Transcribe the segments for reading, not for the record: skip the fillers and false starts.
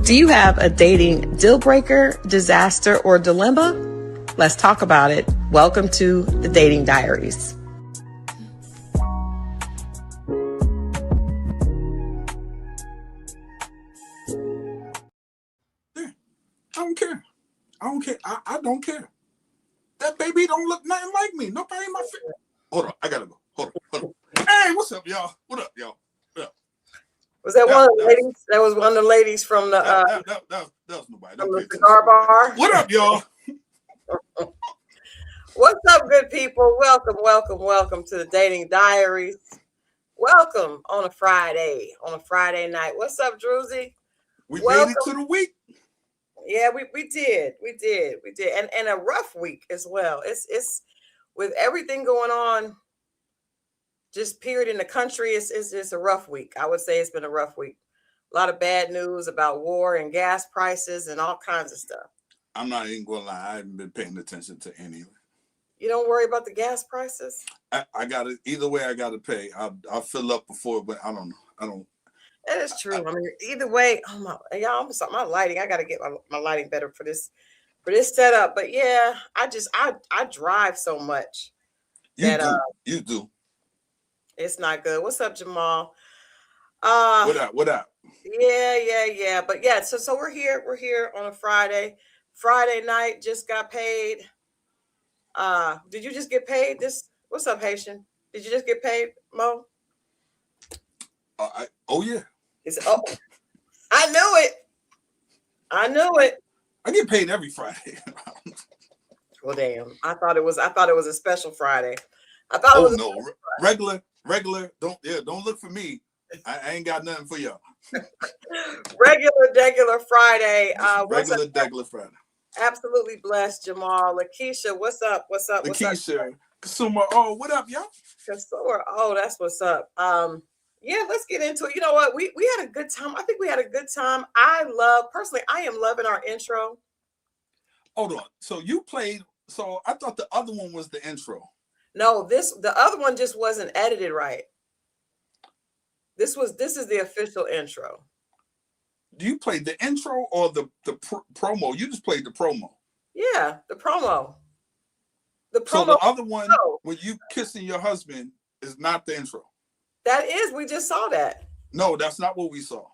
Do you have a dating deal breaker, disaster, or dilemma? Let's talk about it. Welcome to the Dating Diaries. I don't care. I don't care. That baby don't look nothing like me. Nobody in my face. Hold on. I gotta go. Hold on. Hey, what's up, y'all? What up, y'all? Was that one of the ladies? That was one of the ladies from the that was nobody. From the cigar bar. What up, y'all? What's up, good people? Welcome to the Dating Diaries. Welcome on a Friday night. What's up, Druzy? We made it to the week. Yeah, we did, and a rough week as well. It's with everything going on. Just period in the country, it's a rough week. I would say it's been a rough week. A lot of bad news about war and gas prices and all kinds of stuff. I'm not even gonna lie, I haven't been paying attention to any of it. You don't worry about the gas prices? I got it either way. I gotta pay. I'll fill up before, but I don't know. That is true. I mean, either way, y'all, my lighting. I gotta get my lighting better for this setup. But yeah, I drive so much. You do. It's not good. What's up, Jamal? What up? Yeah. But yeah, so we're here on a Friday night. Just got paid. Did you just get paid this? What's up, Haitian? Did you just get paid, Mo? Yeah. I knew it. I get paid every Friday. Well, damn. I thought it was a special Friday. I thought it was regular. Don't look for me. I ain't got nothing for y'all. regular Friday. Regular Friday. Absolutely blessed, Jamal. Lakeisha, what's up? Lakeisha, Consumer. Oh, what up, y'all? Consumer. Oh, that's what's up. Yeah, let's get into it. You know what? We had a good time. I think we had a good time. I am loving our intro. Hold on. So you played. So I thought the other one was the intro. No, the other one just wasn't edited right. This is the official intro. Do you play the intro or the promo? You just played the promo. Yeah, the promo. So the other one, when you kissing your husband, is not the intro. That is. We just saw that. No, that's not what we saw.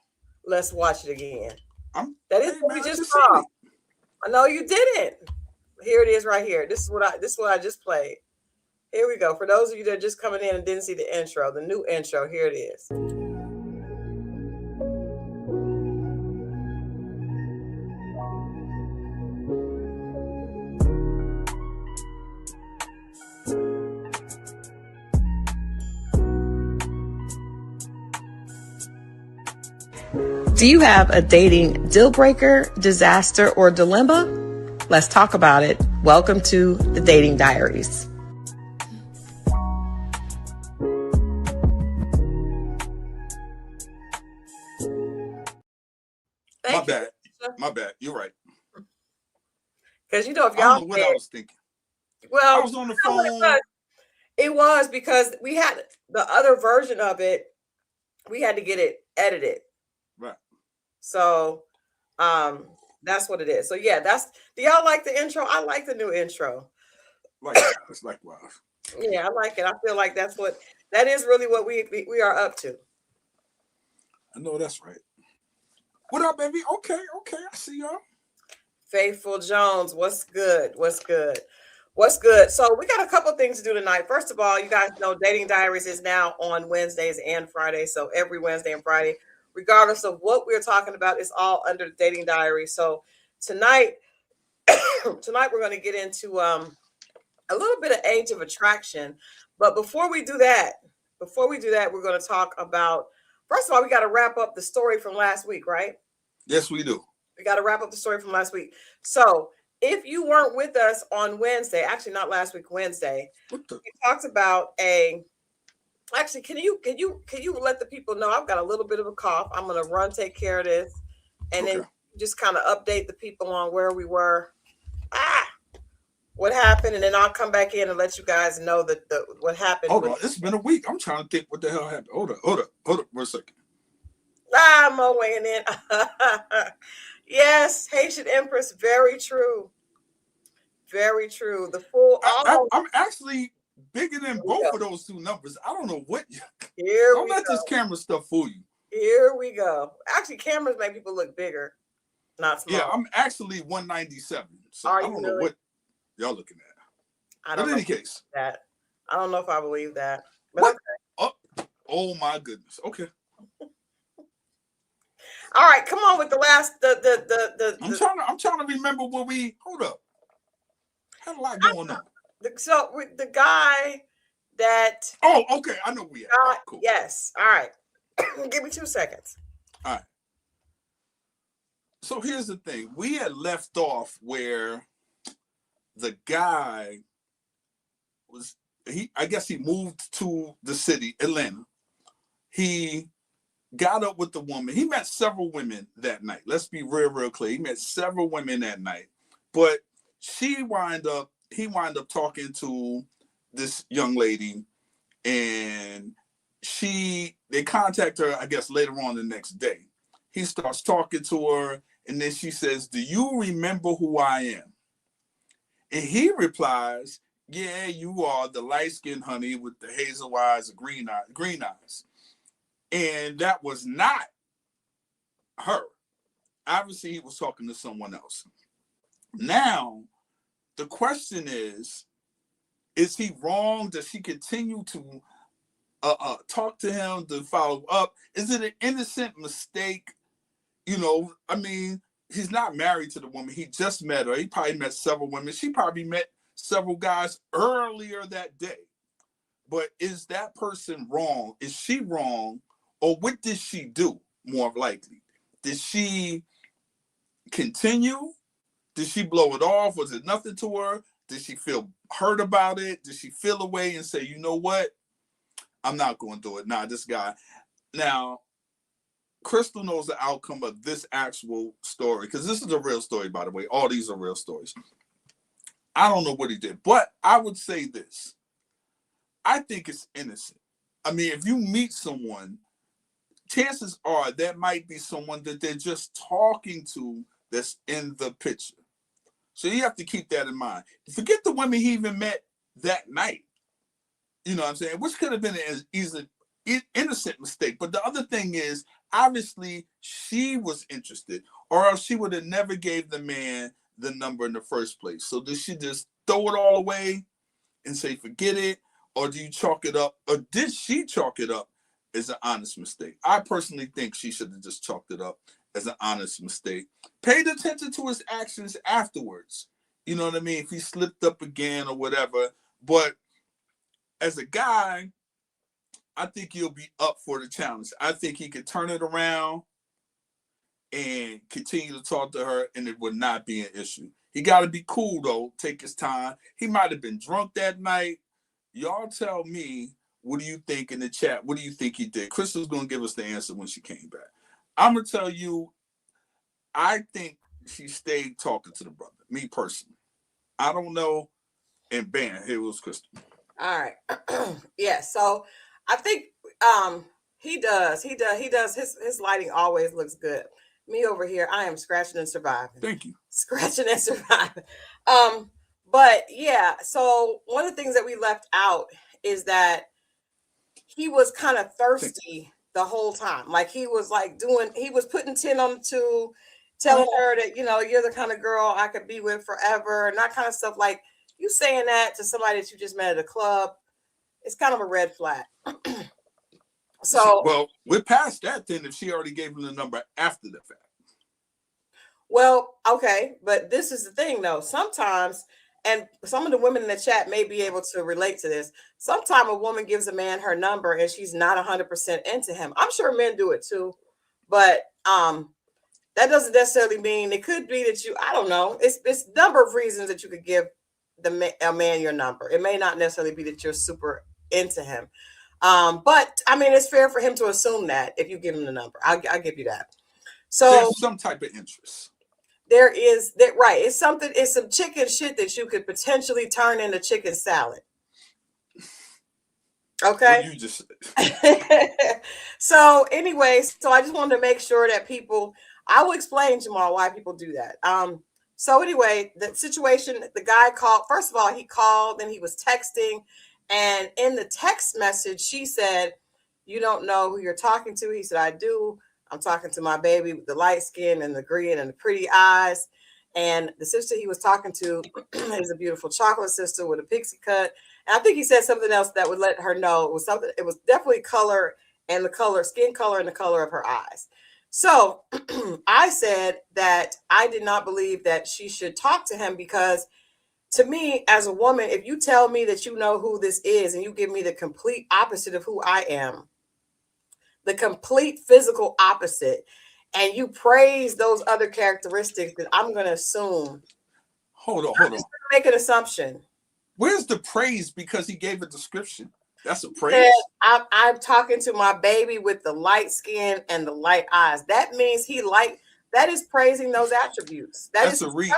Let's watch it again. We just saw. No, you didn't. Here it is, right here. This is what I just played. Here we go. For those of you that are just coming in and didn't see the intro, the new intro, here it is. Do you have a dating deal breaker, disaster, or dilemma? Let's talk about it. Welcome to the Dating Diaries. My bad. You're right. Because if y'all I don't know what I was thinking. Well, I was on the phone. It was because we had the other version of it. We had to get it edited. Right. So that's what it is. So yeah, do y'all like the intro? I like the new intro. Likewise. Yeah, I like it. I feel like that is really what we are up to. I know that's right. What up, baby? Okay, I see y'all. Faithful Jones, what's good? So we got a couple things to do tonight. First of all, you guys know Dating Diaries is now on Wednesdays and Fridays. So every Wednesday and Friday, regardless of what we're talking about, it's all under the Dating Diary. So tonight we're going to get into a little bit of Age of Attraction. But before we do that, we're going to talk about, first of all, we got to wrap up the story from last week, right? Yes, we do. We got to wrap up the story from last week. So if you weren't with us on Wednesday, actually not last week, Wednesday, we talked about actually, can you let the people know I've got a little bit of a cough. I'm going to take care of this and then just kind of update the people on where we were. What happened, and then I'll come back in and let you guys know what happened. Hold on, it's been a week. I'm trying to think what the hell happened. Hold up for a second. Mo weighing in. Yes, Haitian Empress. Very true. Very true. The full almost. I'm actually bigger than Here we both go. of those two numbers. I don't know what. Here Don't we let this go. camera stuff fool you. Here we go. Actually, cameras make people look bigger, not Yeah, small. I'm actually 197. So Are I you don't know really? what y'all looking at. I But don't in know any case, that. I don't know if I believe that. But what? okay. Oh my goodness. Okay. All right, come on with the last I'm trying to remember where we hold up. Had a lot going on. so with the guy that Oh, okay. I know where we at. All right, cool. Yes. All right. Give me 2 seconds. All right. So here's the thing. We had left off where the guy was I guess he moved to the city, Atlanta. He got up with the woman. He met several women that night. Let's be real clear. He met several women that night. But he wind up talking to this young lady, and they contact her, I guess, later on the next day. He starts talking to her, and then she says, "Do you remember who I am?" And he replies, "Yeah, you are the light-skinned honey with the hazel eyes and green eyes." And that was not her. Obviously, he was talking to someone else. Now, the question is he wrong? Does she continue to talk to him to follow up? Is it an innocent mistake? I mean, he's not married to the woman. He just met her. He probably met several women. She probably met several guys earlier that day. But is that person wrong? Is she wrong? Or what did she do, more likely? Did she continue? Did she blow it off? Was it nothing to her? Did she feel hurt about it? Did she feel away and say, you know what? I'm not going to do it. Nah, this guy. Now, Christal knows the outcome of this actual story, because this is a real story, by the way. All these are real stories. I don't know what he did, but I would say this. I think it's innocent. I mean, if you meet someone, chances are that might be someone that they're just talking to that's in the picture. So you have to keep that in mind. Forget the women he even met that night. You know what I'm saying? Which could have been an innocent mistake. But the other thing is, obviously, she was interested, or else she would have never gave the man the number in the first place. So did she just throw it all away and say, forget it? Or do you chalk it up? Or did she chalk it up as an honest mistake? I personally think she should have just chalked it up as an honest mistake. Paid attention to his actions afterwards. You know what I mean? If he slipped up again or whatever. But as a guy, I think he'll be up for the challenge. I think he could turn it around and continue to talk to her, and it would not be an issue. He got to be cool, though. Take his time. He might have been drunk that night. Y'all tell me, what do you think in the chat? What do you think he did? Crystal's going to give us the answer when she came back. I'm going to tell you, I think she stayed talking to the brother, me personally. I don't know. And bam, here was Crystal. All right. Yeah, so I think he does. His lighting always looks good. Me over here, I am scratching and surviving. Thank you. Scratching and surviving. But yeah, so one of the things that we left out is that he was kind of thirsty the whole time. Like he was putting 10 on 2, telling her that, you're the kind of girl I could be with forever, and that kind of stuff. Like, you saying that to somebody that you just met at a club, it's kind of a red flag. So, well, we're past that then if she already gave him the number after the fact. Well, okay, but this is the thing though. Sometimes, and some of the women in the chat may be able to relate to this. Sometimes a woman gives a man her number and she's not 100% into him. I'm sure men do it too, but that doesn't necessarily mean. It could be that I don't know. It's a number of reasons that you could give a man your number. It may not necessarily be that you're super into him. But I mean, it's fair for him to assume that if you give him the number. I'll give you that. So there's some type of interest. There is that, right? It's some chicken shit that you could potentially turn into chicken salad. Okay. you just So anyway, so I just wanted to make sure that people, I will explain tomorrow why people do that. So anyway, the situation, the guy called, first of all, he called and he was texting. And in the text message, she said, "You don't know who you're talking to." He said, "I do. I'm talking to my baby with the light skin and the green and the pretty eyes." And the sister he was talking to is a beautiful chocolate sister with a pixie cut. And I think he said something else that would let her know it was something, it was definitely color and the color, skin color and the color of her eyes. So I said that I did not believe that she should talk to him because to me, as a woman, if you tell me that you know who this is and you give me the complete opposite of who I am, the complete physical opposite, and you praise those other characteristics, then I'm going to assume. hold on. Make an assumption. Where's the praise because he gave a description? That's a praise. Said, I'm talking to my baby with the light skin and the light eyes. That means he like, that is praising those attributes. That's a reach.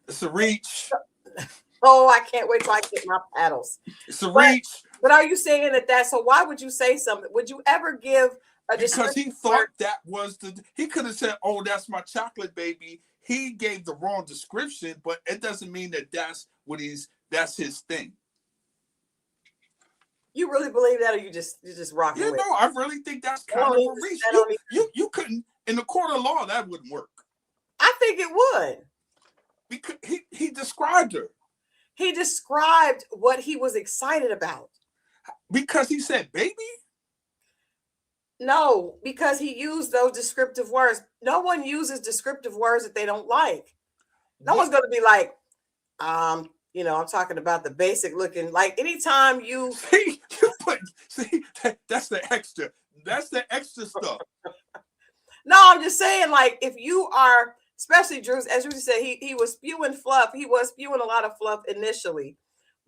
It's a reach. Oh, I can't wait till I get my paddles. It's a reach. But are you saying that? So why would you say something? Would you ever give a description? Because he thought that was he could have said, "Oh, that's my chocolate baby." He gave the wrong description, but it doesn't mean that that's his thing. You really believe that, or you just rocking? Yeah, with no, I really think that's kind of a reach. You couldn't, in the court of law, that wouldn't work. I think it would. Because he described her. He described what he was excited about. Because he said baby? No, because he used those descriptive words. No one uses descriptive words that they don't like. No one's going to be like, I'm talking about the basic looking, like anytime you that's the extra. That's the extra stuff. No, I'm just saying, like, if you are, especially Drew, as Drew said, he was spewing fluff. He was spewing a lot of fluff initially,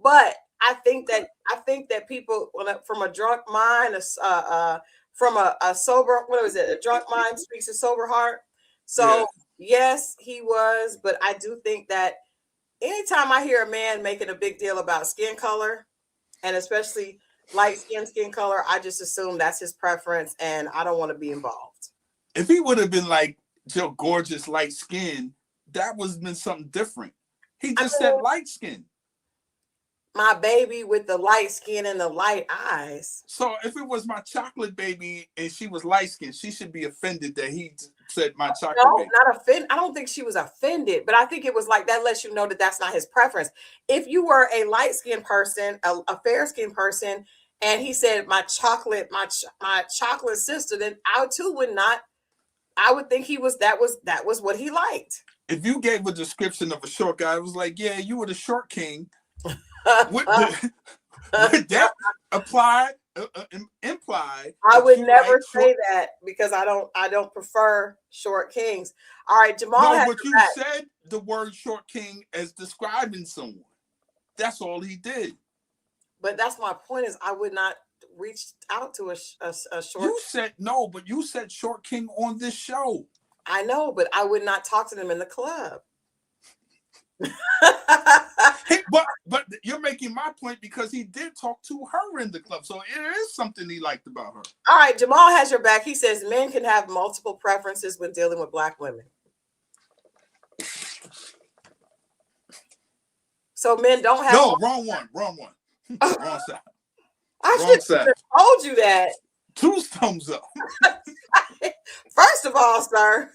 but I think that people, from a drunk mind, from a sober, what was it? A drunk mind speaks a sober heart. So yes, he was, but I do think that anytime I hear a man making a big deal about skin color, and especially light skin color, I just assume that's his preference, and I don't want to be involved. If he would have been like Joe, gorgeous light skin, that would have been something different. He just said light skin. My baby with the light skin and the light eyes. So if it was my chocolate baby and she was light skinned, she should be offended that he said my chocolate baby. No, not offended. I don't think she was offended, but I think it was like that lets you know that that's not his preference. If you were a light skinned person, a fair skinned person, and he said my chocolate sister, then I too would not. I would think that was what he liked. If you gave a description of a short guy, it was like, yeah, you were the short king. would that imply? I would never say that because I don't prefer short kings. All right, Jamal. No, but you said the word short king as describing someone. That's all he did. But that's my point. Is I would not reach out to a short. You said no, but you said short king on this show. I know, but I would not talk to them in the club. Hey, but you're making my point because he did talk to her in the club, so it is something he liked about her. All right, Jamal has your back. He says men can have multiple preferences when dealing with Black women. So men don't have. No, wrong one. Wrong side. I should have told you that. 2 thumbs up. First of all, sir,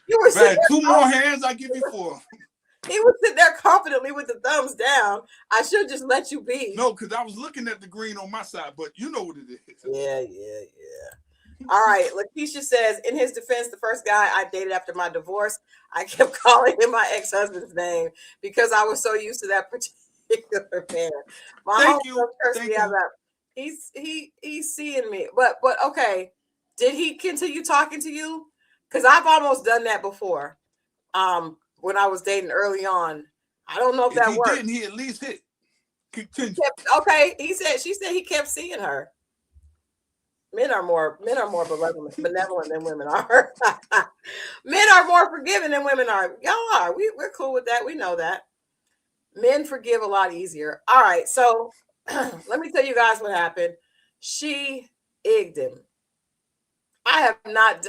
you were saying 2 more hands. I give you 4. He was sitting there confidently with the thumbs down. I should just let you be. No, because I was looking at the green on my side, but you know what it is. Yeah. All right. Lakeisha says, in his defense, the first guy I dated after my divorce, I kept calling him my ex-husband's name because I was so used to that particular man. Thank you. He's seeing me. But okay. Did he continue talking to you? Because I've almost done that before. When I was dating early on. I don't know if that worked. Didn't, he at least hit. Continue. Okay. She said he kept seeing her. Men are more benevolent than women are. Men are more forgiving than women are. Y'all are. We're cool with that. We know that. Men forgive a lot easier. All right. So Let me tell you guys what happened. She egged him. I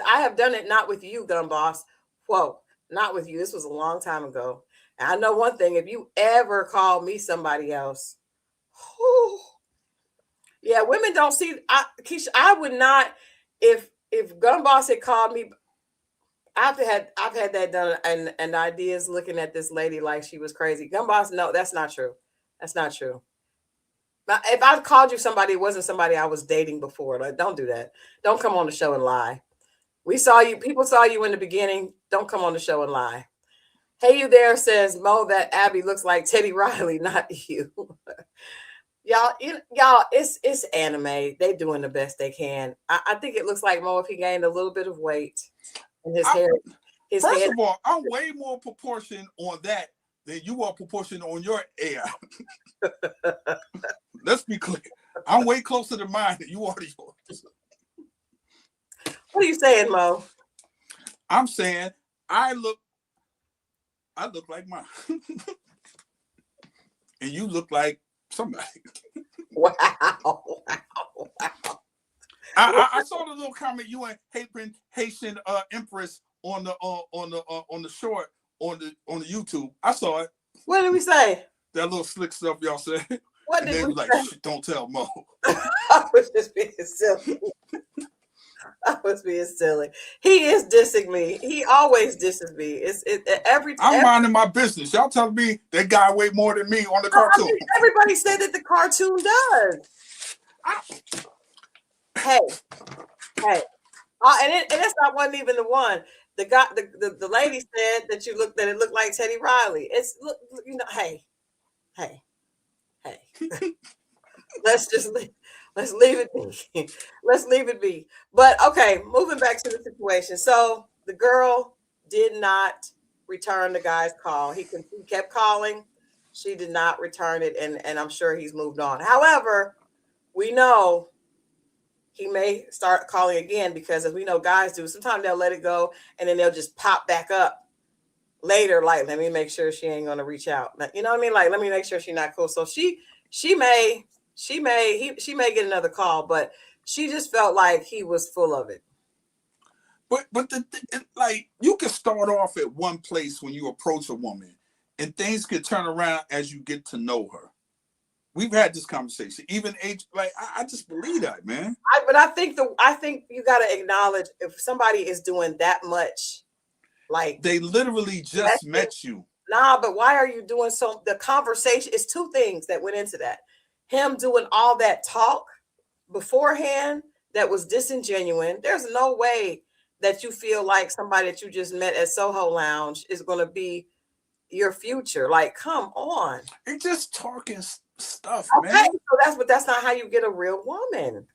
have done it not with you, gun boss. Whoa, not with you. This was a long time ago. And I know one thing, if you ever call me somebody else, whew, yeah, women don't see. Keisha, I would not if gun boss had called me. I've had that done, and ideas looking at this lady like she was crazy. Gun boss, no, that's not true. That's not true. If I called you somebody, it wasn't somebody I was dating before. Like, don't do that. Don't come on the show and lie. We saw you. People saw you in the beginning. Don't come on the show and lie. Hey, you there, says Mo. That Abby looks like Teddy Riley, not you. Y'all, it's anime. They doing the best they can. I think it looks like Mo if he gained a little bit of weight and his hair. First of all, I'm way more proportion on that than you are proportion on your AI. Let's be clear. I'm way closer to mine than you are to yours. What are you saying, Mo? I'm saying I look like mine. And you look like somebody. Wow. I saw the little comment you and Haitian Empress on the short on the YouTube. I saw it. What did we say? That little slick stuff y'all said. What and did they we were like, say? don't tell Mo. I was just being silly. I was being silly. He is dissing me. He always disses me. I'm minding my business. Y'all telling me that guy weighed more than me on the cartoon. Everybody said that the cartoon does. Hey. And that's not wasn't even the one. The guy, the lady said that it looked like Teddy Riley. Hey. let's leave it be. Let's leave it be. But okay, moving back to the situation. So the girl did not return the guy's call. He kept calling. She did not return it, and I'm sure he's moved on. However, we know he may start calling again because, as we know, guys do. Sometimes they'll let it go and then they'll just pop back up later. Like, let me make sure she ain't gonna reach out. You know what I mean? Like, let me make sure she's not cool. So she may get another call, but she just felt like he was full of it. But like, you can start off at one place when you approach a woman, and things can turn around as you get to know her. We've had this conversation. Even age, like I just believe that, man. I think you got to acknowledge if somebody is doing that much, like they literally just met you. Nah, but why are you doing so? The conversation is two things that went into that. Him doing all that talk beforehand that was disingenuous. There's no way that you feel like somebody that you just met at Soho Lounge is going to be your future. Like, come on. You're just talking stuff, okay, man. So that's not how you get a real woman.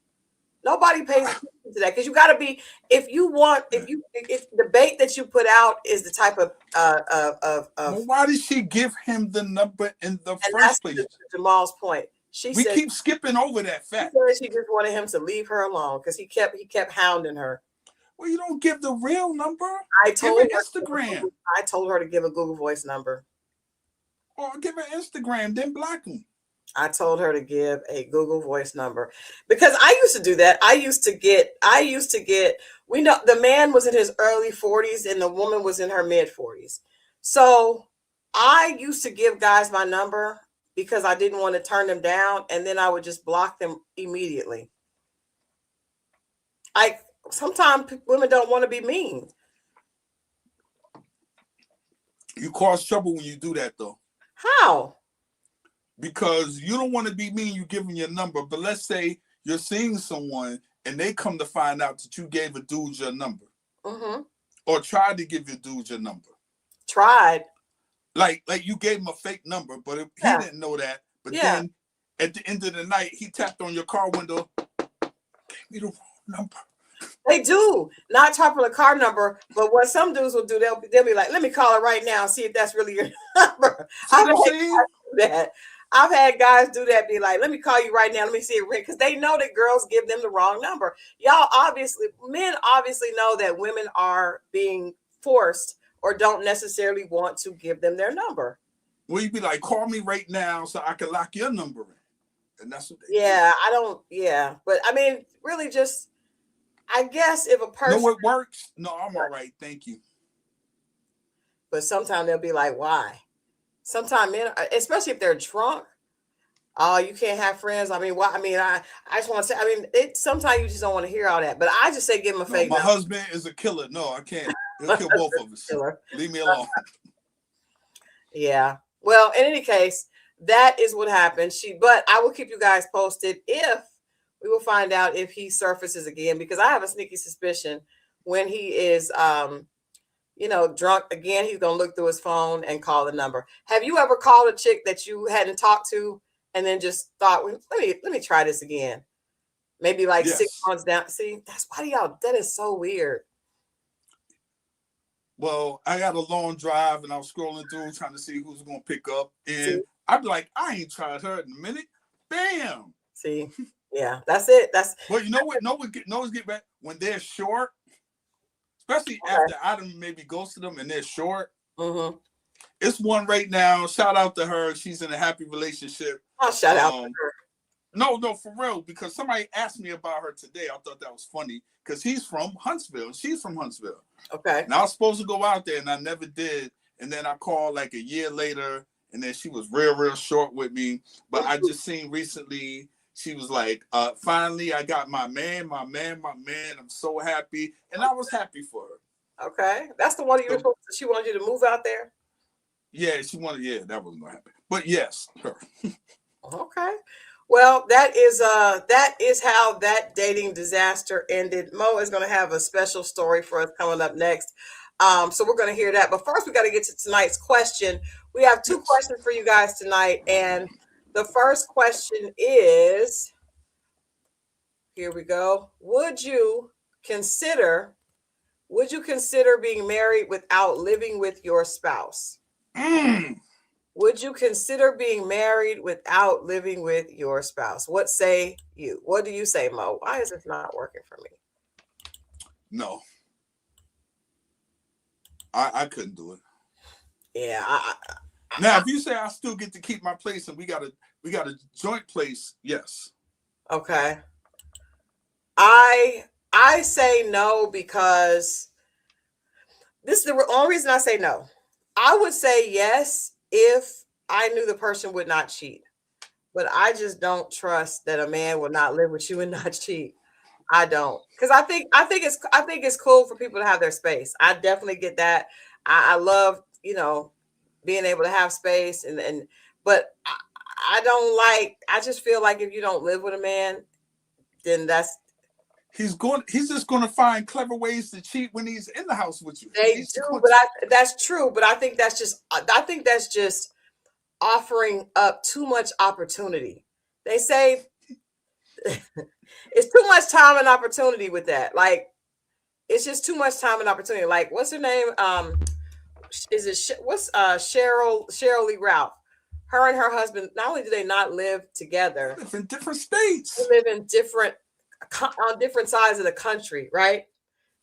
Nobody pays attention to that because you got to be. If the bait that you put out is the type of well, why did she give him the number in the first place? Jamal's point. We keep skipping over that fact. She just wanted him to leave her alone because he kept hounding her. Well, you don't give the real number. I told her Instagram. I told her to give a Google Voice number. Or give her Instagram, then block him. I told her to give a Google Voice number because I used to do that. I used to get, we know the man was in his early 40s and the woman was in her mid 40s. So I used to give guys my number because I didn't want to turn them down. And then I would just block them immediately. Sometimes women don't want to be mean. You cause trouble when you do that, though. How? Because you don't want to be mean, you give them your number. But let's say you're seeing someone and they come to find out that you gave a dude your number. Mm-hmm. Or tried to give your dude your number. Tried. Like you gave him a fake number, but he didn't know that. But then at the end of the night, he tapped on your car window, gave me the wrong number. They do not top on the car number, but what some dudes will do, they'll be like, "Let me call her right now and see if that's really your number." I've had guys do that. Be like, "Let me call you right now. Let me see it ring," because they know that girls give them the wrong number. Men obviously know that women are being forced or don't necessarily want to give them their number. Well, you'd be like, "Call me right now so I can lock your number in." and that's what they Yeah, I don't. Yeah, but I mean, really, just I guess if a do. person, No, it works. No, I'm all right. Thank you. but sometimes they'll be like, "Why?" Sometimes men, especially if they're drunk, oh, you can't have friends. I mean, why? I mean, I just want to say, I mean, it. Sometimes you just don't want to hear all that. But I just say, give him a No, fake my number. husband is a killer. No, I can't. He'll kill both of us. Killer. Leave me alone. Yeah. Well, in any case, that is what happened. But I will keep you guys posted if we will find out if he surfaces again, because I have a sneaky suspicion when he is, drunk again, he's gonna look through his phone and call the number. Have you ever called a chick that you hadn't talked to and then just thought, well, let me try this again? Maybe like 6 Yes. months down. See, that's why y'all. That is so weird. Well, I got a long drive and I was scrolling through trying to see who's going to pick up. See? And I'd be like, I ain't tried her in a minute. Bam. See, yeah, that's it. That's But you know what? No one get back when they're short, especially okay. after I done maybe ghosted them and they're short. Mm-hmm. It's one right now. Shout out to her. She's in a happy relationship. I'll shout out to her. No, for real. Because somebody asked me about her today. I thought that was funny because he's from Huntsville. She's from Huntsville. Okay. Now I was supposed to go out there and I never did. And then I called like a year later and then she was real short with me. But I just seen recently she was like, finally I got my man. I'm so happy. And I was happy for her. Okay. That's the one she wanted you to move out there? Yeah, she wanted, that wasn't gonna happen. But yes, her. Okay. Well, that is how that dating disaster ended. Mo is going to have a special story for us coming up next. So we're going to hear that. But first, we got to get to tonight's question. We have two questions for you guys tonight. And the first question is, here we go. Would you consider being married without living with your spouse? Would you consider being married without living with your spouse? What say you? What do you say, Mo? Why is this not working for me? No. I couldn't do it. Yeah. Now, if you say I still get to keep my place and we got a joint place, yes. Okay. I say no because this is the only reason I say no. I would say yes if I knew the person would not cheat, but I just don't trust that a man will not live with you and not cheat. I don't, because I think it's cool for people to have their space. I definitely get that. I love being able to have space but I don't like. I just feel like if you don't live with a man, then he's just going to find clever ways to cheat when he's in the house with you. They do, but that's true. But I think that's just offering up too much opportunity. They say it's too much time and opportunity with that. Like, it's just too much time and opportunity. Like, what's her name? Cheryl Lee Ralph? Her and her husband, not only do they not live together, they live in different states. They live in on different sides of the country, right?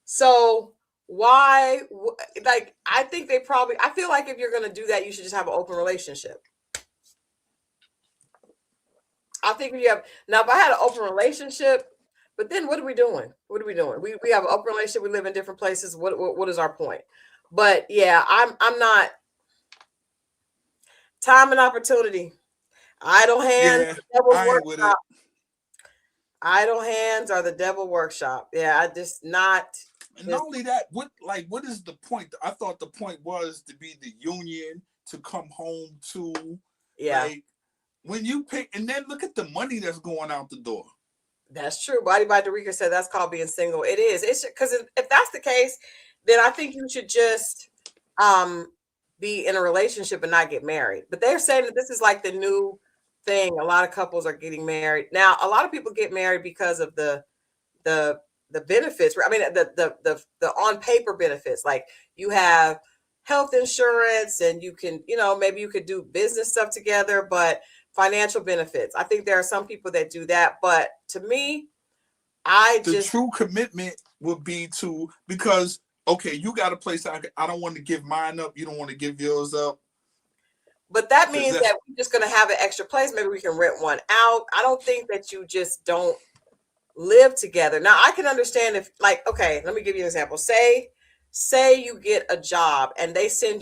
So why? Like, I feel like if you're going to do that, you should just have an open relationship. I think if I had an open relationship, but then what are we doing? We have an open relationship. We live in different places. What is our point? But yeah, I'm not. Time and opportunity. Idle hands. Yeah, Idle hands are the devil workshop. Yeah, I just not. And not only that, what is the point? I thought the point was to be the union, to come home to. Yeah. Like, when you pick, and then look at the money that's going out the door. That's true. Body by Derica said that's called being single. It is. It's because if that's the case, then I think you should just be in a relationship and not get married. But they're saying that this is like the new thing. A lot of couples are getting married now. A lot of people get married because of the benefits. I mean, the on paper benefits. Like, you have health insurance, and you can, maybe you could do business stuff together, but financial benefits. I think there are some people that do that, but to me, the true commitment would be because okay, you got a place. I don't want to give mine up. You don't want to give yours up. But that means that we're just going to have an extra place. Maybe we can rent one out. I don't think that you just don't live together. Now, I can understand if, like, okay, let me give you an example. Say you get a job and they say,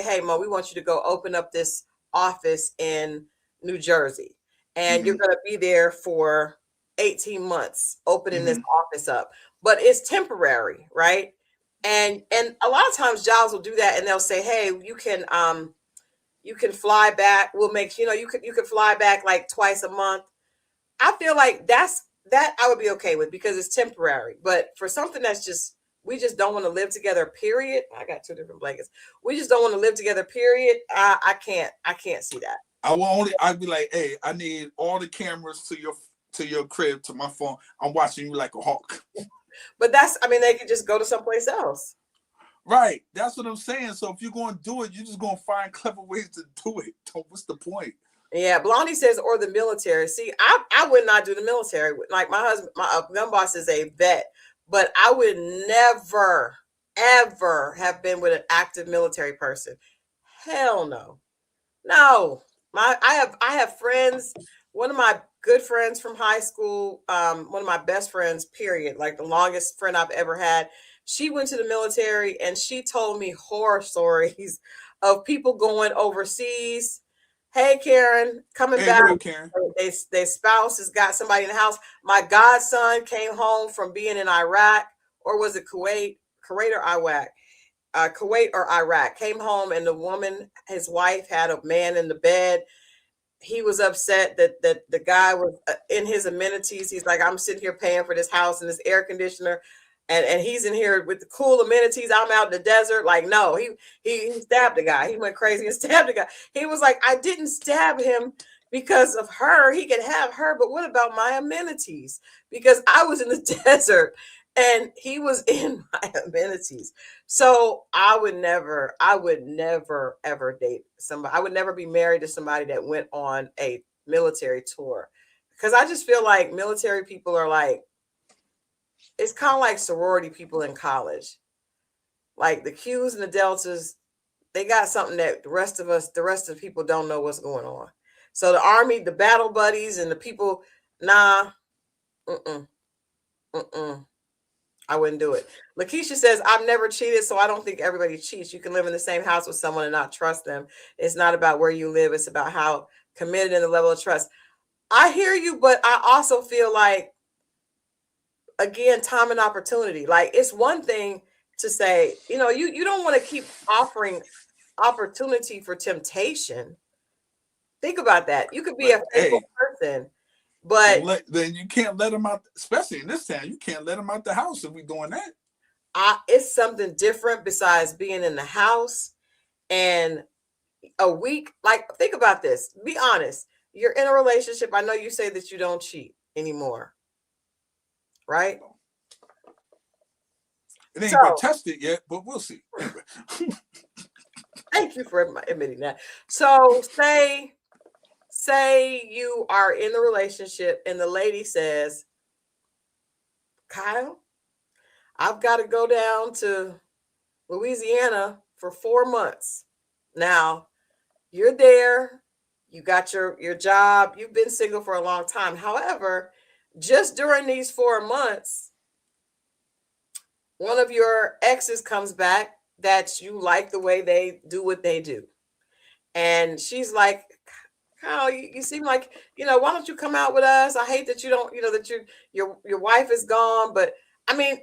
hey, Mo, we want you to go open up this office in New Jersey. And you're going to be there for 18 months opening this office up. But it's temporary, right? And a lot of times jobs will do that and they'll say, hey, you can fly back. We'll make, you could fly back like twice a month. I feel like that I would be okay with because it's temporary. But for something that's we just don't want to live together, period. I got two different blankets. We just don't want to live together, period. I can't see that. I'd be like, hey, I need all the cameras to your crib, to my phone. I'm watching you like a hawk. But they could just go to someplace else. Right. That's what I'm saying. So if you're going to do it, you're just going to find clever ways to do it. What's the point? Yeah, Blondie says, or the military. See, I would not do the military. Like my husband, my gun boss is a vet, but I would never, ever have been with an active military person. Hell no. No. I have friends. One of my good friends from high school, one of my best friends, period, like the longest friend I've ever had. She went to the military and she told me horror stories of people going overseas. Hey, Karen, coming back. What up, Karen? Their spouse has got somebody in the house. My godson came home from being in Iraq, or was it Kuwait or Iraq? Kuwait or Iraq. Came home and the woman, his wife, had a man in the bed. He was upset that the guy was in his amenities. He's like, I'm sitting here paying for this house and this air conditioner. And he's in here with the cool amenities. I'm out in the desert. Like, no, he stabbed the guy. He went crazy and stabbed the guy. He was like, I didn't stab him because of her. He can have her, but what about my amenities? Because I was in the desert and he was in my amenities. So I would never ever date somebody. I would never be married to somebody that went on a military tour, because I just feel like military people are like, it's kind of like sorority people in college. Like the Qs and the Deltas, they got something that the rest of the people don't know what's going on. So the Army, the battle buddies and the people, I wouldn't do it. Lakeisha says, I've never cheated, so I don't think everybody cheats. You can live in the same house with someone and not trust them. It's not about where you live. It's about how committed and the level of trust. I hear you, but I also feel like, again, time and opportunity. Like, it's one thing to say, you don't want to keep offering opportunity for temptation. Think about that. You could be a faithful person, but then you can't let them out, especially in this town. You can't let them out the house if we're doing that. It's something different besides being in the house and a week. Like, think about this. Be honest. You're in a relationship. I know you say that you don't cheat anymore. Right? It ain't been tested yet, but we'll see. Thank you for admitting that. So say you are in the relationship and the lady says, Kyle, I've got to go down to Louisiana for 4 months. Now, you're there. You got your job. You've been single for a long time. However, just during these 4 months, one of your exes comes back that you like the way they do what they do. And she's like, Kyle, you seem like, why don't you come out with us? I hate that you don't, that your wife is gone. But I mean,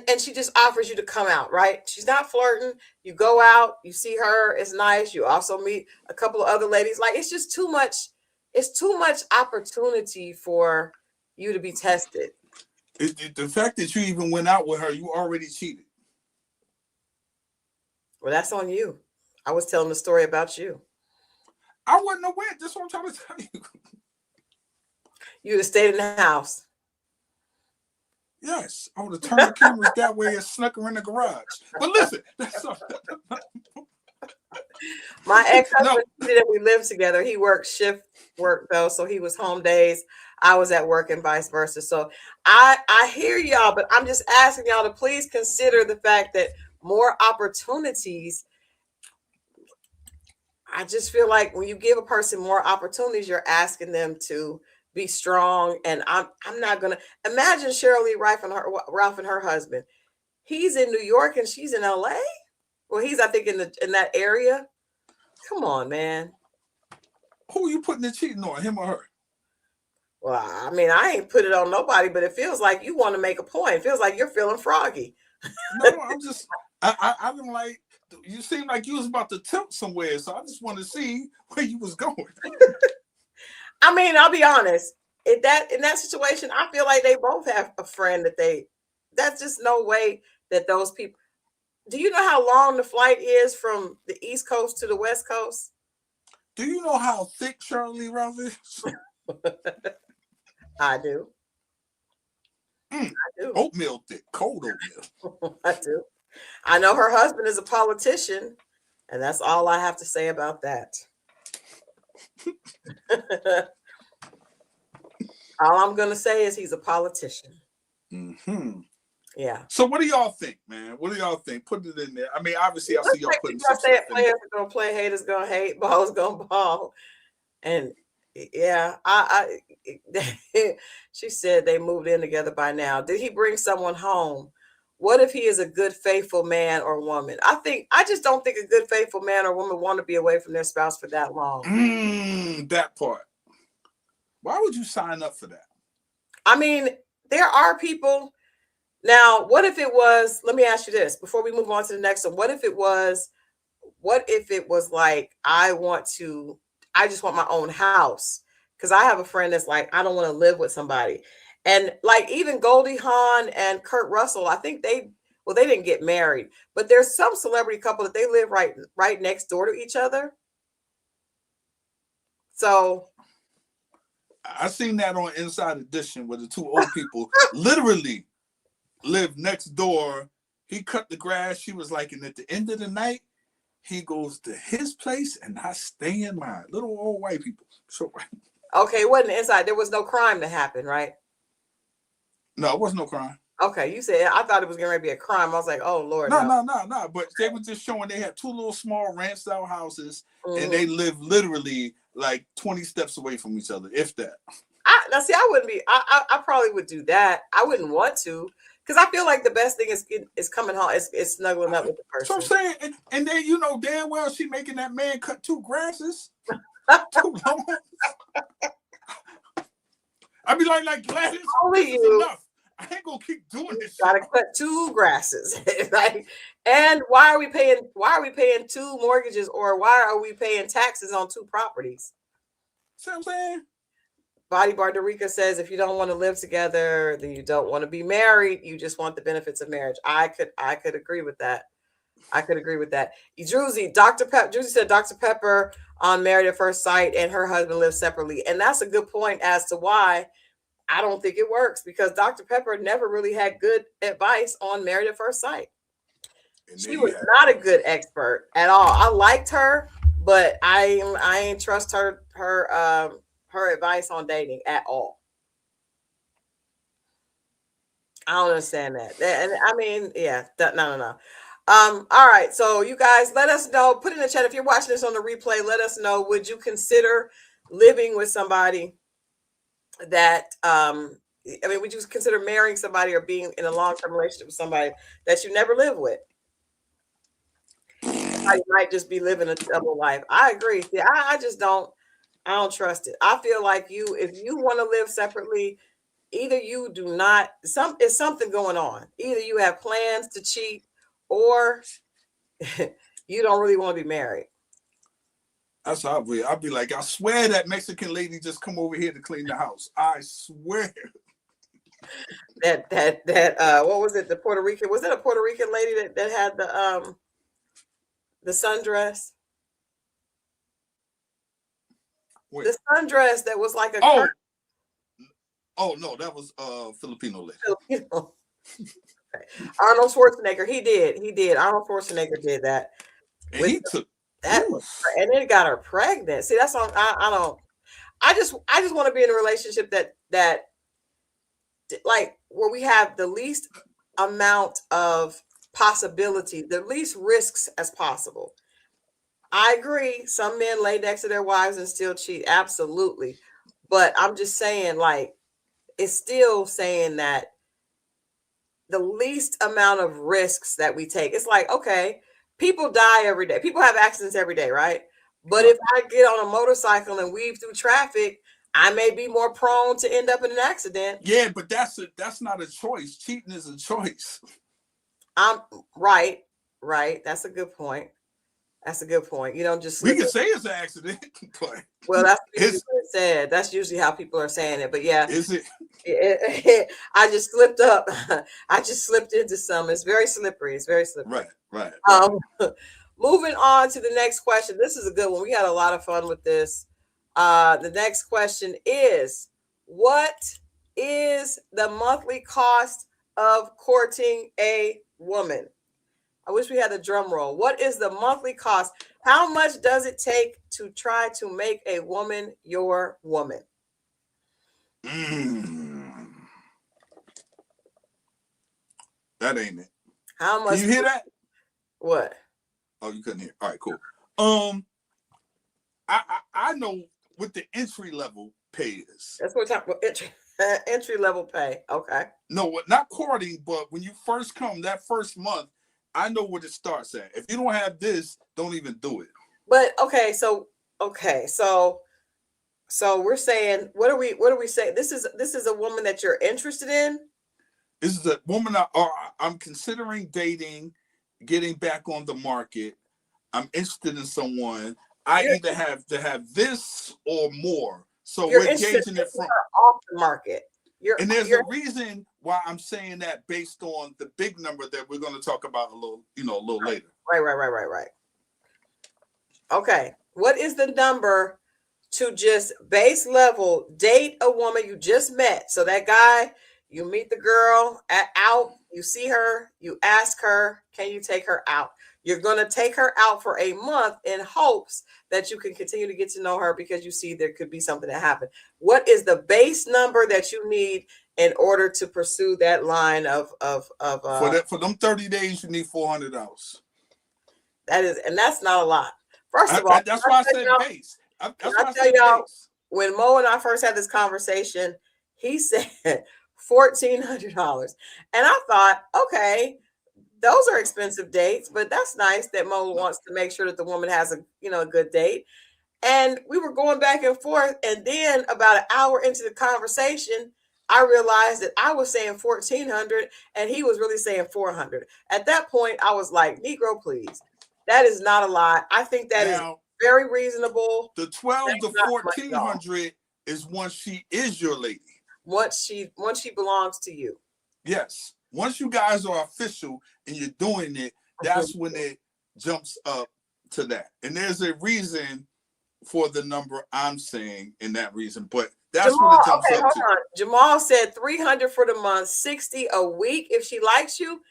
and she just offers you to come out, right? She's not flirting. You go out, you see her, it's nice. You also meet a couple of other ladies. Like, it's just too much. It's too much opportunity for you to be tested. The fact that you even went out with her, you already cheated. Well, that's on you. I was telling the story about you. I wasn't aware. That's what I'm trying to tell you. You would have stayed in the house. Yes, I would have turned the cameras that way and snuck her in the garage. But listen, my ex-husband that we lived together, he worked shift work though, so he was home days. I was at work and vice versa. So I hear y'all, but I'm just asking y'all to please consider the fact that more opportunities. I just feel like when you give a person more opportunities, you're asking them to be strong. And I'm not gonna imagine Shirley Ralph and her husband. He's in New York and she's in LA. Well, he's I think in that area. Come on, man. Who are you putting the cheating on, him or her? Well, I mean, I ain't put it on nobody, but it feels like you want to make a point. It feels like you're feeling froggy. No, I'm just I'm like, you seem like you was about to tilt somewhere, so I just want to see where you was going. I mean, I'll be honest. In that situation, I feel like they both have a friend that's just no way that those people. Do you know how long the flight is from the East Coast to the West Coast? Do you know how thick Shirley Ralph is? I do. I do. Oatmeal thick, cold oatmeal. I do. I know her husband is a politician, and that's all I have to say about that. All I'm going to say is he's a politician. Mm-hmm. Yeah. So what do y'all think, man? What do y'all think? Put it in there. I mean, obviously, I see y'all putting some stuff in there. Players are going to play, haters going to hate, balls going to ball. And yeah, I she said they moved in together by now. Did he bring someone home? What if he is a good, faithful man or woman? I just don't think a good, faithful man or woman want to be away from their spouse for that long. That part. Why would you sign up for that? I mean, there are people. Now, what if it was, let me ask you this before we move on to the next one. What if it was like, I just want my own house? Because I have a friend that's like, I don't want to live with somebody. And like even Goldie Hawn and Kurt Russell, I think they didn't get married, but there's some celebrity couple that they live right next door to each other. So I seen that on Inside Edition where the two old people literally live next door. He cut the grass. She was like, and at the end of the night, he goes to his place and I stay in mine. Little old white people. So okay, it wasn't inside. There was no crime that happened, right? No, it wasn't no crime. Okay, you said, I thought it was going to be a crime. I was like, oh, Lord. No. But they were just showing they had two little small ranch-style houses, and they live literally like 20 steps away from each other, if that. Now, see, I wouldn't be. I probably would do that. I wouldn't want to, because I feel like the best thing is coming home, is snuggling up with the person. So I'm saying, and then you know damn well she making that man cut two grasses. Too long. I'd be like Gladys, this is enough. I ain't gonna keep doing this. Gotta cut two grasses. Like, and why are we paying two mortgages, or why are we paying taxes on two properties? See what I'm saying? Body Bardarica says, if you don't want to live together, then you don't want to be married. You just want the benefits of marriage. I could agree with that. Druzy said Dr. Pepper on Married at First Sight and her husband live separately. And that's a good point as to why I don't think it works, because Dr. Pepper never really had good advice on Married at First Sight. She was not a good expert at all. I liked her, but I ain't trust her advice on dating at all. I don't understand that. And I mean, yeah, no. All right. So you guys, let us know. Put in the chat if you're watching this on the replay. Let us know. Would you consider living with somebody that would you consider marrying somebody or being in a long-term relationship with somebody that you never live with? You might just be living a double life. I agree. Yeah, I don't trust it. I feel like if you want to live separately, either you do not, it's something going on. Either you have plans to cheat, or you don't really want to be married. That's how I'll be like, I swear that Mexican lady just come over here to clean the house. I swear. That what was it? The Puerto Rican, was it a Puerto Rican lady that had the sundress? Wait. The sundress that was like a Oh no, that was Filipino lady. Filipino. Arnold Schwarzenegger, he did. Arnold Schwarzenegger did that. And he took that, and it got her pregnant. See, that's on. I just want to be in a relationship that like where we have the least amount of possibility, the least risks as possible. I agree. Some men lay next to their wives and still cheat. Absolutely. But I'm just saying, like, it's still saying that the least amount of risks that we take. It's like, okay, people die every day. People have accidents every day, right? But if I get on a motorcycle and weave through traffic, I may be more prone to end up in an accident. Yeah, but that's not a choice. Cheating is a choice. I'm right. That's a good point. That's a good point. You don't just we can say it's an accident, but well, that's usually what it said. That's usually how people are saying it. But yeah, is it? I just slipped up. I just slipped into some. It's very slippery. It's very slippery. Right. Moving on to the next question. This is a good one. We had a lot of fun with this. The next question is, what is the monthly cost of courting a woman? I wish we had a drum roll. What is the monthly cost? How much does it take to try to make a woman your woman? That ain't it. How much? Can you hear that? What? Oh, you couldn't hear. All right, cool. I know what the entry level pay is. That's what we're talking about. Entry level pay. Okay. No, not courting, but when you first come that first month, I know what it starts at. If you don't have this, don't even do it. But so we're saying, what do we say? This is a woman that you're interested in. This is a woman I'm considering dating, getting back on the market. I'm interested in someone. I either have to have this or more. So we're gauging it from off the market. And there's a reason why I'm saying that based on the big number that we're going to talk about a little later. Right. Okay. What is the number to just base level date a woman you just met? So that guy, you meet the girl out, you see her, you ask her, can you take her out? You're going to take her out for a month in hopes that you can continue to get to know her because you see there could be something that happened. What is the base number that you need in order to pursue that line of for them 30 days, you need $400. That is, and that's not a lot. First of all, that's why I said base. That's why I said base. When Mo and I first had this conversation, he said $1,400, and I thought, okay, those are expensive dates, but that's nice that Mo wants to make sure that the woman has a good date. And we were going back and forth, and then about an hour into the conversation, I realized that I was saying 1,400 and he was really saying 400. At that point, I was like, Negro, please. That is not a lot. I think that is very reasonable. The 12 to 1,400 is once she is your lady. Once she belongs to you. Yes. Once you guys are official and you're doing it, that's when it jumps up to that. And there's a reason for the number I'm saying in that reason, but that's what it jumps up to. On. Jamal said 300 for the month, 60 a week if she likes you.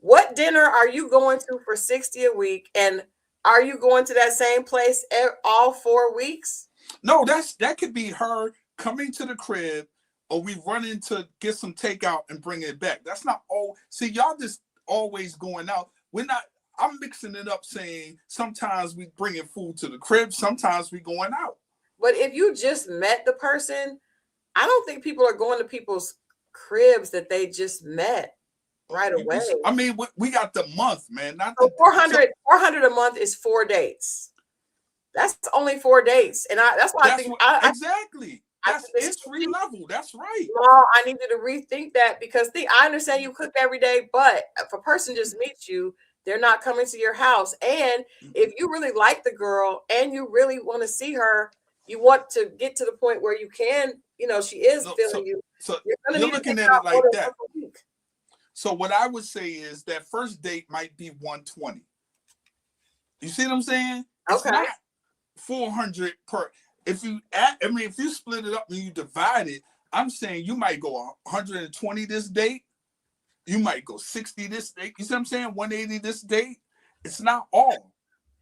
What dinner are you going to for 60 a week? And are you going to that same place all 4 weeks? No, that could be her coming to the crib, or we run in to get some takeout and bring it back. That's not all. See, y'all just always going out. We're not. I'm mixing it up, saying sometimes we bringing food to the crib, sometimes we going out. But if you just met the person, I don't think people are going to people's cribs that they just met right away. I mean, we got the month, man. Not so 400 a month is 4 dates. That's only 4 dates, and that's why I think exactly. That's entry level. That's right. No, I need you to rethink that because I understand you cook every day, but if a person just meets you, they're not coming to your house. And if you really like the girl and you really want to see her, you want to get to the point where you can, she is feeling you. So you're looking at it like that. So what I would say is that first date might be 120. You see what I'm saying? It's not 400 per. If you split it up and you divide it, I'm saying you might go 120 this date. You might go 60 this date. You see what I'm saying? 180 this date. It's not all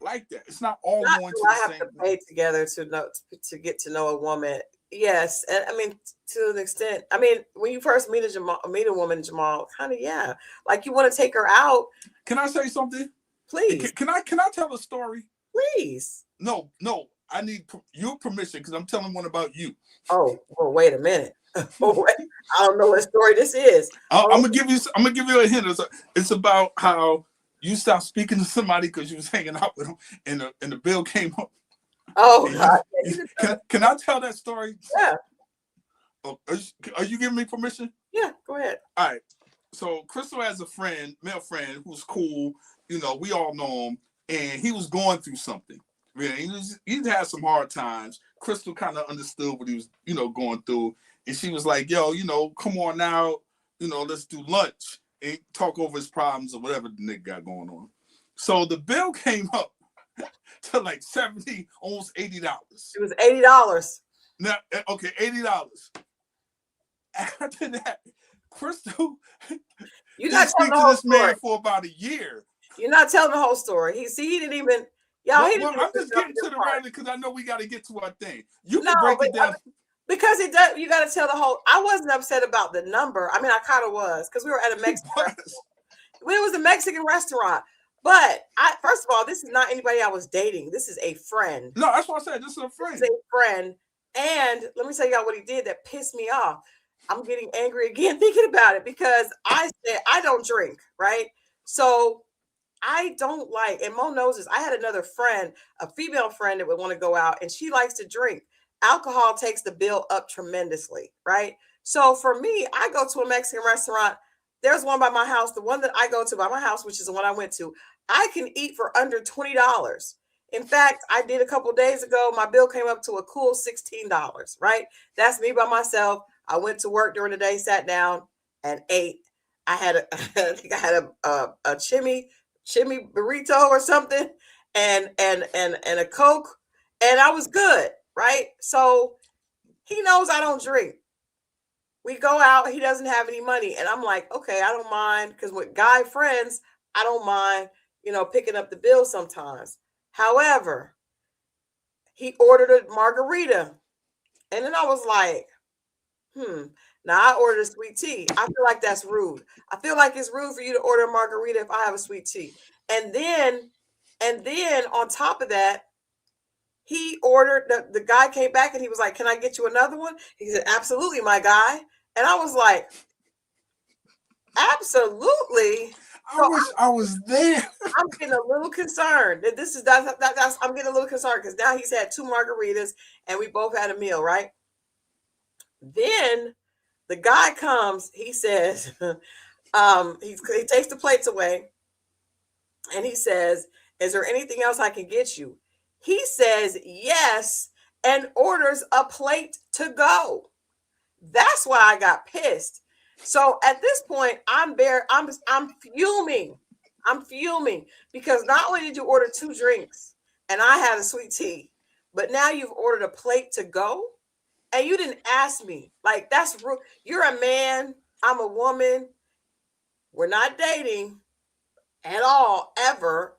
like that. It's not all going to the same. I have to pay together to get to know a woman. Yes, and I mean to an extent. I mean, when you first meet a woman, Jamal, kind of like you want to take her out. Can I say something? Please. Can I tell a story? Please. No, I need your permission because I'm telling one about you. Oh, well, wait a minute. Oh, wait. I don't know what story this is. I'm gonna give you a hint. It's about how you stopped speaking to somebody because you was hanging out with them, and the bill came up. Oh God! Can I tell that story? Yeah. Oh, are you giving me permission? Yeah, go ahead. All right. So Christal has a friend, male friend, who's cool. We all know him, and he was going through something. Really, he'd had some hard times. Christal kind of understood what he was, going through, and she was like, "Yo, come on now, let's do lunch and talk over his problems or whatever the nigga got going on." So the bill came up to like $70, almost $80. It was $80. Now, okay, $80. After that, Christal You didn't speak to this man for about a year. You're not telling the whole story. He didn't even. Y'all, I'm just getting to the right because I know we got to get to our thing. You can break it down. Because it does. You got to tell the whole. I wasn't upset about the number. I mean, I kind of was because we were at a Mexican restaurant. It was a Mexican restaurant. But first of all, this is not anybody I was dating. This is a friend. No, that's what I said. This is a friend. This is a friend. And let me tell y'all what he did that pissed me off. I'm getting angry again thinking about it because I said I don't drink, right? So I don't like, and Mo knows this. I had another friend, a female friend that would want to go out, and she likes to drink. Alcohol takes the bill up tremendously, right? So for me, I go to a Mexican restaurant. There's one by my house. The one that I go to by my house, which is the one I went to, I can eat for under $20. In fact, I did a couple days ago. My bill came up to a cool $16, right? That's me by myself. I went to work during the day, sat down and ate. I had a chimmy burrito or something and a Coke, and I was good, right? So he knows I don't drink. We go out, he doesn't have any money, and I'm like, okay, I don't mind, because with guy friends, I don't mind, picking up the bill sometimes. However, he ordered a margarita, and then I was like, now I ordered a sweet tea. I feel like that's rude. I feel like it's rude for you to order a margarita if I have a sweet tea. And then on top of that, he ordered, the guy came back and he was like, "Can I get you another one?" He said, "Absolutely, my guy." And I was like, absolutely. I wish I was there. I'm getting a little concerned. I'm getting a little concerned because now he's had 2 margaritas and we both had a meal, right? Then the guy comes, he says, he takes the plates away and he says, "Is there anything else I can get you?" He says yes and orders a plate to go. That's why I got pissed. So at this point, I'm fuming. I'm fuming because not only did you order 2 drinks and I had a sweet tea, but now you've ordered a plate to go and you didn't ask me. Like, that's rude. You're a man. I'm a woman. We're not dating at all, ever,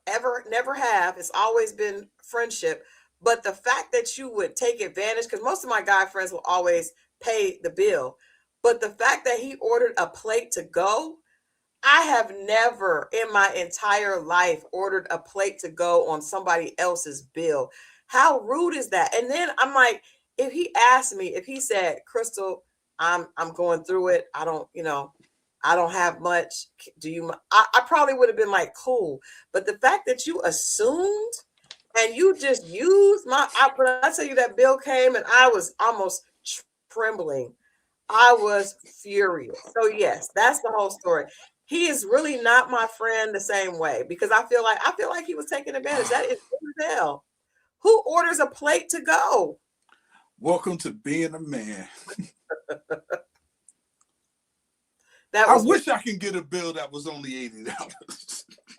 never have. It's always been friendship. But the fact that you would take advantage, because most of my guy friends will always pay the bill. But the fact that he ordered a plate to go, I have never in my entire life ordered a plate to go on somebody else's bill. How rude is that? And then I'm like, if he asked me, if he said, "Christal, I'm going through it. I don't have much. Do you?" I probably would have been like, cool. But the fact that you assumed and you just used when I tell you that bill came and I was almost trembling. I was furious. So yes, that's the whole story. He is really not my friend the same way because I feel like he was taking advantage. That is rude as hell. Who orders a plate to go? Welcome to being a man. I wish I could get a bill that was only $80.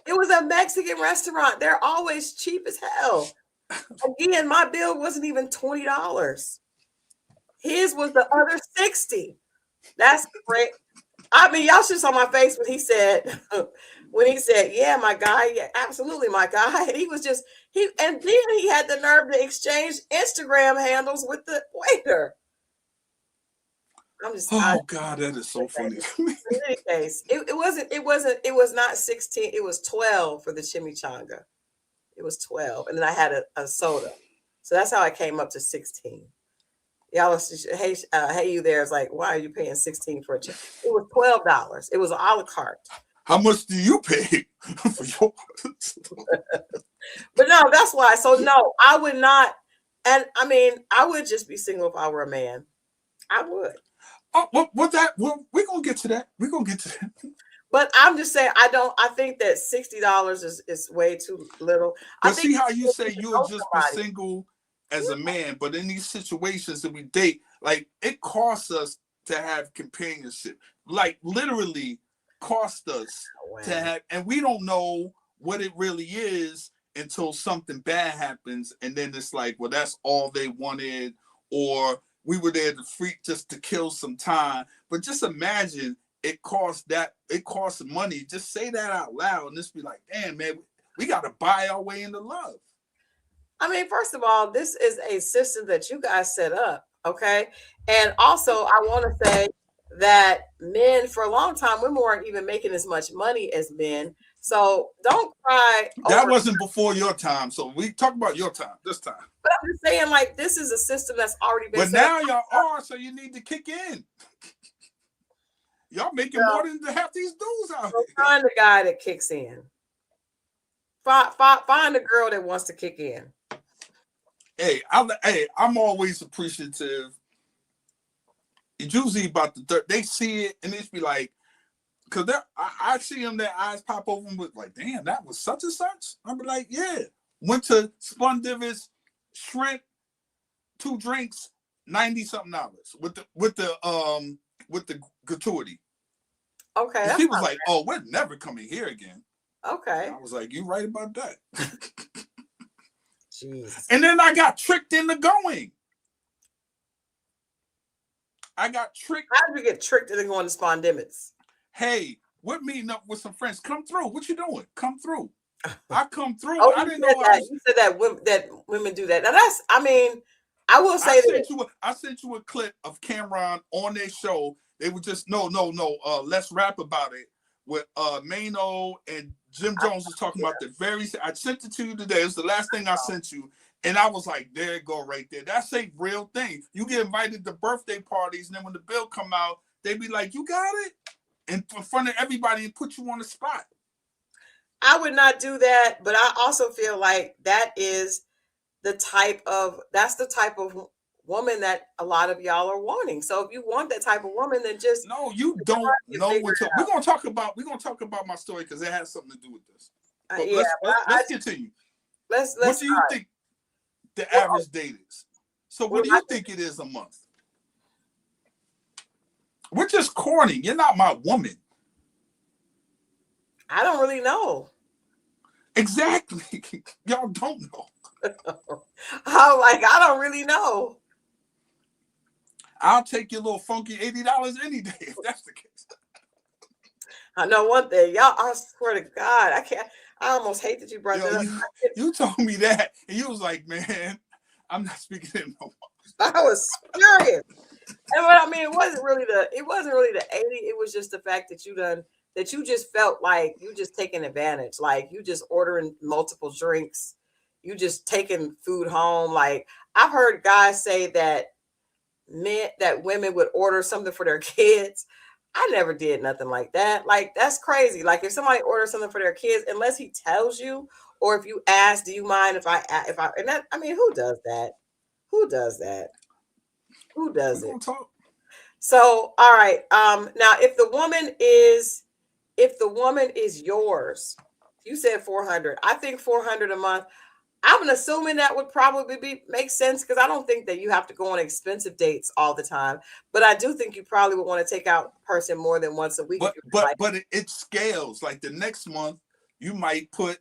It was a Mexican restaurant. They're always cheap as hell. Again, my bill wasn't even $20. His was the other $60. That's great. I mean, y'all should saw my face when he said, "Yeah, my guy, yeah, absolutely, my guy." And he was just and then he had the nerve to exchange Instagram handles with the waiter. I'm just, God, that is so funny. In any case, it was not 16, it was 12 for the chimichanga. It was 12. And then I had a soda. So that's how I came up to 16. Y'all was, hey, you there is like, why are you paying 16 for a check? It was $12. It was a la carte. How much do you pay for yours? But no, that's why. So no, I would not. And I mean, I would just be single if I were a man. I would. Oh, what that? Well, we're gonna get to that. We're gonna get to that. But I'm just saying, I think that $60 is way too little. But I think see how you say you'll just somebody. be single as a man, but in these situations that we date, like it costs us to have companionship. Like literally cost us to have, and we don't know what it really is until something bad happens, and then it's like, well, that's all they wanted, or we were there to freak just to kill some time. But just imagine it costs money. Just say that out loud and just be like, damn, man, we got to buy our way into love. I mean, first of all, this is a system that you guys set up, okay? And also, I want to say that men, for a long time, women weren't even making as much money as men. So don't cry. That wasn't before your time. So we talk about your time this time. But I'm just saying, like, this is a system that's already been set up. But now y'all are, so you need to kick in. Y'all making more than half these dudes out here. Find the guy that kicks in. Find a girl that wants to kick in. Hey, I'm always appreciative. It's usually about the third. They see it and it's be like, because I see them, their eyes pop open with like, damn, that was such and such. I'll be like, yeah. Went to Splendivis, shrimp, 2 drinks, $90-something with the gratuity. Okay. And she was like, oh, we're never coming here again. Okay. And I was like, you right about that. Jeez. And then I got tricked into going. I got tricked. How did you get tricked into going to Spondimits? Hey, we're meeting up with some friends. Come through. What you doing? Come through. I come through. Oh, I didn't know that. You said that women do that. Now that's, I mean, I will say I sent you a clip of Cameron on their show. They were just no. Let's rap about it with Mano and Jim Jones was talking about the very. I sent it to you today. It was the last thing I sent you, and I was like, there you go, right there. That's a real thing. You get invited to birthday parties, and then when the bill come out, they be like, you got it, in front of everybody and put you on the spot. I would not do that, but I also feel like that's the type of woman that a lot of y'all are wanting. So if you want that type of woman, then just no, you don't know what to. We're gonna talk about my story because it has something to do with this. Let's continue. What do you think the average date is? So what do you think it is a month? We're just courting. You're not my woman. I don't really know. Exactly. Y'all don't know. I don't really know. I'll take your little funky $80 any day if that's the case. I know one thing, y'all. I swear to God, I can't. I almost hate that you brought that up. You told me that, and you was like, "Man, I'm not speaking to him no more." I was furious. And what I mean, it wasn't really the 80. It was just the fact that you just felt like you just taking advantage, like you just ordering multiple drinks, you just taking food home. Like I've heard guys say that women would order something for their kids. I never did nothing like that. Like that's crazy. Like if somebody orders something for their kids, unless he tells you, or if you ask, do you mind if I and that, I mean, who does that? Who does that? Who does it? So, all right. Now if the woman is yours, you said 400. I think 400 a month. I'm assuming that would probably make sense because I don't think that you have to go on expensive dates all the time. But I do think you probably would want to take out a person more than once a week. But it scales. Like the next month, you might put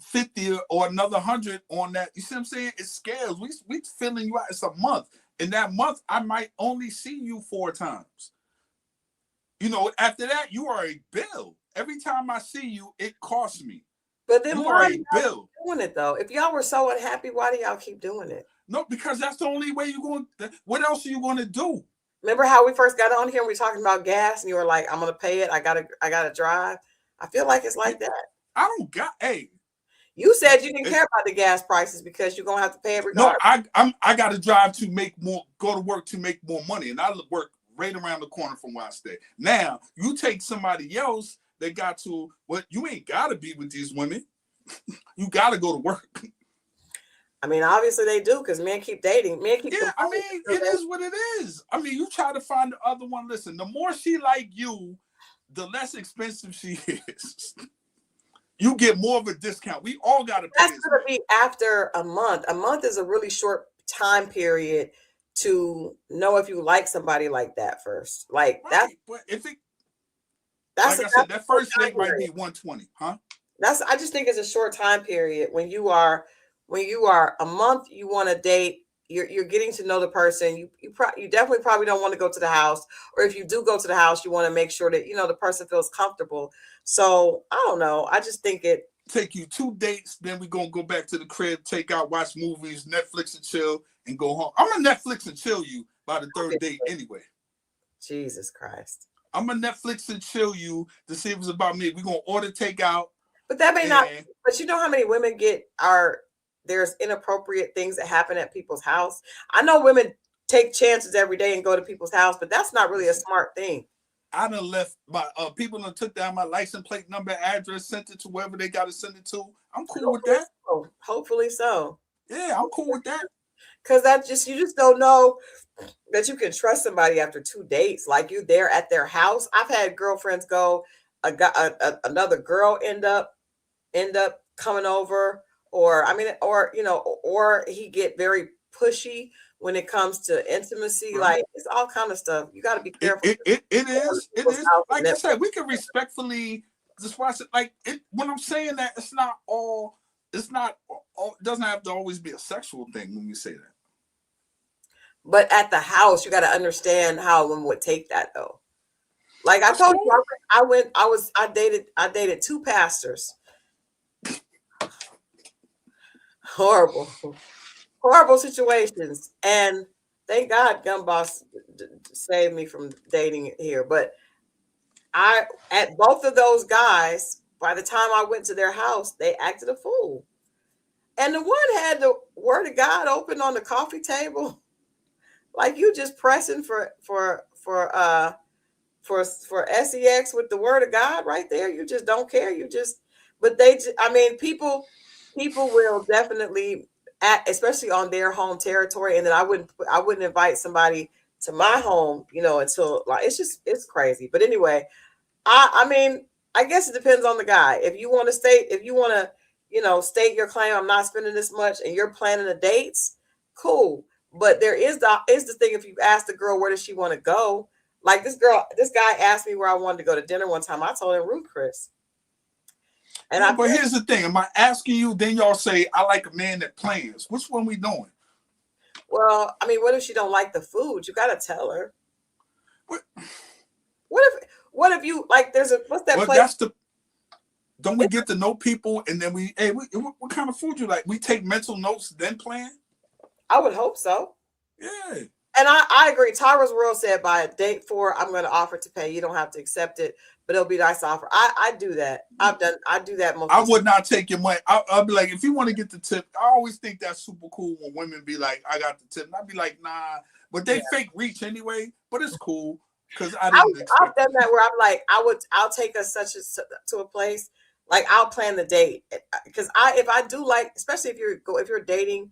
50 or another 100 on that. You see what I'm saying? It scales. We filling you out. It's a month. In that month, I might only see you 4 times. You know, after that, you are a bill. Every time I see you, it costs me. But then why are y'all doing it though? If y'all were so unhappy, why do y'all keep doing it? No, because that's the only way you're going. What else are you going to do? Remember how we first got on here and we were talking about gas and you were like, I'm going to pay it. I gotta drive. I feel like it's like that. I don't got, hey. You said you didn't care about the gas prices because you're gonna have to pay it No, regardless. I got to drive to make more, go to work to make more money, and I work right around the corner from where I stay. Now you take somebody else that got to what, you ain't got to be with these women. You got to go to work. I mean, obviously they do, because men keep dating. Men keep. Yeah, I mean, it is what it is. I mean, you try to find the other one. Listen, the more she like you, the less expensive she is. You get more of a discount. We all got to pay. That's going to be after a month. A month is a really short time period to know if you like somebody like that first. Like right. that's. But if it, That's like I said, that first date might be 120, huh? I just think it's a short time period when you are a month, you want to date, you're getting to know the person. You definitely probably don't want to go to the house, or if you do go to the house, you want to make sure that the person feels comfortable. So I don't know. I just think it take you 2 dates, then we're gonna go back to the crib, take out, watch movies, Netflix and chill, and go home. I'm gonna Netflix and chill you by the third date anyway. Jesus Christ. I'm gonna Netflix and chill you to see if it's about me. We're gonna order takeout. But that may not. But you know how many women there's inappropriate things that happen at people's house. I know women take chances every day and go to people's house, but that's not really a smart thing. I done left my people done took down my license plate number, address, sent it to wherever they got to send it to. I'm cool with that. Hopefully so. Yeah, I'm cool with that. Because you just don't know that you can trust somebody after 2 dates. Like, you're there at their house. I've had girlfriends go, another girl end up coming over, or he get very pushy when it comes to intimacy. Right. Like, it's all kind of stuff. You got to be careful. It is. Like I said, we can respectfully just watch it. Like, when I'm saying that, it doesn't have to always be a sexual thing when we say that. But at the house, you got to understand how one would take that, though. Like I told you, I dated 2 pastors. Horrible situations. And thank God Gun Boss saved me from dating here. But at both of those guys, by the time I went to their house, they acted a fool. And the one had the Word of God open on the coffee table. Like, you just pressing for sex with the Word of God right there. You just don't care. People will definitely especially on their home territory. And then I wouldn't invite somebody to my home, until, like, it's crazy. But anyway, I guess it depends on the guy. If you want to state your claim, I'm not spending this much, and you're planning the dates, cool. But there is the thing, if you ask the girl where does she want to go, like this guy asked me where I wanted to go to dinner one time. I told him Ruth Chris. But here's the thing: am I asking you? Then y'all say I like a man that plans. Which one we doing? Well, what if she don't like the food? You gotta tell her. What if you like? What's that place? Don't we get to know people and then what kind of food you like? We take mental notes, then plan. I would hope so. Yeah. And I agree. Tyra's World said by date 4, I'm going to offer to pay. You don't have to accept it, but it'll be a nice offer. I do that. I do that most. I would not take your money. I'll be like, if you want to get the tip, I always think that's super cool when women be like, I got the tip. And I'd be like, nah, but they fake reach anyway, but it's cool. Because I've done that where I'm like, I'll take us to a place, like I'll plan the date. Because if I do like, especially if you're dating,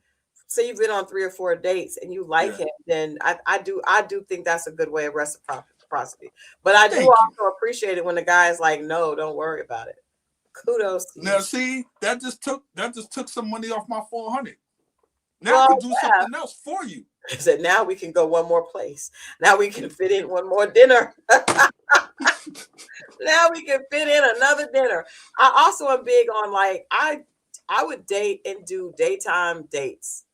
say you've been on 3 or 4 dates and you like him, then I do think that's a good way of reciprocity. But I do also appreciate it when the guy is like, no, don't worry about it. Kudos to you. Now see, that just took some money off my $400. Now I can do something else for you. I said, now we can go one more place. Now we can fit in one more dinner. Now we can fit in another dinner. I also am big on, like, I would date and do daytime dates.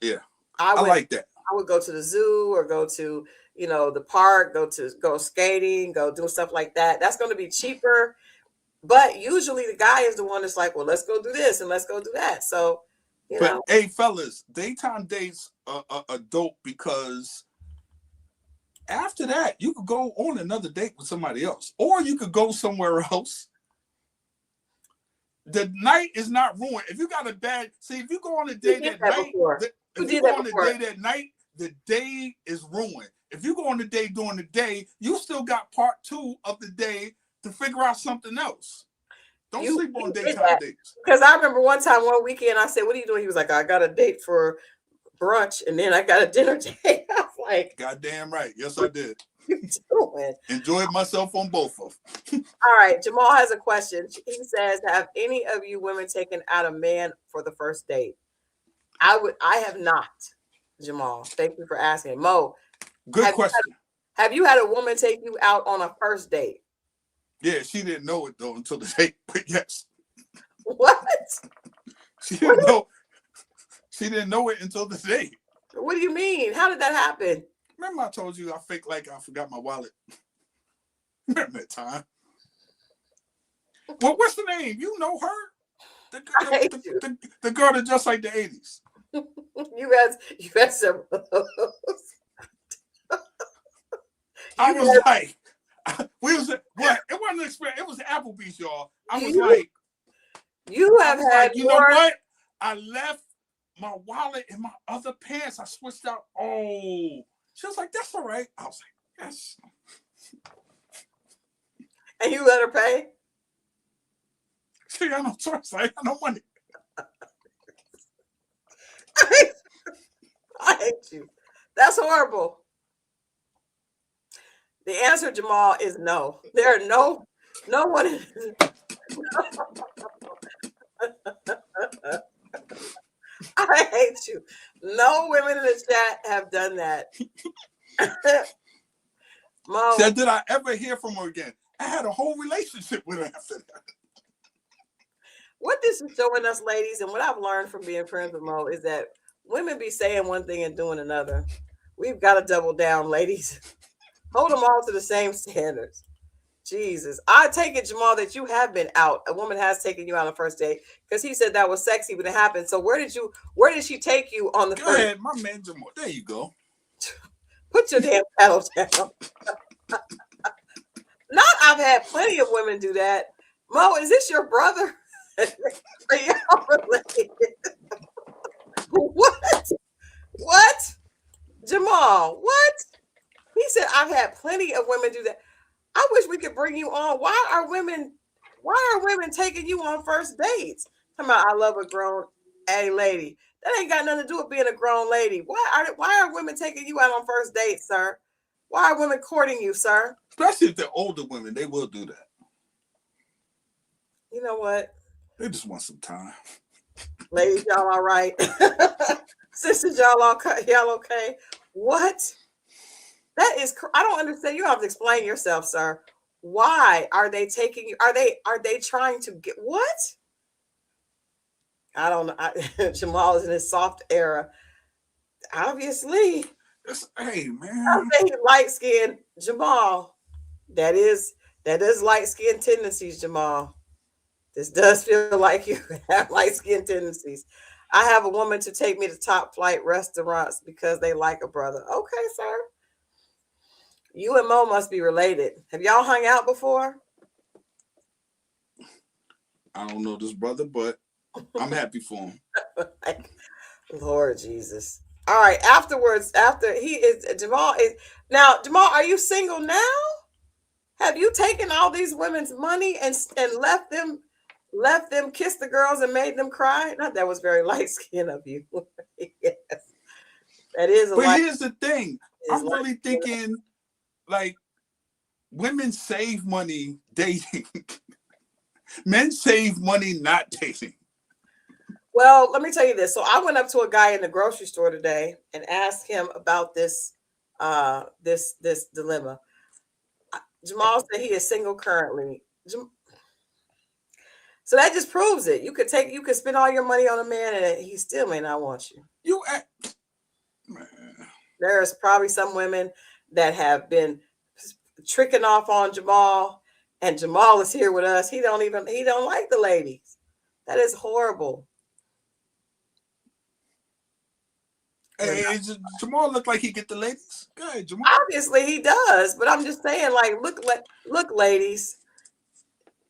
Yeah, I like that. I would go to the zoo or go to, the park, go skating, go do stuff like that. That's going to be cheaper. But usually the guy is the one that's like, well, let's go do this and let's go do that. So, hey, fellas, daytime dates are dope because after that, you could go on another date with somebody else, or you could go somewhere else. the night is not ruined. If you got a bad, if you go on a date at night, if you go on a date at night, the day is ruined. If you go on a date during the day, you still got part 2 of the day to figure out something else. Don't sleep on daytime dates. Because I remember one weekend, I said, "What are you doing?" He was like, "I got a date for brunch, and then I got a dinner date." I was like, "Goddamn right, yes I did." You doing? Enjoyed myself on both of them. All right, Jamal has a question. He says, "Have any of you women taken out a man for the first date?" I have not. Jamal, thank you for asking. Mo, good question. Have you had a woman take you out on a first date? Yeah, she didn't know it though until the date, but yes. What? She didn't know. She didn't know it until the date. What do you mean? How did that happen? Remember I told you I faked like I forgot my wallet? Remember that time? Well, what's the name? You know her? The girl that just like the 80s. You had several of those. I was like, we was what? It wasn't an experience. It was Applebee's, y'all. I was like, you have had. You know what? I left my wallet in my other pants. I switched out. Oh, she was like, "That's all right." I was like, "Yes." And you let her pay? She got no choice. I got no money. I hate you. That's horrible. The answer, Jamal, is no. There are no one. I hate you. No women in the chat have done that. Mo, said, "Did I ever hear from her again?" I had a whole relationship with her after that. What this is showing us, ladies, and what I've learned from being friends with Mo is that women be saying one thing and doing another. We've got to double down, ladies. Hold them all to the same standards. Jesus. I take it, Jamal, that you have been out. A woman has taken you on a first date because he said that was sexy when it happened. So where did she take you on the Go first? ahead, my man Jamal. There you go. Put your damn paddle down. I've had plenty of women do that. Mo, is this your brother? Are y'all related? What? Jamal, what? He said, "I've had plenty of women do that." I wish we could bring you on. Why are women taking you on first dates? Talking about, "I love a grown lady." That ain't got nothing to do with being a grown lady. Why are women taking you out on first dates, sir? Why are women courting you, sir? Especially if they're older women, they will do that. You know what? They just want some time. Ladies, y'all all right? Sisters, y'all okay? What? That is, I don't understand. You have to explain yourself, sir. Why are they taking you? Are they trying to get what? I don't know. Jamal is in his soft era. Obviously. Hey, man. I'm saying light skin, Jamal. That is light skin tendencies, Jamal. This does feel like you have light skin tendencies. I have a woman to take me to top flight restaurants because they like a brother. Okay, sir. You and Mo must be related. Have y'all hung out before? I don't know this brother, but I'm happy for him. Lord Jesus. All right. Afterwards, Jamal, are you single now? Have you taken all these women's money and left them kiss the girls and made them cry? Not that was very light skin of you. Yes. That is But here's the thing. I'm really thinking like women save money dating. Men save money not dating. Well, let me tell you this. So I went up to a guy in the grocery store today and asked him about this this dilemma. Jamal said he is single currently. So that just proves it. You could spend all your money on a man and he still may not want you. There's probably some women that have been tricking off on Jamal, and Jamal is here with us. He don't like the ladies. That is horrible. Hey, Jamal look like he get the ladies. Go ahead, Jamal. Obviously he does, but I'm just saying, like, look, ladies.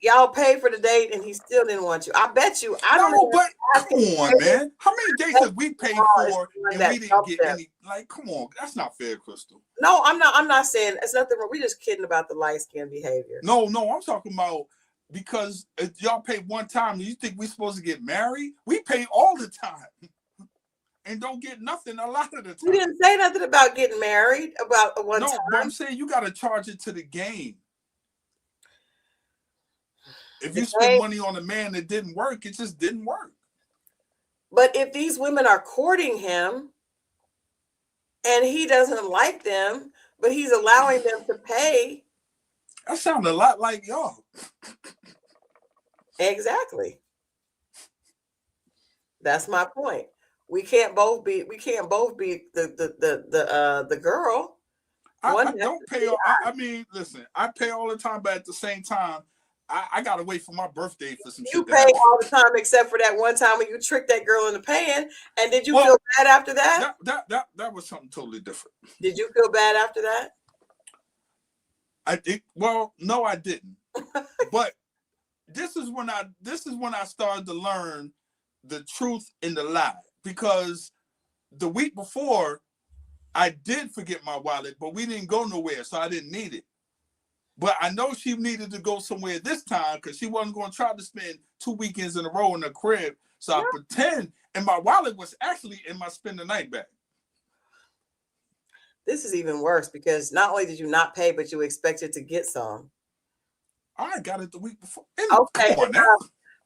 Y'all paid for the date and he still didn't want you. I bet you. I don't No, even but ask come him. on, man. How many dates have we paid It's for the one and that we didn't helped get them. any? Like, come on, that's not fair, Crystal. No, I'm not. I'm not saying it's nothing wrong. We just kidding about the light skin behavior. No, I'm talking about because if y'all pay one time, you think we supposed to get married? We pay all the time and don't get nothing a lot of the time. We didn't say nothing about getting married about one time. No, but I'm saying you got to charge it to the game. If you spend money on a man that didn't work, it just didn't work. But if these women are courting him and he doesn't like them, but he's allowing them to pay. That sounds a lot like y'all. Exactly. That's my point. We can't both be the girl. I don't pay. I mean, listen, I pay all the time, but at the same time, I gotta wait for my birthday for some shit. You pay all the time except for that one time when you tricked that girl into paying. And did you feel bad after that? That was something totally different. Did you feel bad after that? I did. Well, no, I didn't. But this is when I started to learn the truth in the lie, because the week before I did forget my wallet, but we didn't go nowhere, so I didn't need it. But I know she needed to go somewhere this time because she wasn't going to try to spend 2 weekends in a row in the crib. So I pretend, and my wallet was actually in my spend the night bag. This is even worse because not only did you not pay, but you expected to get some. I got it the week before. Okay. Come on now.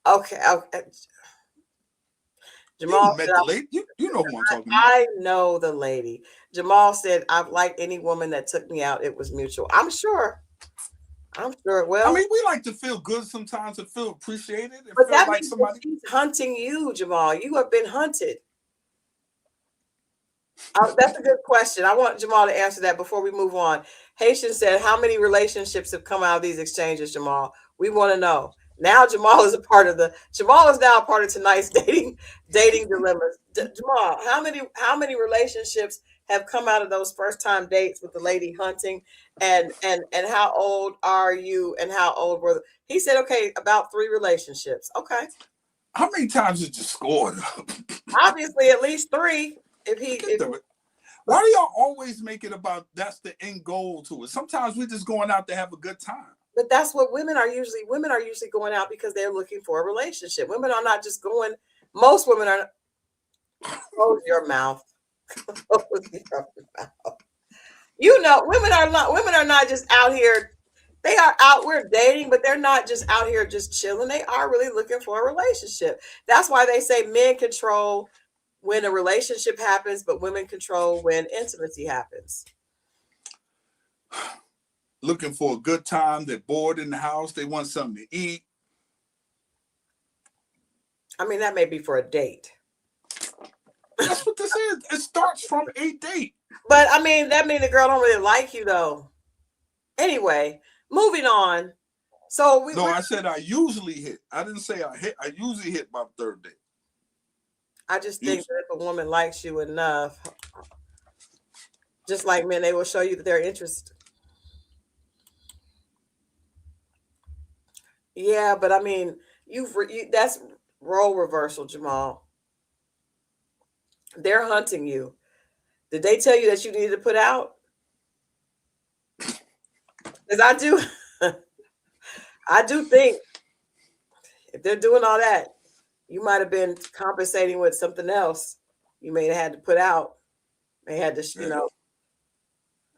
Okay. Jamal, you met the lady. You know who I'm talking about. I know the lady. Jamal said, "I've liked any woman that took me out. It was mutual." I'm sure. Well, I mean, we like to feel good sometimes, to feel appreciated, and but feel that like means somebody. she's hunting you, Jamal. You have been hunted. That's a good question. I want Jamal to answer that before we move on. Haitian said, "How many relationships have come out of these exchanges, Jamal? We want to know." Now Jamal is now a part of tonight's dating dilemmas. Jamal, how many relationships have come out of those first time dates with the lady hunting, and how old are you and how old were he said, okay, about 3 relationships. Okay. How many times did you score? Obviously at least 3. Why do y'all always make it about that's the end goal to it? Sometimes we're just going out to have a good time. But that's what women are usually going out because they're looking for a relationship. Women are not just going. Most women are. Close your mouth. Close your mouth. You know, women are not just out here. They are out. We're dating, but they're not just out here just chilling. They are really looking for a relationship. That's why they say men control when a relationship happens, but women control when intimacy happens. Looking for a good time. They're bored in the house. They want something to eat. I mean, that may be for a date. That's what this is. It starts from a date. But I mean, that means the girl don't really like you, though. Anyway, moving on. So I said I usually hit. I didn't say I hit. I usually hit by the 3rd date. I just think that if a woman likes you enough, just like men, they will show you that they're interested. Yeah, but I mean, that's role reversal, Jamal. They're hunting you. Did they tell you that you needed to put out? Because I do think if they're doing all that, you might have been compensating with something else. You may have had to put out. May had to,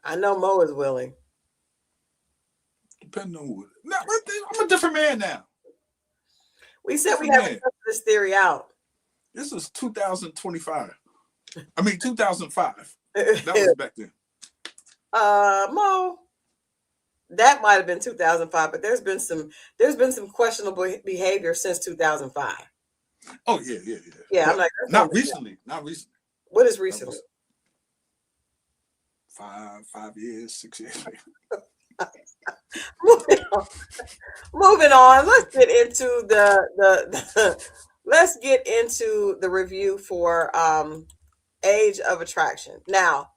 I know Mo is willing. Depending on who. No, I'm a different man now. We said we have to cut this theory out. This is 2025. I mean 2005. That was back then. Mo, that might have been 2005, but there's been some questionable behavior since 2005. Oh yeah. Yeah, I'm like, not recently. What is recently? 5 years, 6 years. Moving on. Let's get into the review for Age of Attraction. Now,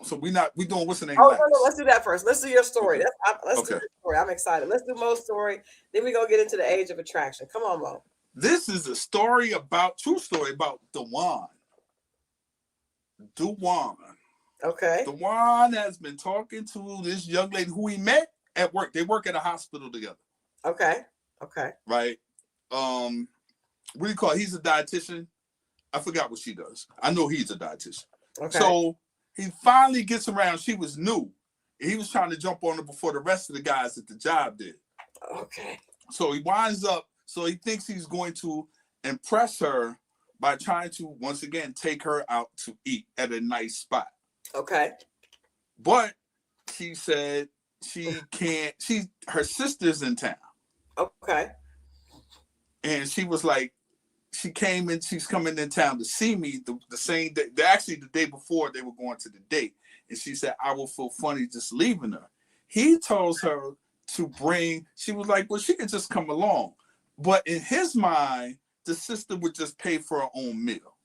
So we doing what's the name Oh, last? no, let's do that first. Let's do your story. Okay. Let's do your story. I'm excited. Let's do Mo's story. Then we gonna get into the age of attraction. Come on, Mo. This is a story true story about Dewan. Okay. Dewan has been talking to this young lady who he met at work. They work at a hospital together. Okay. Right. What do you call it? He's a dietitian. I forgot what she does. I know he's a dietitian. Okay. So he finally gets around. She was new. He was trying to jump on her before the rest of the guys at the job did. Okay. So he winds up. So he thinks he's going to impress her by trying to, once again, take her out to eat at a nice spot. Okay. But she said she can't. Her sister's in town. Okay. And she was like, she's coming in town to see me the same day. Actually, the day before they were going to the date. And she said, I will feel funny just leaving her. He tells her she was like, well, she could just come along. But in his mind, the sister would just pay for her own meal.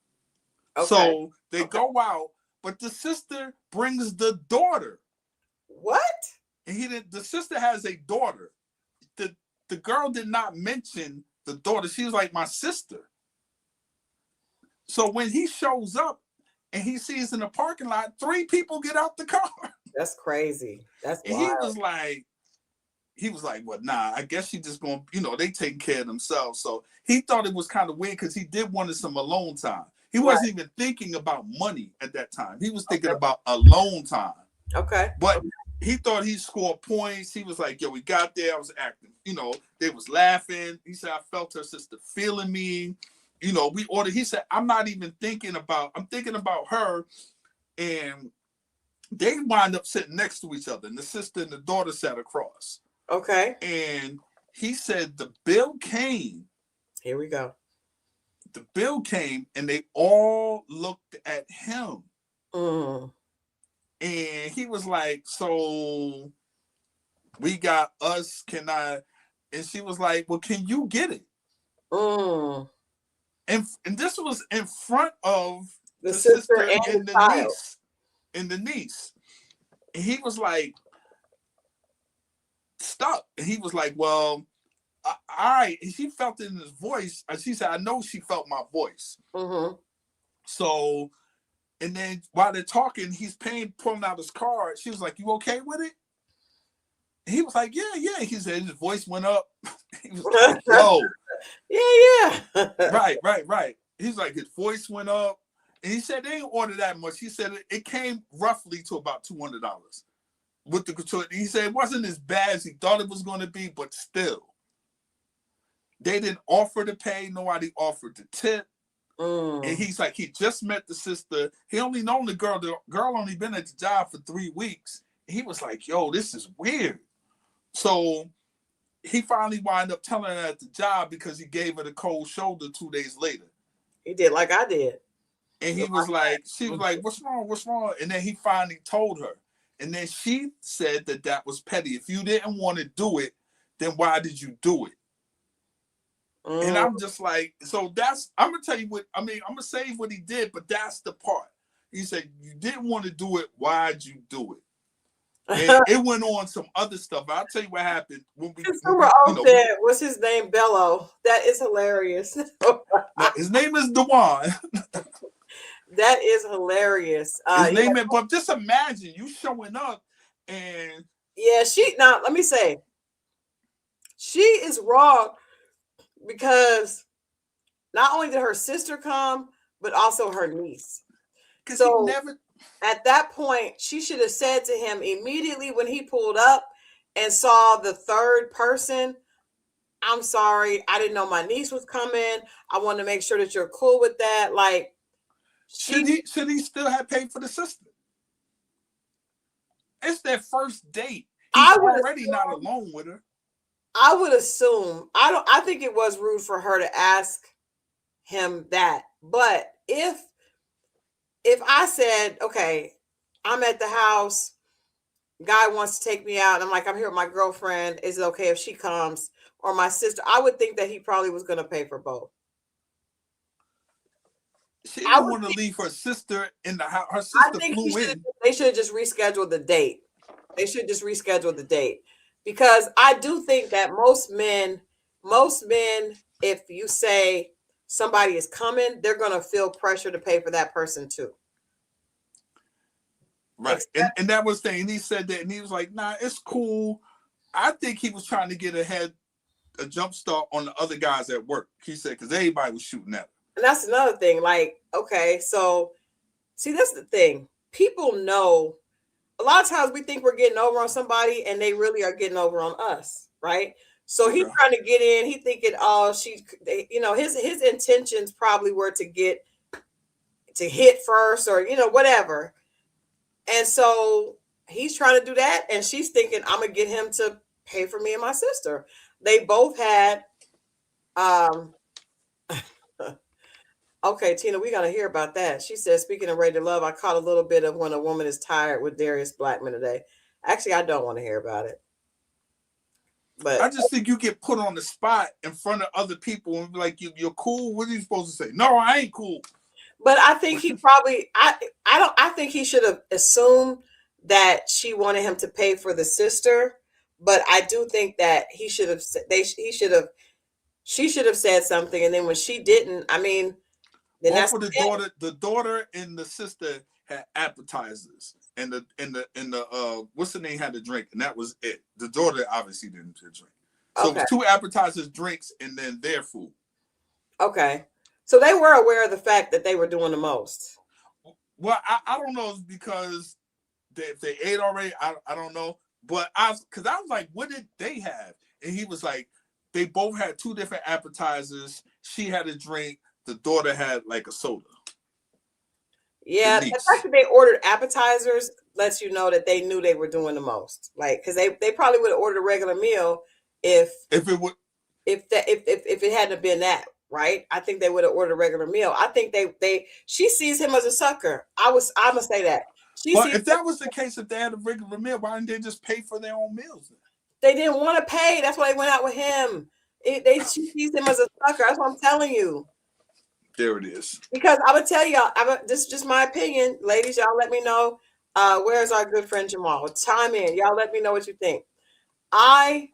Okay. So they go out, but the sister brings the daughter. What? And the sister has a daughter. The girl did not mention the daughter. She was like, my sister. So when he shows up and he sees in the parking lot, 3 people get out the car. That's crazy. That's wild. And he was like, well, nah, I guess she just going, they taking care of themselves. So he thought it was kind of weird because he did wanted some alone time. He wasn't even thinking about money at that time. He was thinking about alone time. Okay. But he thought he scored points. He was like, yo, we got there. I was acting. They was laughing. He said, I felt her sister feeling me. We ordered. He said, I'm thinking about her. And they wind up sitting next to each other. And the sister and the daughter sat across. Okay. And he said the bill came. Here we go. The bill came and they all looked at him. And he was like, so we got us, can I? And she was like, well, can you get it? And this was in front of the sister and the niece. And the niece. And he was like, stop. And he was like, well, all right. And she felt it in his voice. And she said, I know she felt my voice. So, and then while they're talking, he's pulling out his card. She was like, you okay with it? And he was like, yeah. He said his voice went up. He was like, yo. Yeah. Right. He's like, his voice went up. And he said they didn't order that much. He said it came roughly to about $200. He said it wasn't as bad as he thought it was going to be, but still. They didn't offer to pay. Nobody offered to tip. And he's like, he just met the sister. He only known the girl. The girl only been at the job for 3 weeks. He was like, yo, this is weird. So he finally wound up telling her at the job because he gave her the cold shoulder 2 days later. He did like I did. And he was like, she was like, what's wrong? And then he finally told her. And then she said that was petty. If you didn't want to do it, then why did you do it? And I'm just like, so I'm going to tell you I'm going to say what he did, but that's the part. He said, you didn't want to do it. Why'd you do it? And it went on some other stuff. I'll tell you what happened. What's his name? Bello. That is hilarious. His name is Dewan. That is hilarious. But just imagine you showing up and. Yeah, let me say, she is wrong because not only did her sister come, but also her niece. So at that point, she should have said to him immediately when he pulled up and saw the third person, I'm sorry, I didn't know my niece was coming. I want to make sure that you're cool with that. Like, should he still have paid for the sister? It's their first date. He's already not alone with her. I would assume. I think it was rude for her to ask him that. But if I said, okay, I'm at the house, guy wants to take me out, and I'm like, I'm here with my girlfriend. Is it okay if she comes? Or my sister? I would think that he probably was going to pay for both. She didn't want to leave her sister in the house. Her sister flew in. They should have just rescheduled the date. They should just reschedule the date, because I do think that most men, if you say somebody is coming, they're going to feel pressure to pay for that person too. Right. And that was the thing. He said that, and he was like, nah, it's cool. I think he was trying to get a jump start on the other guys at work. He said, because everybody was shooting at him. And that's another thing. Like, okay, so see, that's the thing. People know, a lot of times we think we're getting over on somebody and they really are getting over on us, right? So he's trying to get in. He thinking, oh, his intentions probably were to hit first, or whatever. And so he's trying to do that, and she's thinking, I'm gonna get him to pay for me and my sister. They both had okay, Tina, we gotta hear about that. She said, speaking of Ready to Love, I caught a little bit of when a woman is tired with Darius Blackman today. Actually, I don't want to hear about it. But I just think you get put on the spot in front of other people and be like, you're cool. What are you supposed to say? No, I ain't cool. But I think he probably, I think he should have assumed that she wanted him to pay for the sister. But I do think that she should have said something. And then when she didn't, I mean, then both of the daughter and the sister had appetizers, and the what's the name had the drink, and that was it. The daughter obviously didn't drink. So it was 2 appetizers, drinks, and then their food. Okay. So they were aware of the fact that they were doing the most. Well, I don't know, because if they ate already, I don't know. But because I was like, what did they have? And he was like, they both had 2 different appetizers. She had a drink. The daughter had like a soda. Yeah, the fact that they ordered appetizers lets you know that they knew they were doing the most. Like, because they probably would have ordered a regular meal if it hadn't been that. Right? I think they would have ordered a regular meal. I think she sees him as a sucker. I'm gonna say that. If that was the case, if they had a regular meal, why didn't they just pay for their own meals? They didn't want to pay. That's why they went out with him. She sees him as a sucker. That's what I'm telling you. There it is. Because I would tell y'all, this is just my opinion. Ladies, y'all let me know. Where's our good friend Jamal? Chime in. Y'all let me know what you think. I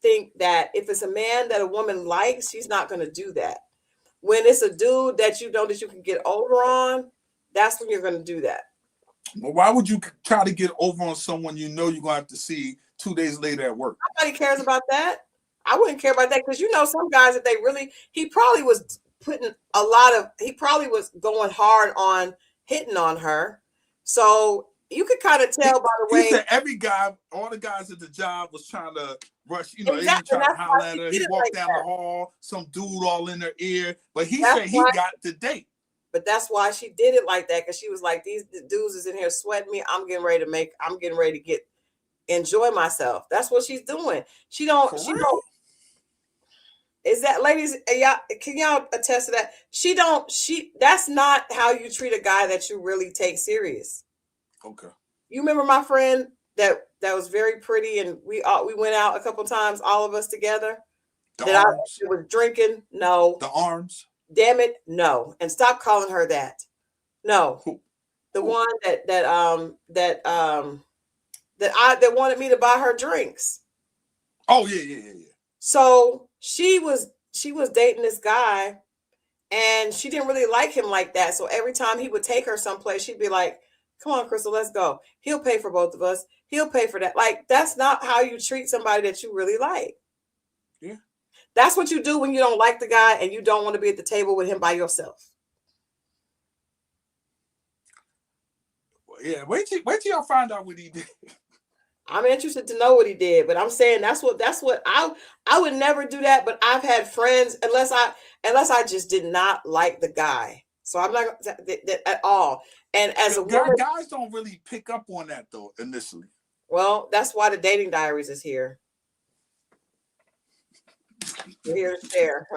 think that if it's a man that a woman likes, she's not going to do that. When it's a dude that you know that you can get over on, that's when you're going to do that. Well, why would you try to get over on someone you know you're going to have to see 2 days later at work? Nobody cares about that. I wouldn't care about that, because some guys, if he probably was he probably was going hard on hitting on her. So you could kind of tell by the way. He said all the guys at the job was trying to rush, exactly. He trying to holler at her. He walked down the hall, some dude all in her ear, but he said he got the date. But that's why she did it like that, because she was like, these dudes is in here sweating me. I'm getting ready to enjoy myself. That's what she's doing. She don't. Is that, ladies, y'all, can y'all attest to that? That's not how you treat a guy that you really take serious. Okay. You remember my friend that was very pretty, and we went out a couple times, all of us together. I was drinking. No. The arms. Damn it, no. And stop calling her that. No. The one that wanted me to buy her drinks. Oh, yeah. So she was dating this guy, and she didn't really like him like that. So every time he would take her someplace, she'd be like, come on, Christal, let's go. He'll pay for both of us. He'll pay for that. Like, that's not how you treat somebody that you really like. Yeah. That's what you do when you don't like the guy and you don't want to be at the table with him by yourself. Yeah, wait till y'all find out what he did. I'm interested to know what he did, but I'm saying that's what I would never do that. But I've had friends, unless I just did not like the guy, so I'm not at all. And as a woman, guys don't really pick up on that though initially. Well, that's why the Dating Diaries is here. We're here to share.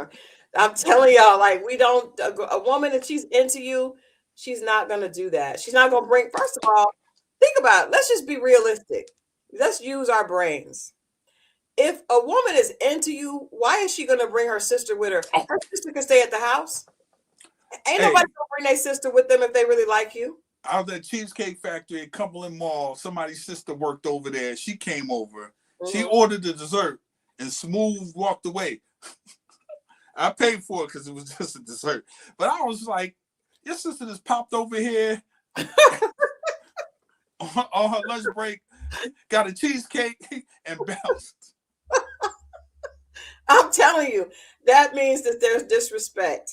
I'm telling y'all, like, we don't. A woman, if she's into you, she's not gonna do that. She's not gonna bring. First of all, think about it. Let's just be realistic. Let's use our brains. If a woman is into you, why is she going to bring her sister with her? Her sister can stay at the house. Ain't Hey, nobody gonna bring their sister with them if they really like you. I was at Cheesecake Factory at Cumberland Mall. Somebody's sister worked over there. She came over. She Mm-hmm. ordered the dessert and smooth walked away. I paid for it because it was just a dessert. But I was like, your sister just popped over here on her lunch break, got a cheesecake, and bounced. I'm telling you, that means that there's disrespect.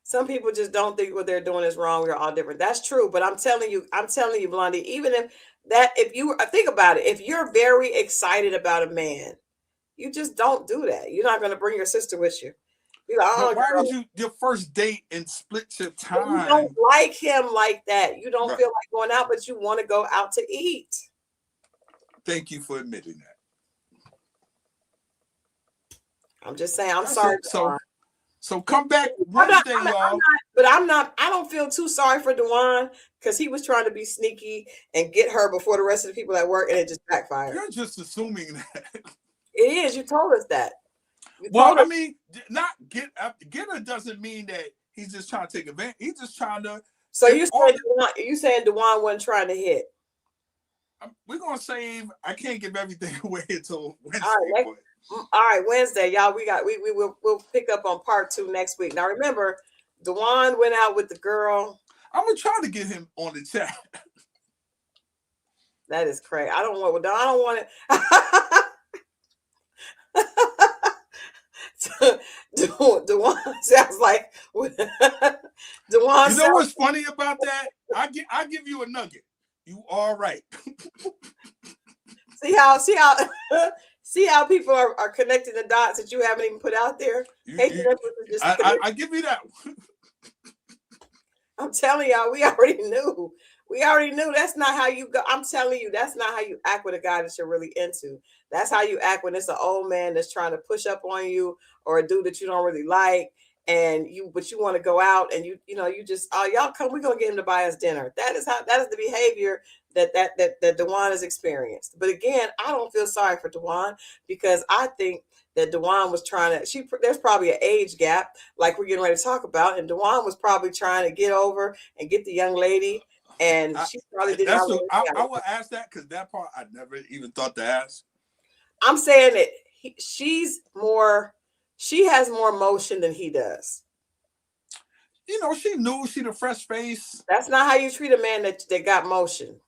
Some people just don't think what they're doing is wrong. We're all different. That's true. But I'm telling you, Blondie, even if you think about it, if you're very excited about a man, you just don't do that. You're not going to bring your sister with you. You're like, But oh, why girl. would you your first date and split your You don't time? like him like that. You don't Right. feel like going out, but you want to go out to eat. Thank you for admitting that. I'm just saying. I'm That's sorry. it. So come back Wednesday, y'all. I don't feel too sorry for Dewan because he was trying to be sneaky and get her before the rest of the people at work, and it just backfired. You're just assuming that. It is. You told us that. Well, I mean, not get her doesn't mean that he's just trying to take advantage. He's just trying to. So you saying Dewan wasn't trying to hit? We're gonna save. I can't give everything away until Wednesday. All right, Wednesday, y'all. We'll pick up on part 2 next week. Now remember, Dewan went out with the girl. I'm gonna try to get him on the chat. That is crazy. I don't want it. Dewan sounds like Dewan. You know what's funny about that? I give you a nugget. You all right. See how people are connecting the dots that you haven't even put out there. I give you that. I'm telling y'all, we already knew. That's not how you go. I'm telling you, that's not how you act with a guy that you're really into. That's how you act when it's an old man that's trying to push up on you, or a dude that you don't really like, but you want to go out, and you just, oh, y'all come, we're gonna get him to buy us dinner. That is the behavior that Dewan has experienced. But again, I don't feel sorry for Dewan, because I think that Dewan was trying to, there's probably an age gap like we're getting ready to talk about, and Dewan was probably trying to get over and get the young lady, and she probably didn't. I will ask that, because that part I never even thought to ask. I'm saying that she has more motion than he does. She knew, she the fresh face. That's not how you treat a man that got motion.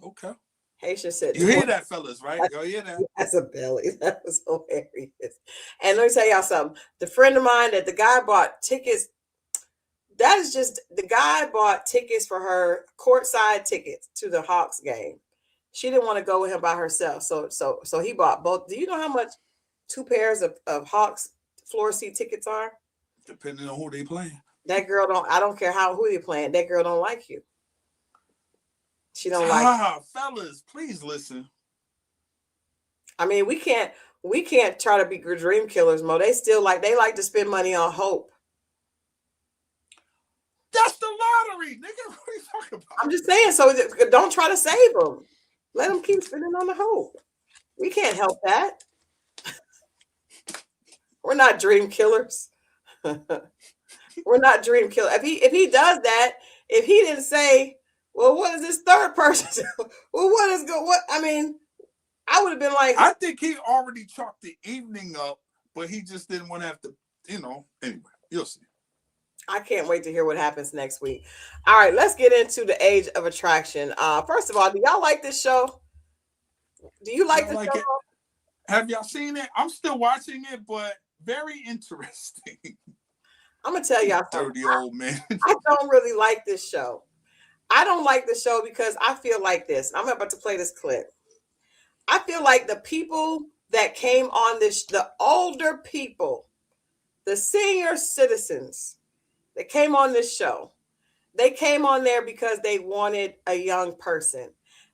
Okay. Haitian said, you hear that, fellas, right? Y'all hear that? That's a belly. That was hilarious. And let me tell y'all something. The friend of mine that the guy bought tickets, that is just, the guy bought tickets for her, courtside tickets to the Hawks game. She didn't want to go with him by herself. So he bought both. Do you know how much 2 pairs of Hawks floor seat tickets are? Depending on who they playing. That girl I don't care who they playing. That girl don't like you. She don't like you. Fellas, please listen. I mean, we can't try to be dream killers, Mo. They like to spend money on hope. That's the lottery, nigga. What are you talking about? I'm just saying, so don't try to save them. Let them keep spending on the hope. We can't help that. We're not dream killers. We're not dream killers. If he does that, if he didn't say, well, what is this third person? Well, I mean, I would have been like, I think he already chalked the evening up, but he just didn't want to have to, anyway, you'll see. I can't wait to hear what happens next week. All right, let's get into the Age of Attraction. First of all, do y'all like this show? Do you like the show? Have y'all seen it? I'm still watching it, but very interesting. I'm gonna tell y'all something. Dirty old man. I don't really like this show. I don't like the show because I feel like this. I'm about to play this clip. I feel like the people that came on this, the older people, the senior citizens that came on this show, they came on there because they wanted a young person.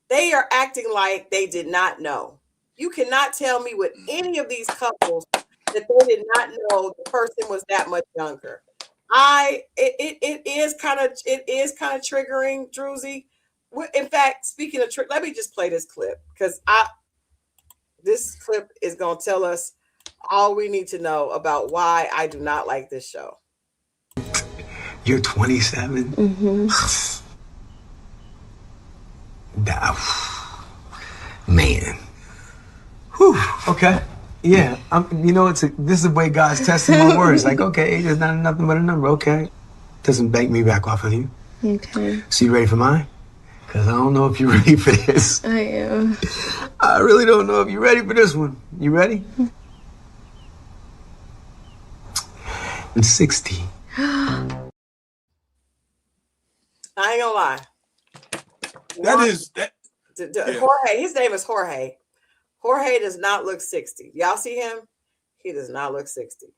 They are acting like they did not know. You cannot tell me with any of these couples that they did not know the person was that much younger. It is kind of triggering, Druzy. In fact, speaking of let me just play this clip, because this clip is going to tell us all we need to know about why I do not like this show. You're 27? Mm-hmm. Man. Whew. Okay. Yeah. This is the way God's testing my words. Like, okay, age is not nothing but a number. Okay. Doesn't bank me back off of you. Okay. So you ready for mine? Because I don't know if you're ready for this. I am. I really don't know if you're ready for this one. You ready? I'm 60. I ain't gonna lie. Jorge, his name is Jorge. Jorge does not look 60. Y'all see him? He does not look 60.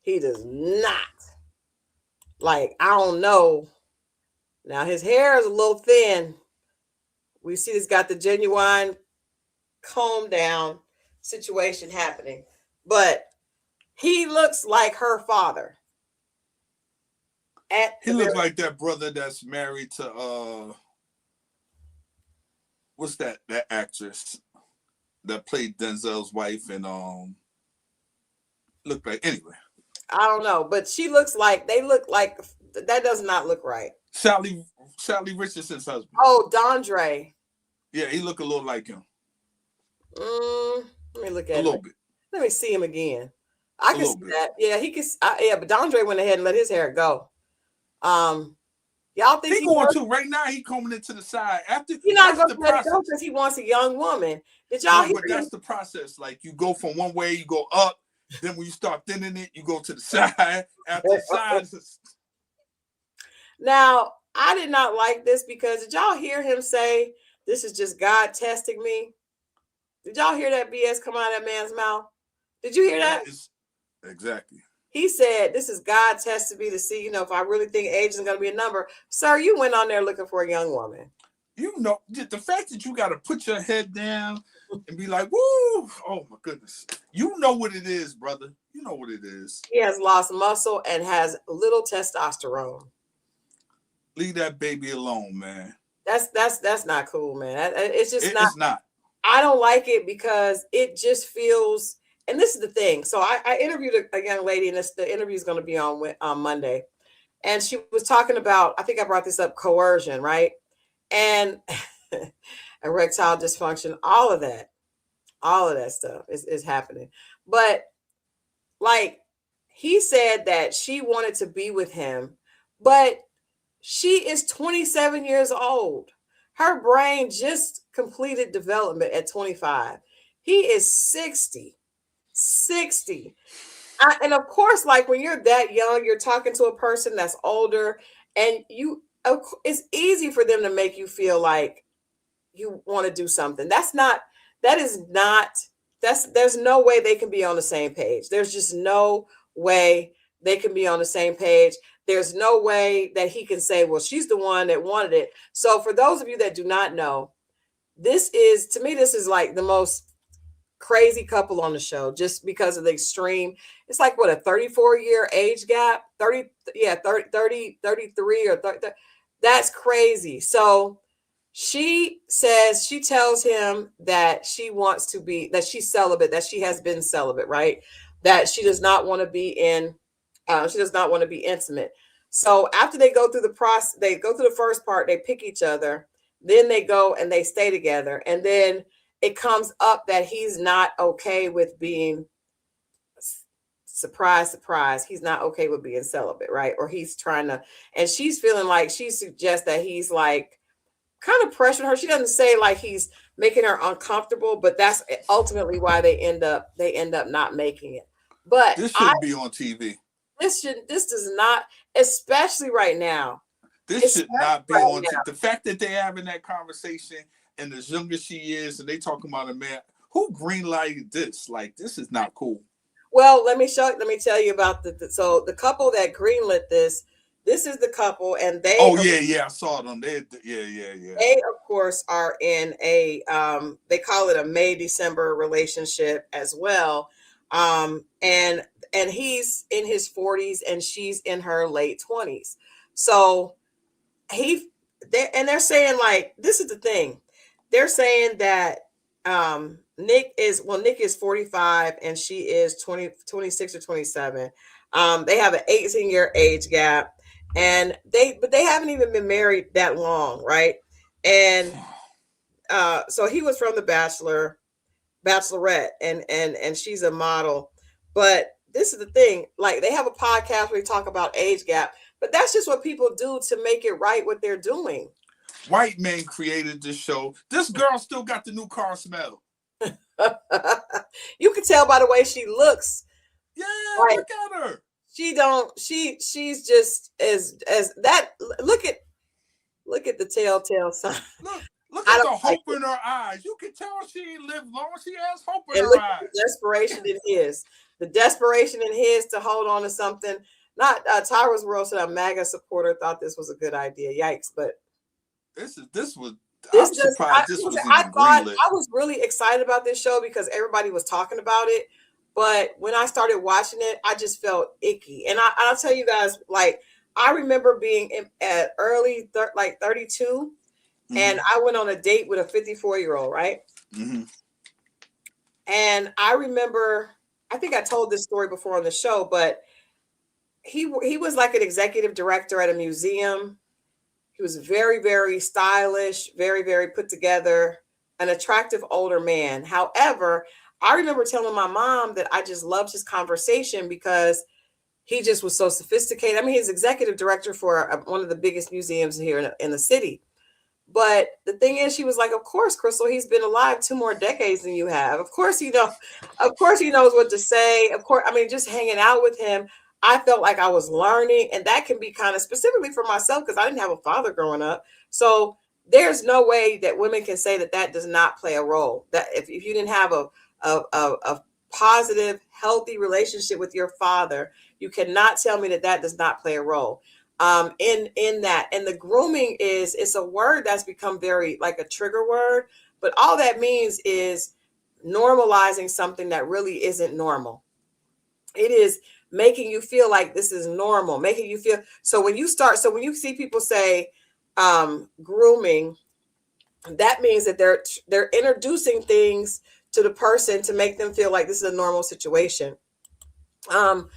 He does not. Like, I don't know. Now, his hair is a little thin. We see he's got the genuine comb down situation happening. But he looks like her father. He looks like that brother that's married to what's that actress that played Denzel's wife and looked like, anyway. I don't know, but they look like that does not look right. Sally Richardson's husband. Oh, Dondre. Yeah, he look a little like him. Let me look at a little bit. Let me see him again. I can see that. Yeah, he can. Yeah, but Dondre went ahead and let his hair go. Y'all think he going to right now? He combing it to the side after. He's not going to let it go because he wants a young woman. Did y'all hear? But that's the process. Like you go from one way, you go up. Then when you start thinning it, you go to the side. After the side. Now, I did not like this because did y'all hear him say, "This is just God testing me"? Did y'all hear that BS come out of that man's mouth? Did you hear that? Exactly. He said, "This is God testing me to see, if I really think age is going to be a number." Sir, you went on there looking for a young woman. The fact that you got to put your head down and be like, "Woo!" Oh my goodness, you know what it is, brother. You know what it is. He has lost muscle and has little testosterone. Leave that baby alone, man. That's not cool, man. It's just It's not. I don't like it because it just feels. And this is the thing. So I interviewed a young lady, and the interview is going to be on Monday. And she was talking about, I think I brought this up, coercion, right? And erectile dysfunction, all of that stuff is happening. But like he said that she wanted to be with him, but she is 27 years old. Her brain just completed development at 25. He is 60. And of course, like when you're that young, you're talking to a person that's older, and it's easy for them to make you feel like you want to do something. There's no way they can be on the same page. There's just no way they can be on the same page. There's no way that he can say, well, she's the one that wanted it. So for those of you that do not know, this is like the most crazy couple on the show, just because of the extreme. It's like what, a 34-year age gap, 33 or 30. That's crazy. So she tells him that that she's celibate, that she has been celibate, right? That she does not want to be intimate. So after they go through the process, they go through the first part, they pick each other, then they go and they stay together. And then it comes up that he's not okay with being, surprise, he's not okay with being celibate, right? Or he's trying to, and she's feeling like she suggests that he's like kind of pressuring her. She doesn't say like he's making her uncomfortable, but that's ultimately why they end up not making it. But this shouldn't be on TV. This does not, especially right now. This should not be on TV. The fact that they're having that conversation, and as young as she is, and they talking about a man who greenlighted this. Like, this is not cool. Well, let me tell you about the couple that greenlit this. This is the couple, and they. Oh yeah, I saw them. They of course are in a they call it a May-December relationship as well, and he's in his 40s and she's in her late 20s. So they're saying, like, this is the thing. They're saying that Nick is 45 and she is 26 or 27. They have an 18-year age gap, and they haven't even been married that long, right? And so he was from The Bachelorette, and she's a model. But this is the thing, like they have a podcast where they talk about age gap, but that's just what people do to make it right what they're doing. White men created this show. This girl still got the new car smell. You can tell by the way she looks. Yeah, like, look at her. She's just as that. Look at the telltale sign. Look at the hope in her eyes. You can tell she ain't lived long. She has hope in her eyes. The desperation in his. The desperation in his to hold on to something. Not Tyra's World said a MAGA supporter thought this was a good idea. Yikes! But I'm surprised this was even greenlit. I was really excited about this show because everybody was talking about it. But when I started watching it, I just felt icky. And I'll tell you guys, like, I remember being at early 32, and I went on a date with a 54-year-old, right? Mm-hmm. And I remember, I think I told this story before on the show, but he was like an executive director at a museum. He was very, very stylish, very, very put together, an attractive older man. However, I remember telling my mom that I just loved his conversation because he just was so sophisticated. I mean, he's executive director for one of the biggest museums here in the city. But the thing is, she was like, of course, Christal, he's been alive 2 more decades than you have. Of course, he knows what to say. Of course, I mean, just hanging out with him, I felt like I was learning. And that can be kind of specifically for myself because I didn't have a father growing up. So there's no way that women can say that does not play a role. That if you didn't have a positive, healthy relationship with your father, you cannot tell me that does not play a role. In that, and the grooming it's a word that's become very like a trigger word, but all that means is normalizing something that really isn't normal. It is making you feel like this is normal, making you feel. So when you see people say grooming, that means that they're introducing things to the person to make them feel like this is a normal situation. 40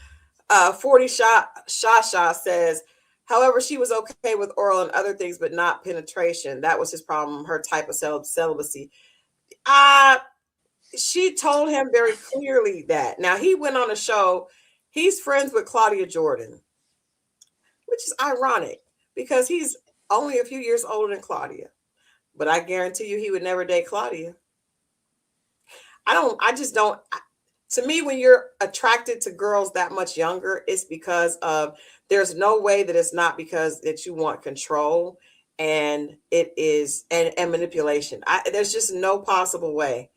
Shasha says, however, she was okay with oral and other things, but not penetration. That was his problem, her type of celibacy. She told him very clearly that. Now, he went on a show. He's friends with Claudia Jordan, which is ironic because he's only a few years older than Claudia. But I guarantee you he would never date Claudia. To me, when you're attracted to girls that much younger, it's because of, there's no way that it's not because that you want control and it is, and manipulation. There's just no possible way.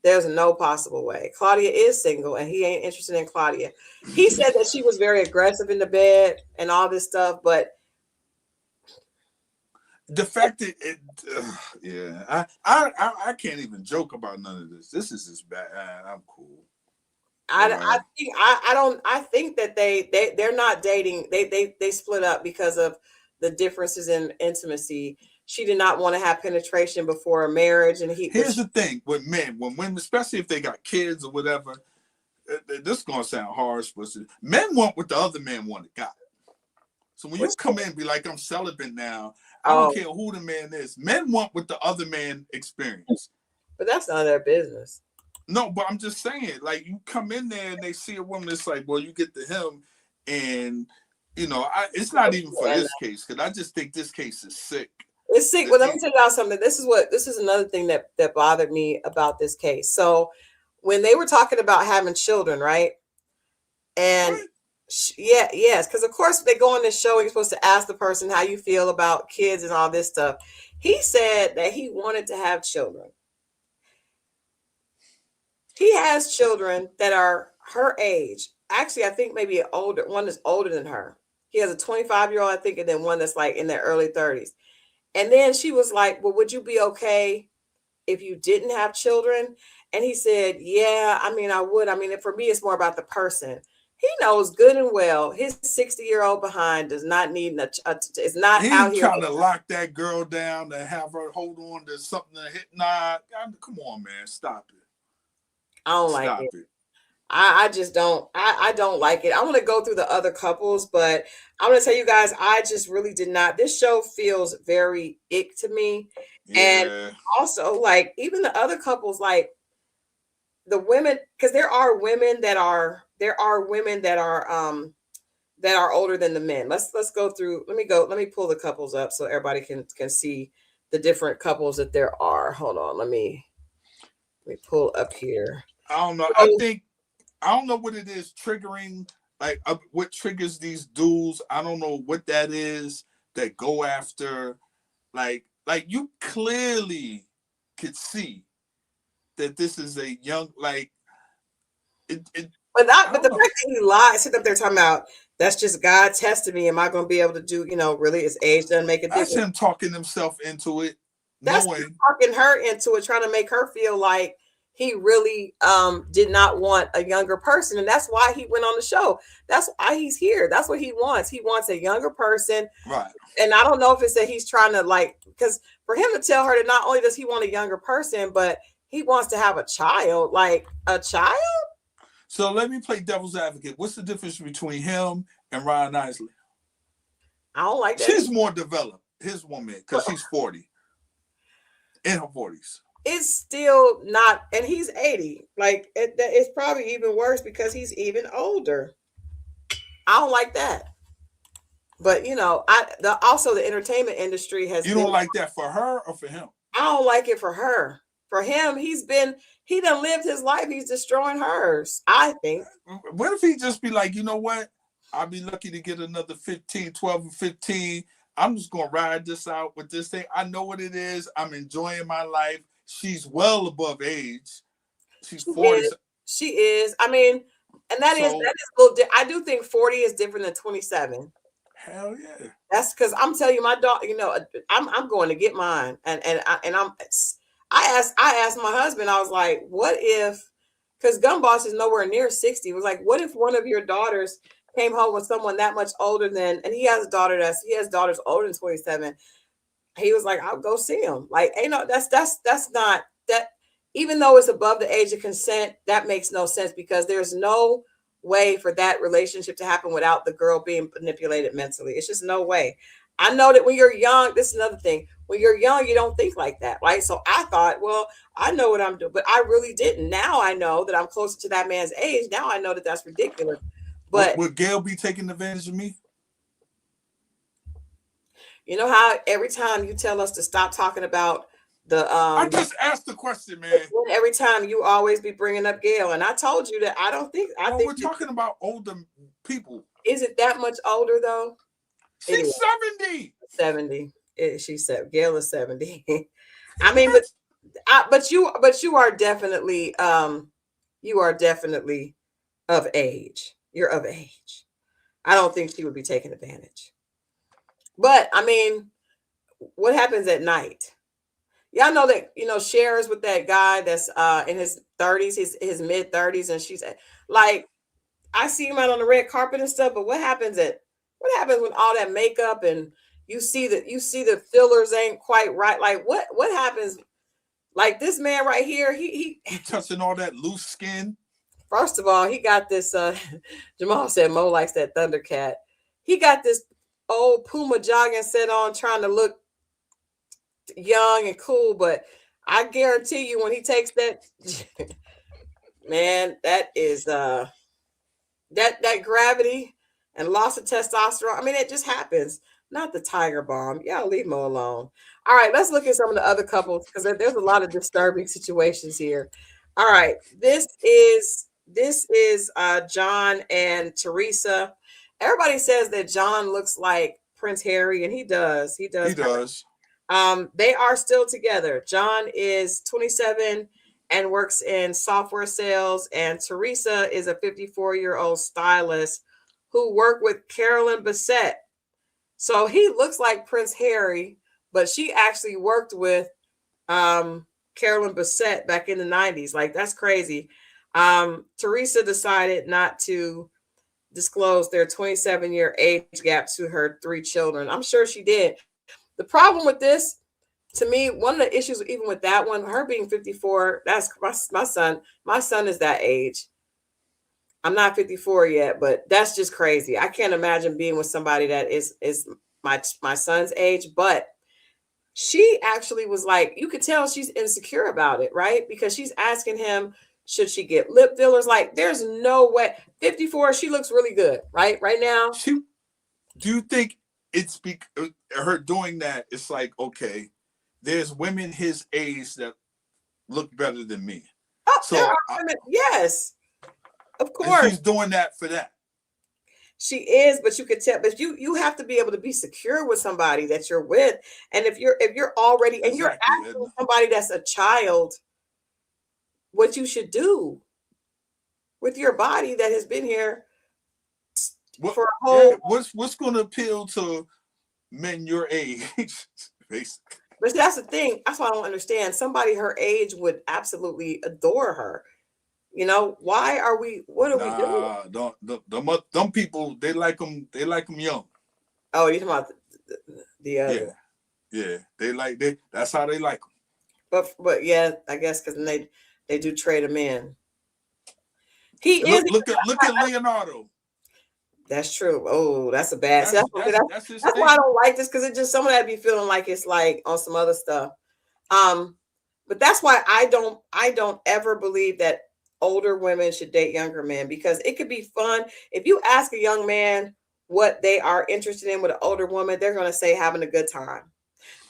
There's no possible way. Claudia is single and he ain't interested in Claudia. He said that she was very aggressive in the bed and all this stuff, but the fact that I can't even joke about none of this. This is just bad. I'm cool. I think that they're not dating. They split up because of the differences in intimacy. She did not want to have penetration before a marriage, and here's the thing with men, when women, especially if they got kids or whatever, this is gonna sound harsh, but men want what the other man got. So when you come in and be like, I'm celibate now, I don't care who the man is. Men want what the other man experienced. But that's none of their business. No, but I'm just saying, like, you come in there and they see a woman that's like, well, you get to him, and it's not even for this case, because I just think this case is sick. It's sick. Well, let me tell you something. This is another thing that bothered me about this case. So when they were talking about having children, right? And yes, because of course they go on this show and you're supposed to ask the person how you feel about kids and all this stuff. He said that he wanted to have children. He has children that are her age. Actually, I think maybe one is older than her. He has a 25-year-old, I think, and then one that's like in their early 30s. And then she was like, well, would you be okay if you didn't have children? And he said, yeah, I mean, I would. I mean, for me, it's more about the person. He knows good and well his 60-year-old behind does not need is not out He's here. trying to lock that girl down and have her hold on to something to hit. Nah, come on, man, stop it. I don't like it. I just don't. I don't like it. I want to go through the other couples, but I'm going to tell you guys, I just really did not. This show feels very ick to me. Yeah. And also, like, even the other couples, like the women, because there are women that are older than the men. Let's go through. Let me pull the couples up so everybody can see the different couples that there are. Hold on. Let me pull up here. I don't know. I don't know what it is triggering, like what triggers these dudes. I don't know what that is that go after, like you clearly could see that this is a young, like it. But the fact that he lied, sit up there talking about that's just God testing me. Am I going to be able to do? Really, his age doesn't make a difference. That's him talking himself into it. That's talking her into it, trying to make her feel like he really did not want a younger person, and that's why he went on the show. That's why he's here. That's what he wants. He wants a younger person, right? And I don't know if it's that he's trying to, like, because for him to tell her that not only does he want a younger person, but he wants to have a child, like a child. So let me play devil's advocate. What's the difference between him and Ryan Isley? I don't like that. She's more developed, his woman, because she's 40, in her 40s. It's still not, and he's 80. Like it's probably even worse because he's even older. I don't like that. But also the entertainment industry has. You don't like that for her or for him? I don't like it for her. For him, he done lived his life. He's destroying hers, I think. What if he just be like, you know what? I'll be lucky to get another 12 or 15. I'm just going to ride this out with this thing. I know what it is. I'm enjoying my life. She's well above age. She's 40. She is. I mean, and that is a little. I do think 40 is different than 27. Hell yeah. That's because I'm telling you, my daughter. I'm going to get mine, and I asked my husband. I was like, what if? Because Gumboss is nowhere near 60. It was like, what if one of your daughters came home with someone that much older than, and he has daughters older than 27. He was like, I'll go see him. Like, that's not that, even though it's above the age of consent, that makes no sense because there's no way for that relationship to happen without the girl being manipulated mentally. It's just no way. I know that when you're young, this is another thing. When you're young, you don't think like that, right? So I thought, well, I know what I'm doing, but I really didn't. Now I know that I'm closer to that man's age. Now I know that that's ridiculous. But would Gail be taking advantage of me? You know how every time you tell us to stop talking about the I just asked the question, man. Every time you always be bringing up Gail, and I told you that I don't think we're talking about older people. Is it that much older though? She's 70. 70. She said Gail is 70. I mean, but you are definitely of age. You're of age. I don't think she would be taking advantage. But I mean, what happens at night? Y'all know that shares with that guy that's in his 30s, his mid 30s, and she's like, I see him out on the red carpet and stuff. But what happens when all that makeup and you see the fillers ain't quite right? Like what happens? Like this man right here, he touching all that loose skin. First of all, he got this. Jamal said Mo likes that Thundercat. He got this old Puma jogging set on, trying to look young and cool, but I guarantee you when he takes that man, that is that gravity and loss of testosterone. I mean, it just happens. Not the Tiger Bomb. Y'all leave Mo alone. All right, let's look at some of the other couples because there's a lot of disturbing situations here. All right, this is John and Teresa. Everybody says that John looks like Prince Harry, and he does. He does. They are still together. John is 27 and works in software sales, and Teresa is a 54-year-old stylist who worked with Carolyn Bessette. So he looks like Prince Harry, but she actually worked with Carolyn Bessette back in the 90s. Like, that's crazy. Teresa decided not to disclosed their 27-year age gap to her 3 children. I'm sure she did. The problem with this, to me, one of the issues even with that one, her being 54, that's my son. My son is that age. I'm not 54 yet, but that's just crazy. I can't imagine being with somebody that is my son's age. But she actually was like, you could tell she's insecure about it, right? Because she's asking him, should she get lip fillers? Like, there's no way. 54, she looks really good, right? Right now. Do you think it's her doing that? It's like, okay, there's women his age that look better than me. Oh, so women, yes, of course. She's doing that for that. She is, but you could tell. But you have to be able to be secure with somebody that you're with, and if you're already and you're asking somebody that's a child, what you should do with your body that has been here for a whole. Yeah, what's going to appeal to men your age, basically? But that's the thing. That's what I don't understand. Somebody her age would absolutely adore her. You know, why are we? What are we doing? Them people, they like them. They like them young. Oh, you're talking about the other. Yeah. That's how they like them. But yeah, I guess because they do trade them in. Look at Leonardo. That's true. Oh, that's a bad. That's why I don't like this, because it just some of that be feeling like it's like on some other stuff. But that's why I don't ever believe that older women should date younger men, because it could be fun. If you ask a young man what they are interested in with an older woman, they're going to say having a good time.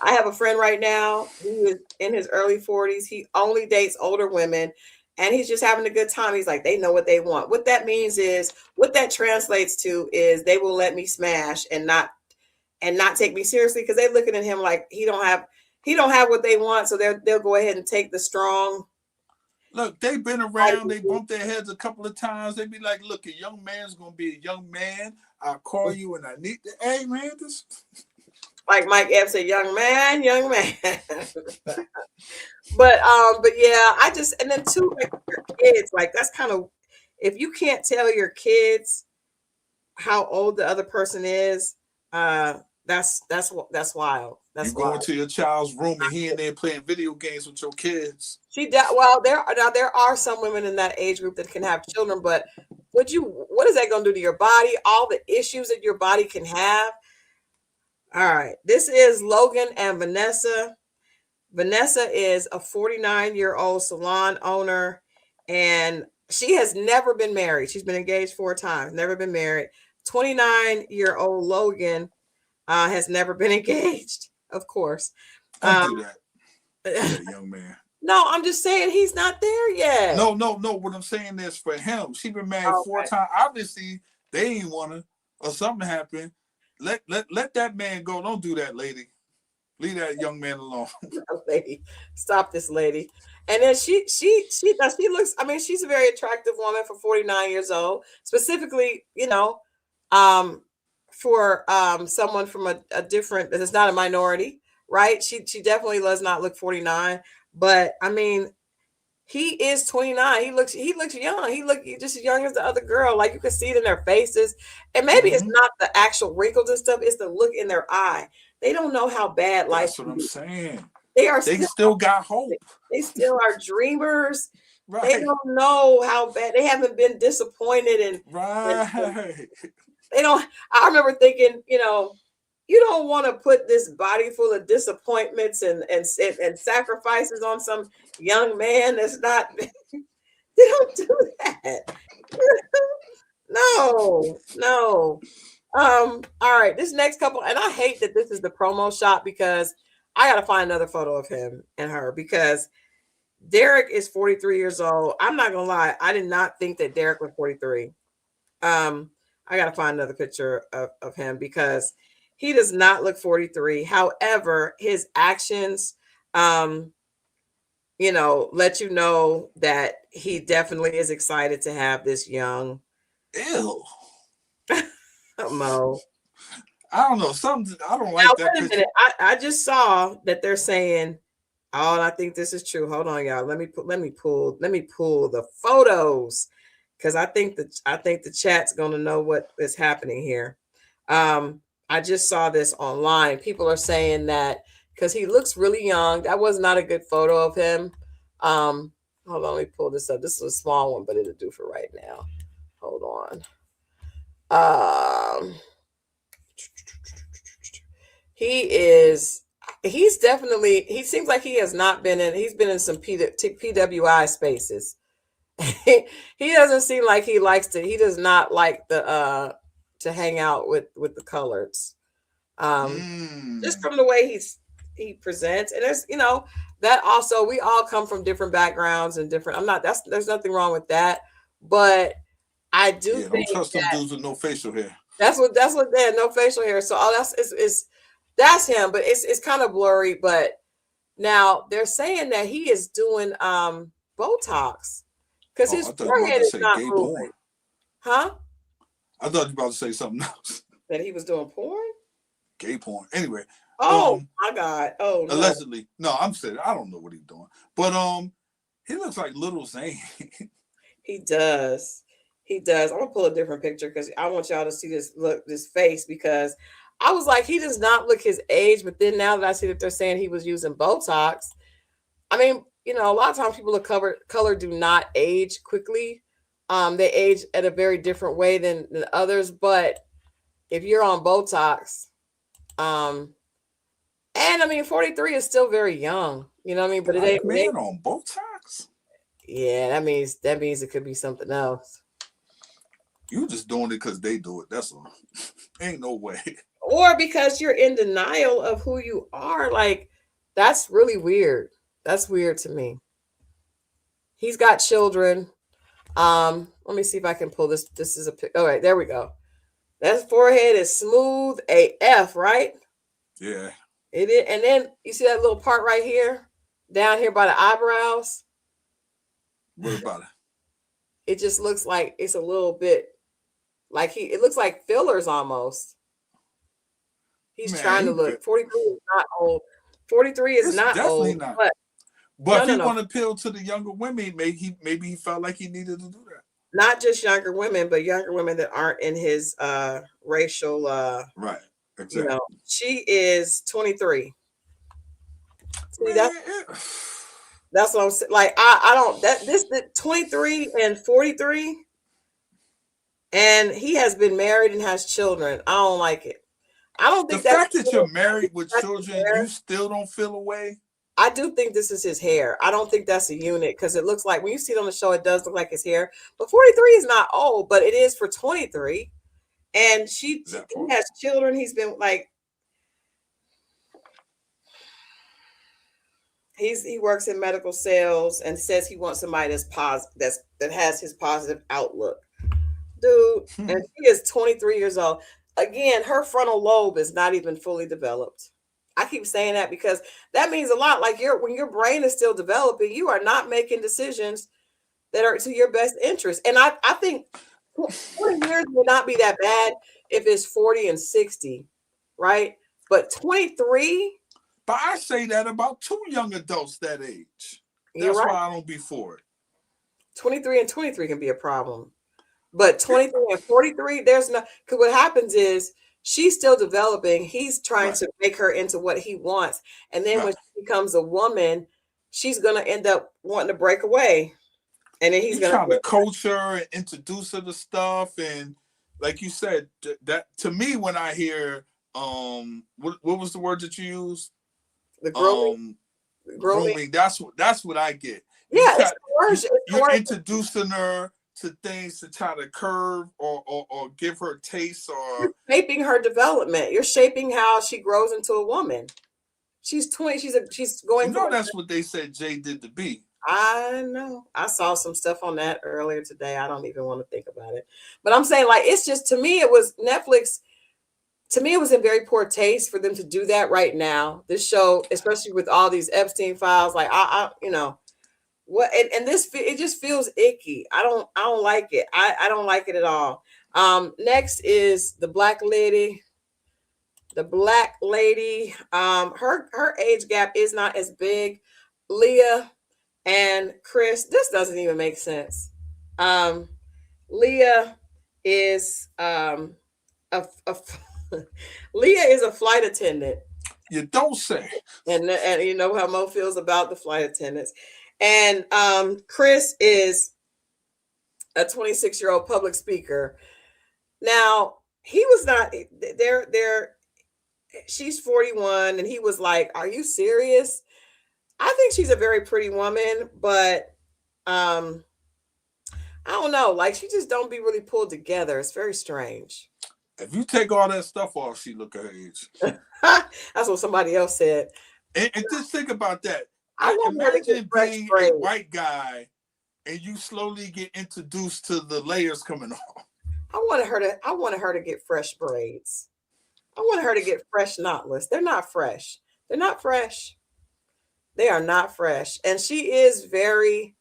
I have a friend right now who is in his early 40s. He only dates older women, and he's just having a good time. He's like, they know what they want. What that means is, what that translates to is they will let me smash and not take me seriously, because they're looking at him like he don't have what they want. So they'll go ahead and take the strong. Look, they've been around. They bumped their heads a couple of times. They be like, look, a young man's going to be a young man. I'll call you and I need to, hey, man, this. Like Mike Epps said, young man. But yeah, I just, and then too, like your kids, like that's kind of, if you can't tell your kids how old the other person is, that's wild. That's you go into your child's room and he in there playing video games with your kids. Well, there are some women in that age group that can have children, but what is that going to do to your body? All the issues that your body can have. All right, this is Logan and Vanessa. Vanessa is a 49-year-old salon owner, and she has never been married. She's been engaged 4 times, never been married. 29-year-old Logan has never been engaged, of course. Don't do that, young man. No, I'm just saying he's not there yet. No. What I'm saying is for him, she's been married 4 times. Obviously, they ain't want to, or something happened. Let that man go. Don't do that, lady. Leave that young man alone. Lady, stop this lady. And then she looks. I mean, she's a very attractive woman for 49 years old. Specifically, for someone from a different, that is not a minority, right? She definitely does not look 49. But I mean, he is 29. He looks young. He look just as young as the other girl. Like you can see it in their faces. And maybe it's not the actual wrinkles and stuff, it's the look in their eye. They don't know how bad life is. That's what I'm saying. They still got hope. They still are dreamers. Right. They don't know how bad. They haven't been disappointed, and they don't. I remember thinking, you don't want to put this body full of disappointments and sacrifices on some young man that's not. They don't do that. No. All right, this next couple, and I hate that this is the promo shot, because I gotta find another photo of him and her, because Derek is 43 years old. I'm not gonna lie, I did not think that Derek was 43. I gotta find another picture of him, because he does not look 43. However, his actions let you know that he definitely is excited to have this young. Ew. Mo. I don't know. Something I don't like. Now, that wait a minute. I just saw that they're saying, oh, I think this is true. Hold on, y'all. Let me pull the photos. because I think the chat's gonna know what is happening here. I just saw this online. People are saying that because he looks really young. That was not a good photo of him. Hold on, let me pull this up. This is a small one, but it'll do for right now. Hold on. He's definitely, he seems like he has not been in, he's been in some PWI spaces. He doesn't seem like he likes to, he does not like the, to hang out with the coloreds. Just from the way he presents. And there's, that also, we all come from different backgrounds and different, there's nothing wrong with that. But I do think don't trust them dudes with no facial hair. That's what they had, no facial hair. So all that's him, but it's kind of blurry. But now they're saying that he is doing Botox because his forehead is not moving. Huh? I thought you were about to say something else. That he was doing porn? Gay porn. Anyway. Oh my God. Oh no. Allegedly. No, I'm saying I don't know what he's doing. But he looks like Little Zane. He does. He does. I'm gonna pull a different picture because I want y'all to see this face, because I was like, he does not look his age. But then now that I see that they're saying he was using Botox, I mean, a lot of times people of color do not age quickly. They age at a very different way than others. But if you're on Botox, and I mean, 43 is still very young. You know what I mean? But it ain't man on Botox. Yeah, that means it could be something else. You just doing it because they do it. That's all. Ain't no way. Or because you're in denial of who you are. Like, that's really weird. That's weird to me. He's got children. Let me see if I can pull this. This is a pic. All right, there we go. That forehead is smooth AF, right? Yeah. It is. And then you see that little part right here, down here by the eyebrows. What about it? It just looks like it's a little bit like it looks like fillers almost. He's trying to look. 43 is not old. 43 is not old. Not. But if he want to appeal to the younger women, maybe he felt like he needed to do that. Not just younger women, but younger women that aren't in his racial right. Exactly. She is 23. See, that's what I'm saying. Like, I don't, the 23 and 43, and he has been married and has children. I don't like it. I don't think the fact that you're married with children, you still don't feel a way. I do think this is his hair. I don't think that's a unit, because it looks like, when you see it on the show, it does look like his hair. But 43 is not old, but it is for 23. And he has children. He's been like, he works in medical sales and says he wants somebody that's positive, that has his positive outlook. Dude, and she is 23 years old. Again, her frontal lobe is not even fully developed. I keep saying that because that means a lot. Like, when your brain is still developing, you are not making decisions that are to your best interest. And I think 20 years will not be that bad if it's 40 and 60, right? But 23. But I say that about 2 young adults that age. That's why I don't be for it. 23 and 23 can be a problem. But 23 and 43, there's no, because what happens is she's still developing. He's trying to make her into what he wants. And then when she becomes a woman, she's going to end up wanting to break away. And then he's trying to coach her and introduce her to stuff. And like you said, that to me, when I hear, what was the word that you used? The grooming. Grooming. That's what I get. Yeah, you're introducing her to things to try to curve or give her a taste, or you're shaping her development. You're shaping how she grows into a woman. She's 20. She's going. That's what they said Jay did to B. I know. I saw some stuff on that earlier today. I don't even want to think about it. But I'm saying, like, it's just, to me, it was Netflix. To me, it was in very poor taste for them to do that right now. This show, especially with all these Epstein files, like what, and this, it just feels icky. I don't like it. I don't like it at all. Next is the black lady. The black lady. Her age gap is not as big. Leah and Chris. This doesn't even make sense. Leah is a Leah is a flight attendant. You don't say. And you know how Mo feels about the flight attendants. And Chris is a 26-year-old public speaker. Now, he was not there. She's 41, and he was like, "Are you serious?" I think she's a very pretty woman, but I don't know. Like, she just don't be really pulled together. It's very strange. If you take all that stuff off, she look her age. That's what somebody else said. And just think about that. I imagine being a white guy and you slowly get introduced to the layers coming off. I wanted her to get fresh braids. I wanted her to get fresh knotless. They're not fresh. They're not fresh. They are not fresh. And she is very,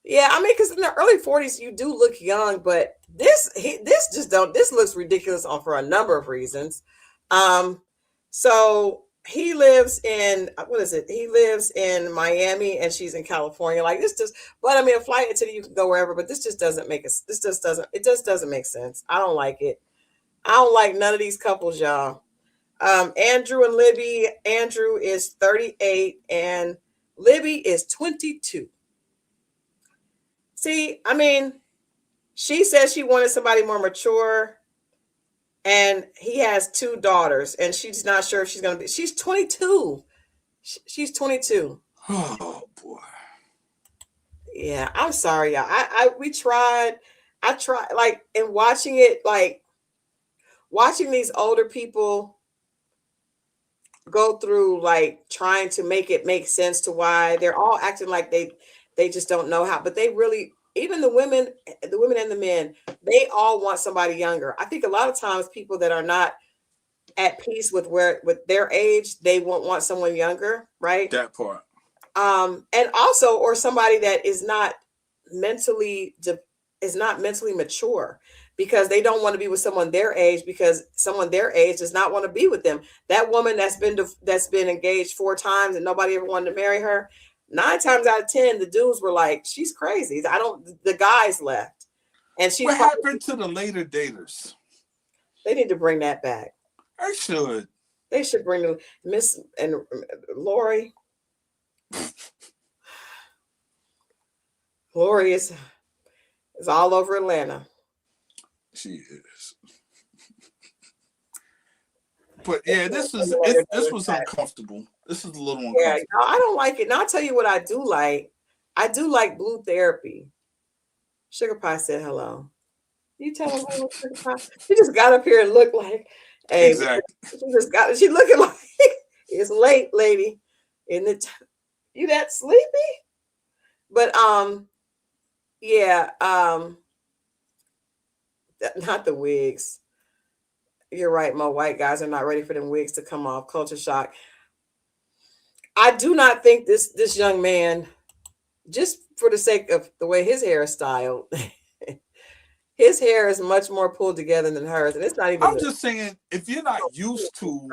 yeah, I mean, because in the early 40s, you do look young, but this looks ridiculous for a number of reasons. So he lives in, what is it? He lives in Miami and she's in California. Like, this just, but I mean, a flight attendant, you can go wherever, but this just doesn't make it. It just doesn't make sense. I don't like it. I don't like none of these couples, y'all. Andrew and Libby. Andrew is 38 and Libby is 22. See, I mean, she says she wanted somebody more mature, and he has 2 daughters, and she's not sure if she's going to be. She's 22. She's 22. Oh boy. Yeah, I'm sorry, y'all. I tried, like, in watching it, like watching these older people go through, like, trying to make it make sense to why they're all acting like they just don't know how, but they really, even the women and the men, they all want somebody younger. I think a lot of times people that are not at peace with their age, they won't want someone younger, right? That part. And also, or somebody that is not mentally mature, because they don't want to be with someone their age, because someone their age does not want to be with them. That woman that's been engaged 4 times and nobody ever wanted to marry her, 9 times out of 10, the dudes were like, "She's crazy." The guys left, and what happened to the later daters? They need to bring that back. They should. They should bring the Miss and Lori. Lori is all over Atlanta. She is. But yeah, this was uncomfortable. This is a little uncomfortable. Yeah, no, I don't like it. And I'll tell you what I do like. I do like Blue Therapy. Sugar Pie said hello. You tell him hello, Sugar Pie. She just got up here and looked like, hey, exactly. She looking like it's late, lady. Isn't it? You that sleepy? But yeah, not the wigs. You're right, Mo. White guys are not ready for them wigs to come off. Culture shock. I do not think this young man, just for the sake of the way his hair is styled, his hair is much more pulled together than hers, and it's not even. I'm just saying, if you're not used to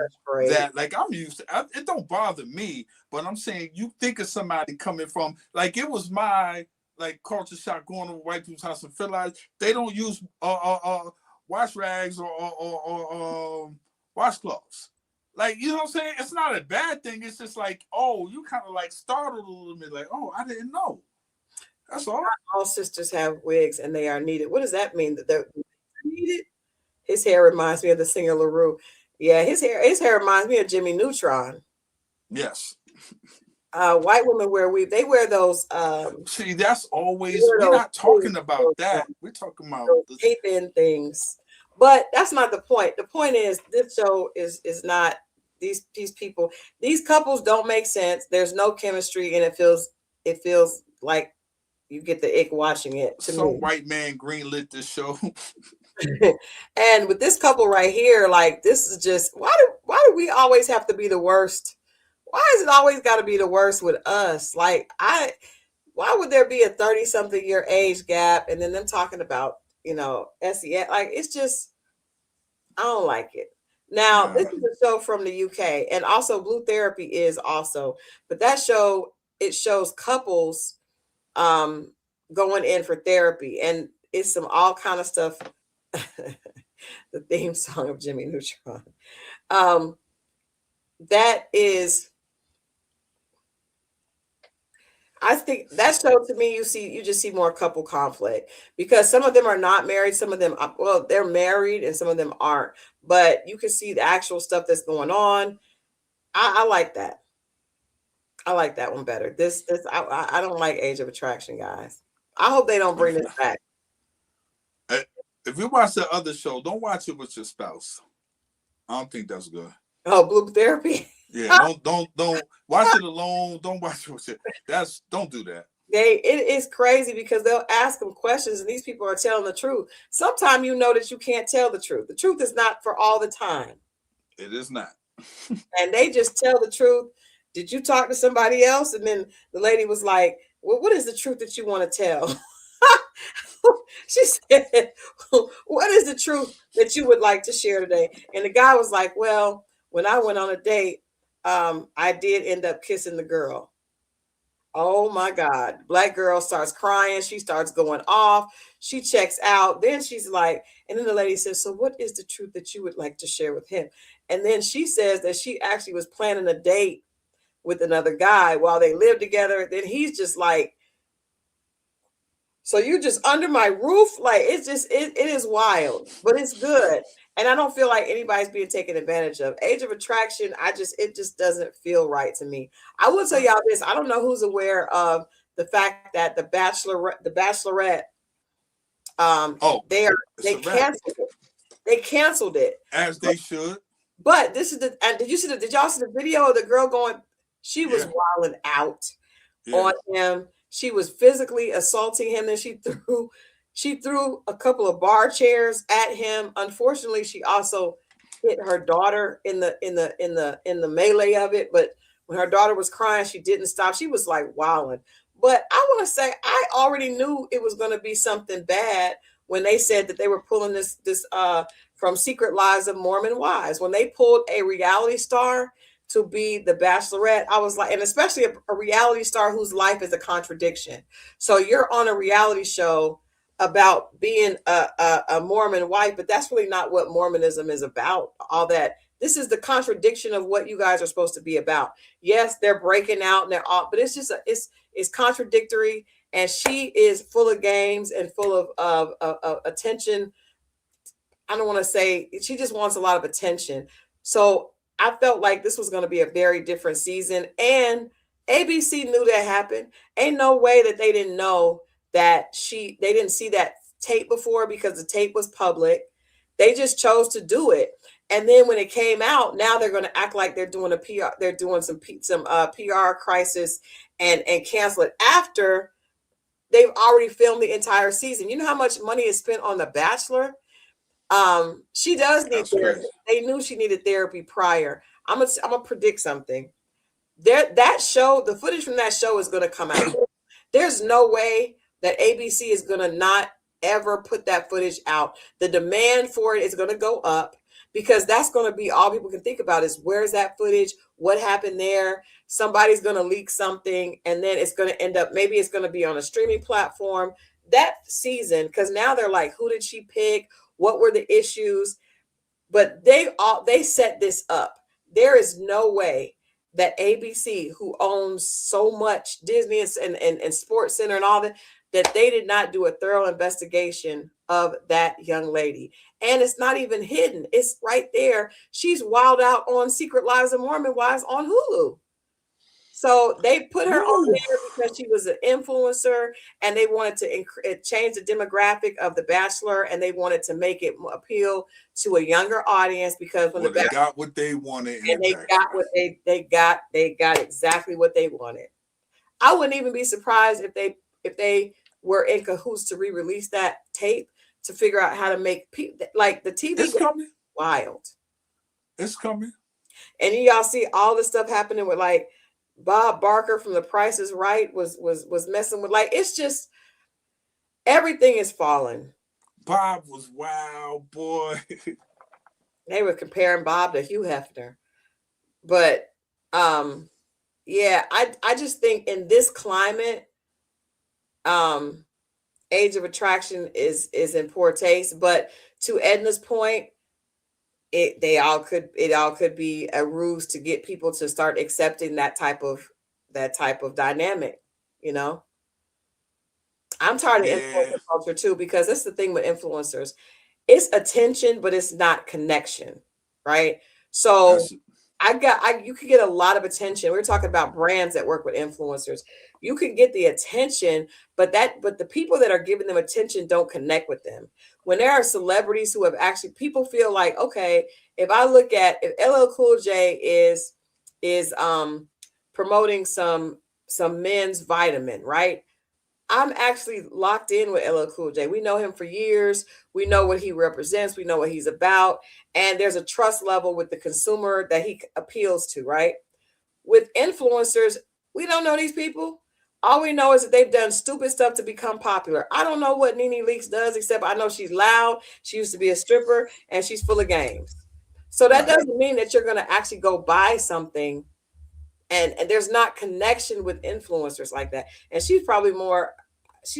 that, like I'm used to, it don't bother me. But I'm saying, you think of somebody coming from, like, it was my culture shock going to white people's house and realize they don't use wash rags or washcloths. Like, you know what I'm saying? It's not a bad thing. It's just like, oh, you kind of like startled a little bit, like, oh, I didn't know. That's all. All sisters have wigs and they are needed. What does that mean? That they're needed? His hair reminds me of the singer LaRue. Yeah, his hair reminds me of Jimmy Neutron. Yes. White women wear weave. They wear those. See, that's always, we're not talking about that. We're talking about the tape-in things. But that's not the point. The point is, this show is not these people. These couples don't make sense. There's no chemistry, and it feels like you get the ick watching it. Some white man greenlit this show. And with this couple right here, like, this is just, why do we always have to be the worst? Why is it always got to be the worst with us? Like, why would there be a 30-something year age gap, and then them talking about, SES? Like, it's just, I don't like it. Now, this is a show from the UK, and also Blue Therapy is also, but that show, it shows couples going in for therapy, and it's some all kind of stuff. The theme song of Jimmy Neutron. That is, I think that show to me, you just see more couple conflict because some of them are not married, some of them, well, they're married and some of them aren't, but you can see the actual stuff that's going on. I like that. I like that one better. I don't like Age of Attraction, guys. I hope they don't bring this back. If you watch the other show, don't watch it with your spouse. I don't think that's good. Oh, Blue Therapy. Yeah, don't watch it alone. Don't watch it with it. Don't do that. It is crazy because they'll ask them questions and these people are telling the truth. Sometimes you know that you can't tell the truth. The truth is not for all the time. It is not. And they just tell the truth. Did you talk to somebody else? And then the lady was like, well, what is the truth that you want to tell? She said, what is the truth that you would like to share today? And the guy was like, well, when I went on a date, I did end up kissing the girl. Oh my God. Black girl starts crying. She starts going off. She checks out. Then she's like, and then the lady says, so what is the truth that you would like to share with him? And then she says that she actually was planning a date with another guy while they lived together. Then he's just like, so you're just under my roof? Like, it's just, it is wild, but it's good. And I don't feel like anybody's being taken advantage of. Age of Attraction, it just doesn't feel right to me. I will tell y'all this. I don't know who's aware of the fact that the Bachelorette, they canceled it. As they should. But this is and did y'all see the video of the girl going, she was wilding out on him. She was physically assaulting him. Then she threw a couple of bar chairs at him. Unfortunately, she also hit her daughter in the melee of it. But when her daughter was crying, she didn't stop. She was like wilding. But I want to say I already knew it was going to be something bad when they said that they were pulling this from Secret Lives of Mormon Wives. When they pulled a reality star to be the Bachelorette, I was like, and especially a reality star whose life is a contradiction. So you're on a reality show about being a Mormon wife, but that's really not what Mormonism is about. All that. This is the contradiction of what you guys are supposed to be about. Yes, they're breaking out and they're all, but it's just it's contradictory. And she is full of games and full of attention. I don't want to say, she just wants a lot of attention. So I felt like this was going to be a very different season. And ABC knew that happened. Ain't no way that they didn't know that they didn't see that tape before because the tape was public. They just chose to do it. And then when it came out, now they're going to act like they're doing a PR, they're doing some PR crisis and cancel it after they've already filmed the entire season. You know how much money is spent on The Bachelor? She does need therapy. They knew she needed therapy prior. I'm gonna predict something. That show, the footage from that show is gonna come out. There's no way that ABC is gonna not ever put that footage out. The demand for it is gonna go up because that's gonna be all people can think about is where's that footage? What happened there? Somebody's gonna leak something, and then it's gonna end up, maybe it's gonna be on a streaming platform. That season, because now they're like, who did she pick? What were the issues? But they set this up. There is no way that ABC, who owns so much Disney and Sports Center and all that they did not do a thorough investigation of that young lady. And it's not even hidden. It's right there. She's wild out on Secret Lives of Mormon Wives on Hulu. So they put her on there because she was an influencer and they wanted to change the demographic of The Bachelor and they wanted to make it appeal to a younger audience because when they got what they wanted and they got what they got exactly what they wanted. I wouldn't even be surprised if they were in cahoots to re-release that tape to figure out how to make like the TV. It's coming. Wild. It's coming. And y'all see all the stuff happening with like Bob Barker from The Price is Right was messing with, like, it's just everything is falling. Bob was wild, boy. They were comparing Bob to Hugh Hefner. But yeah, I just think in this climate, age of attraction is in poor taste. But to Edna's point, it all could be a ruse to get people to start accepting that type of dynamic. You know, I'm tired of Yeah, influencer culture too, because that's the thing with influencers. It's attention, but it's not connection, right? So that's you could get a lot of attention. We're talking about brands that work with influencers. You can get the attention, but the people that are giving them attention don't connect with them. When there are celebrities who have actually, people feel like, okay, if I look at, if LL Cool J is promoting some men's vitamin, right? I'm actually locked in with LL Cool J. We know him for years. We know what he represents. We know what he's about. And there's a trust level with the consumer that he appeals to, right? With influencers, we don't know these people. All we know is that they've done stupid stuff to become popular. I don't know what Nene Leakes does, except I know she's loud. She used to be a stripper and she's full of games. So that right. doesn't mean that you're going to actually go buy something, and there's not connection with influencers like that. And she's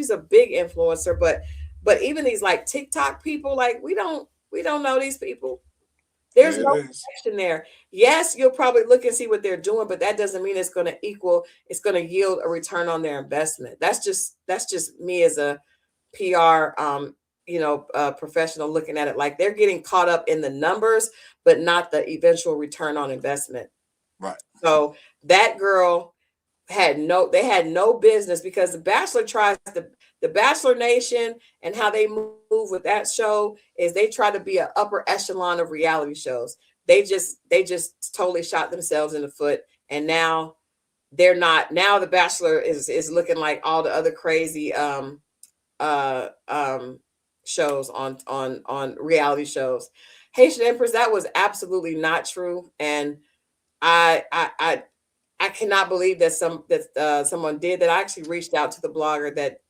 a big influencer, but even these like TikTok people, like we don't know these people. There's There it no is. connection there. Yes, you'll probably look and see what they're doing, but that doesn't mean it's going to yield a return on their investment. That's just me as a PR professional looking at it. Like, they're getting caught up in the numbers, but not the eventual return on investment. Right. So that girl they had no business, because the Bachelor tries the Bachelor Nation, and how they move with that show is they try to be an upper echelon of reality shows. They just totally shot themselves in the foot, and now they're not. Now the Bachelor is looking like all the other crazy uh um shows on reality shows. Haitian Empress, that was absolutely not true. And I cannot believe that someone did that. I actually reached out to the blogger that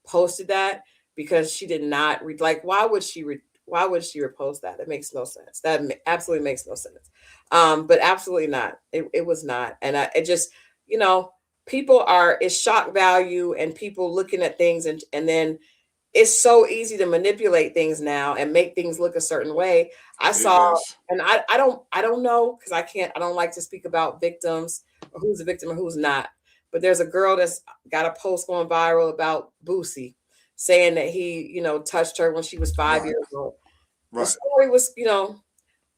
posted that, because she did not read. Like, why would she repost that? It makes no sense. That absolutely makes no sense. But absolutely not. It was not. And it just, you know, it's shock value, and people looking at things, and then it's so easy to manipulate things now and make things look a certain way. I It saw, is. and I don't know, because I don't like to speak about victims, or who's a victim or who's not. But there's a girl that's got a post going viral about Boosie, saying that he, touched her when she was 5 years Right. old. The Right. story was,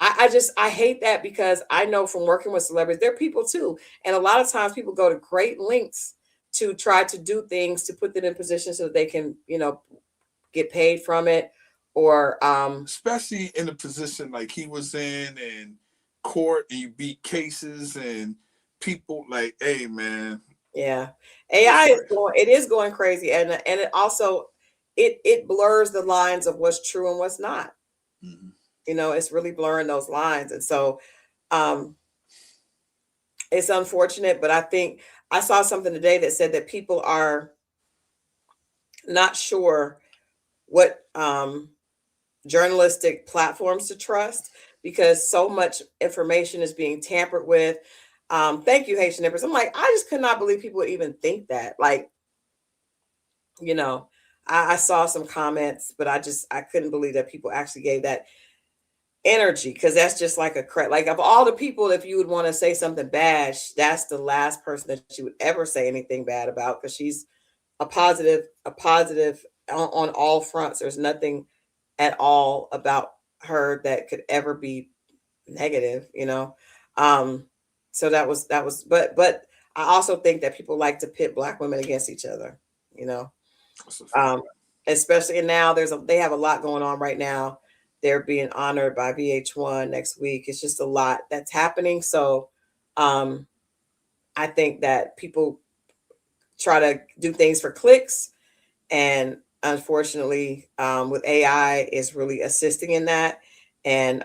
I hate that, because I know from working with celebrities, they're people too. And a lot of times people go to great lengths to try to do things to put them in position so that they can, get paid from it, or Especially in a position like he was in court, and you beat cases, and people like, hey man, yeah, it's AI is crazy. going crazy, and it also it blurs the lines of what's true and what's not. Mhm. It's really blurring those lines. And so um it's unfortunate, but I think I saw something today that said that people are not sure what journalistic platforms to trust, because so much information is being tampered with. Thank you, Haitian Empress. I'm like, I just could not believe people would even think that. Like, you know, I saw some comments, but I couldn't believe that people actually gave that energy, because that's just like like, of all the people, if you would want to say something bad, that's the last person that you would ever say anything bad about, because she's a positive on all fronts. There's nothing at all about her that could ever be negative. um so that was but I also think that people like to pit Black women against each other, you know That's a fact. um especially, and now they have a lot going on right now. They're being honored by VH1 next week. It's just a lot that's happening. So um I think that people try to do things for clicks, and unfortunately, with AI is really assisting in that. And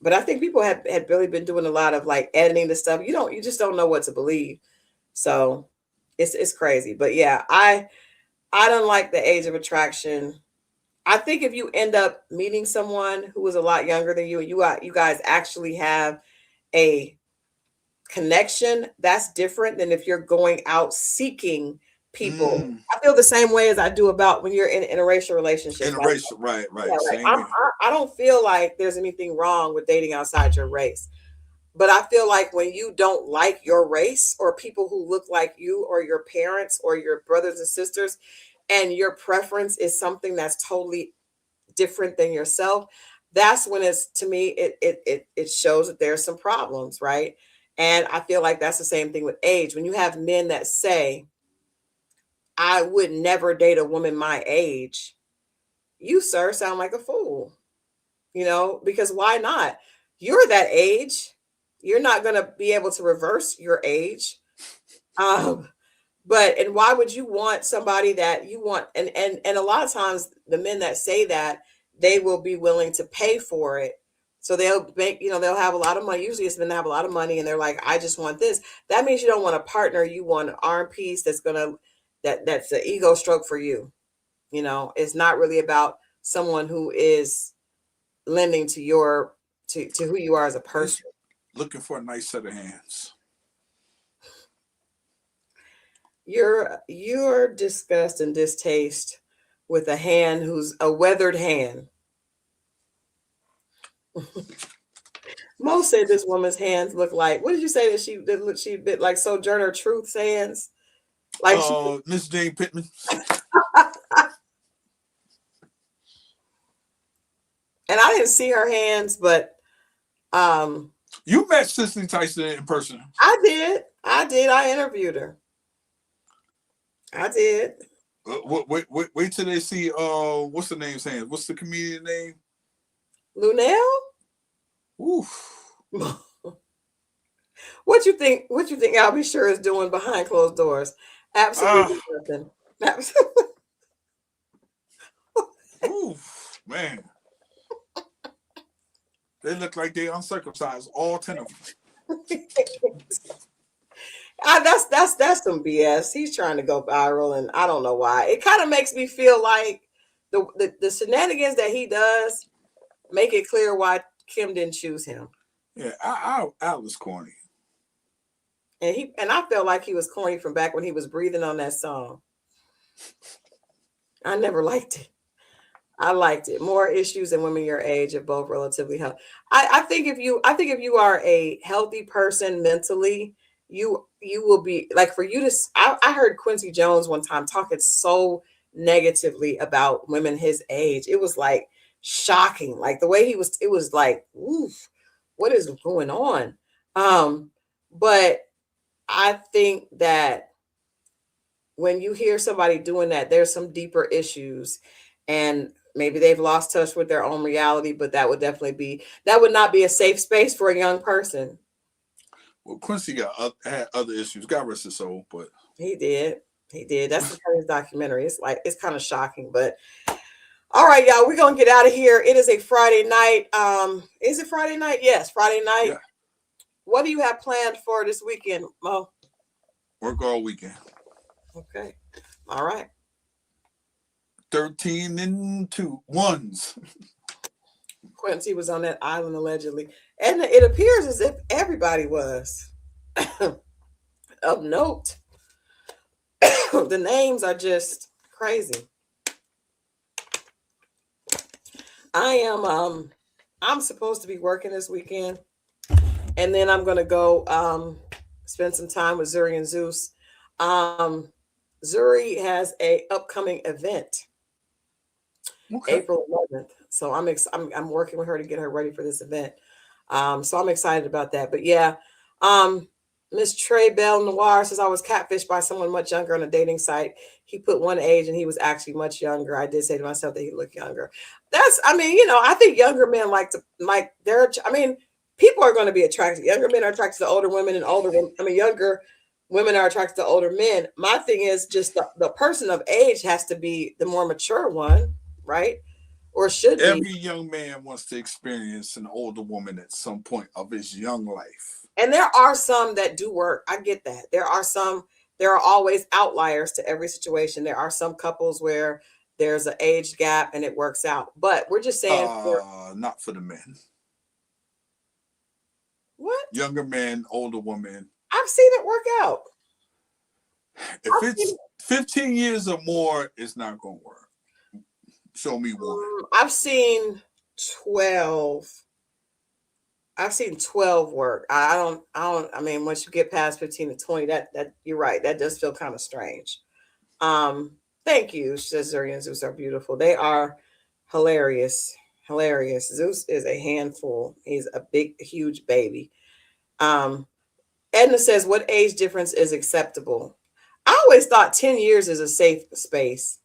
but I think people had really been doing a lot of like editing the stuff. You just don't know what to believe. So it's crazy. But yeah, I don't like the age of attraction. I think if you end up meeting someone who is a lot younger than you, and you guys actually have a connection, that's different than if you're going out seeking people. I feel the same way as I do about when you're in an interracial relationship. Interracial, right. Yeah, Same here. I don't feel like there's anything wrong with dating outside your race. But I feel like when you don't like your race or people who look like you or your parents or your brothers and sisters, and your preference is something that's totally different than yourself, that's when it's, to me, it shows that there's some problems, right? And I feel like that's the same thing with age. When you have men that say, I would never date a woman my age, you, sir, sound like a fool, because why not? You're that age. You're not going to be able to reverse your age. And why would you want somebody that you want? And a lot of times the men that say that, they will be willing to pay for it. So they'll make, they'll have a lot of money. Usually it's men that have a lot of money and they're like, I just want this. That means you don't want a partner. You want an arm piece that's that's an ego stroke for you. It's not really about someone who is lending to to who you are as a person. Looking for a nice set of hands. Your disgust and distaste with a hand who's a weathered hand. Mo said this woman's hands look like, what did you say that she bit like Sojourner Truth's hands? Like Miss Jane Pittman. And I didn't see her hands, but you met Cicely Tyson in person. I did. I interviewed her. I did. Wait till they see what's the name's hands? What's the comedian name? Lunel? Oof. What you think I'll be sure is doing behind closed doors? Absolutely nothing. Absolutely. Oof, man. They look like they uncircumcised, all 10 of them. That's some BS. He's trying to go viral, and I don't know why. It kind of makes me feel like the shenanigans that he does make it clear why Kim didn't choose him. Yeah, I was corny. And I felt like he was corny from back when he was breathing on that song. I never liked it. I liked it. More issues than women your age are both relatively healthy. I think if you are a healthy person mentally, you will be like, for you to. I heard Quincy Jones one time talking so negatively about women his age. It was like shocking. Like the way he was. It was like, oof, what is going on? But I think that when you hear somebody doing that, there's some deeper issues, and maybe they've lost touch with their own reality, but that would not be a safe space for a young person. Well, Quincy had other issues. God rest his soul, but he did. That's the kind of documentary. It's kind of shocking, but all right, y'all, we're gonna get out of here. It is a Friday night. Is it Friday night? Yes, Friday night. Yeah. What do you have planned for this weekend, Mo? Work all weekend. Okay. All right. 13 and 2 ones. Quincy was on that island allegedly. And it appears as if everybody was. Of note. The names are just crazy. I'm supposed to be working this weekend. And then I'm going to go spend some time with Zuri and Zeus. Zuri has a upcoming event, April 11th. So I'm working with her to get her ready for this event. So I'm excited about that. But yeah, Miss Trey Bell Noir says I was catfished by someone much younger on a dating site. He put one age and he was actually much younger. I did say to myself that he looked younger. I think younger men people are going to be attracted. Younger men are attracted to older women, and younger women are attracted to older men. My thing is just the person of age has to be the more mature one, right? Or should be. Every young man wants to experience an older woman at some point of his young life. And there are some that do work. I get that. There are always outliers to every situation. There are some couples where there's an age gap and it works out. But we're just saying not for the men. What? Younger men, older women. I've seen it work out. If it's 15 years or more, it's not gonna work. Show me one. I've seen 12. I've seen 12 work. I mean, once you get past 15 to 20, that you're right. That does feel kind of strange. Thank you, Cesar and Zeus are beautiful. They are hilarious. Hilarious. Zeus is a handful. He's a big, huge baby. Edna says, what age difference is acceptable? I always thought 10 years is a safe space.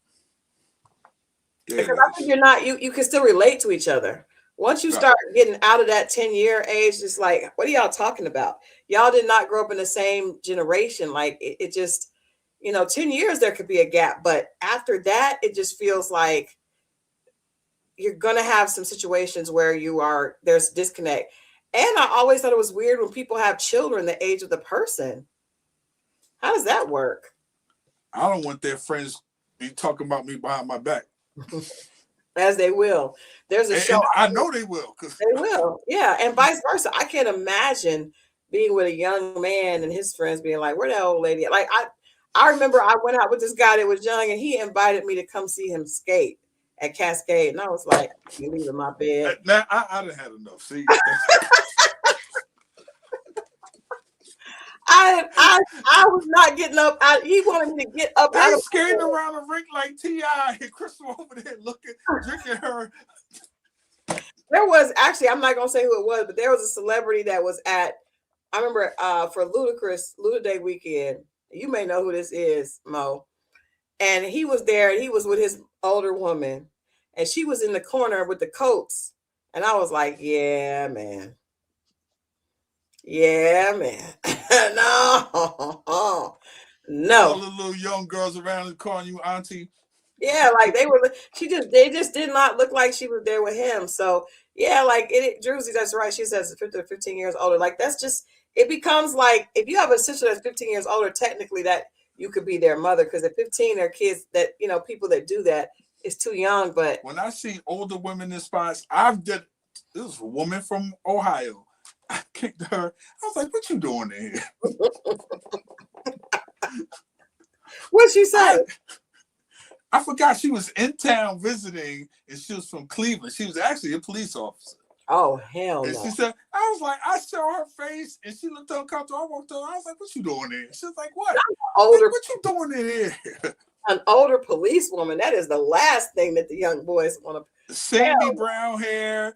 Because I think you can still relate to each other. Once you start getting out of that 10-year age, it's like, what are y'all talking about? Y'all did not grow up in the same generation. Like it just, 10 years, there could be a gap. But after that, it just feels like you're going to have some situations where there's disconnect. And I always thought it was weird when people have children the age of the person. How does that work? I don't want their friends be talking about me behind my back. As they will. There's a show. And I know they will. They will. Yeah. And vice versa. I can't imagine being with a young man and his friends being like, where that old lady at? Like I remember I went out with this guy that was young and he invited me to come see him skate at Cascade. And I was like, you leaving my bed. Now I done had enough. See, I was not getting up. He wanted me to get up. They skating around the rink like T.I. and Christal over there drinking her. There was actually, I'm not gonna say who it was, but there was a celebrity that was at. I remember for Luda Day weekend. You may know who this is, Mo. And he was there. And he was with his older woman, and she was in the corner with the coats. And I was like, yeah, man. Yeah, man. No. All the little young girls around calling you auntie. Yeah, like they just did not look like she was there with him. So yeah, like Druzy, that's right. She says 15 years older. Like that's just, it becomes like if you have a sister that's 15 years older, technically that you could be their mother, because at 15 they're kids that, people that do that is too young. But when I see older women in spots, this was a woman from Ohio. I kicked her. I was like, what you doing in here? What'd she say? I forgot she was in town visiting, and she was from Cleveland. She was actually a police officer. Oh, hell no. She said, I was like, I saw her face, and she looked uncomfortable. I walked over. I was like, what you doing there? She was like, what? What you doing in here? An older police woman. That is the last thing that the young boys want to. Sandy brown hair.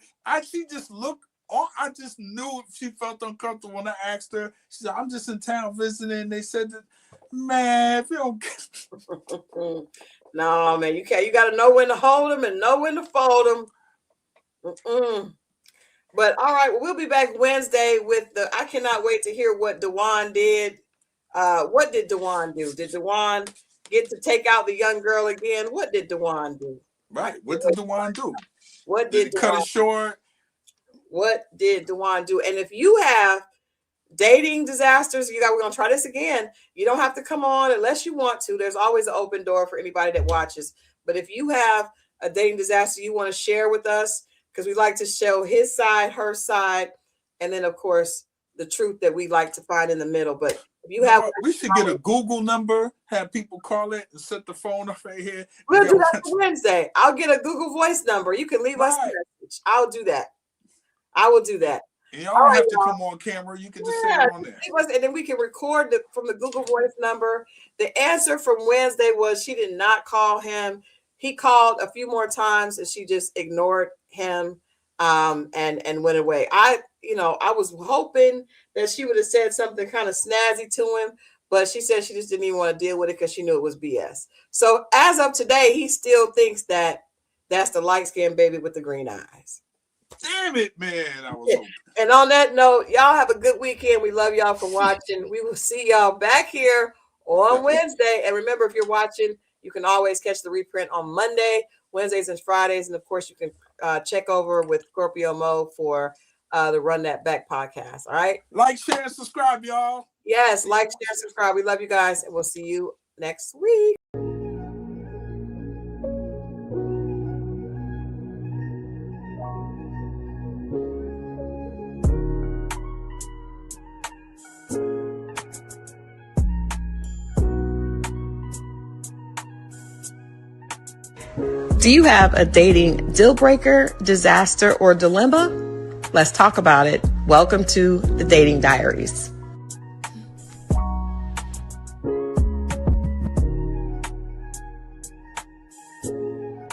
She just looked. I just knew she felt uncomfortable when I asked her. She said, I'm just in town visiting. They said that, man, if you don't get... No, man, you can't. You got to know when to hold them and know when to fold them. But all right, we'll be back Wednesday with I cannot wait to hear what Dewan did. What did Dewan do? Did Dewan get to take out the young girl again? What did Dewan do? Right. What did Dewan do? What did he cut it short? What did Dewan do? And if you have dating disasters, we're gonna try this again. You don't have to come on unless you want to. There's always an open door for anybody that watches. But if you have a dating disaster you want to share with us, because we like to show his side, her side, and then of course the truth that we like to find in the middle. But if you have, we should get a Google number, have people call it, and set the phone up right here. We'll do that for Wednesday. I'll get a Google Voice number. You can leave us a message. I'll do that. I will do that. And y'all don't have to come on camera. You can just say it on there. And then we can record from the Google Voice number. The answer from Wednesday was she did not call him. He called a few more times and she just ignored him and went away. I was hoping that she would have said something kind of snazzy to him, but she said she just didn't even want to deal with it because she knew it was BS. So as of today, he still thinks that that's the light-skinned baby with the green eyes. Damn it, man. I was hoping. And on that note, y'all have a good weekend. We love y'all for watching. We will see y'all back here on Wednesday. And remember, if you're watching, you can always catch the reprint on Monday, Wednesdays, and Fridays. And of course, you can check over with Scorpio Moe for the Run That Back podcast. All right. Like, share, and subscribe, y'all. Yes, like, share, subscribe. We love you guys, and we'll see you next week. Do you have a dating deal breaker, disaster, or dilemma? Let's talk about it. Welcome to the Dating Diaries.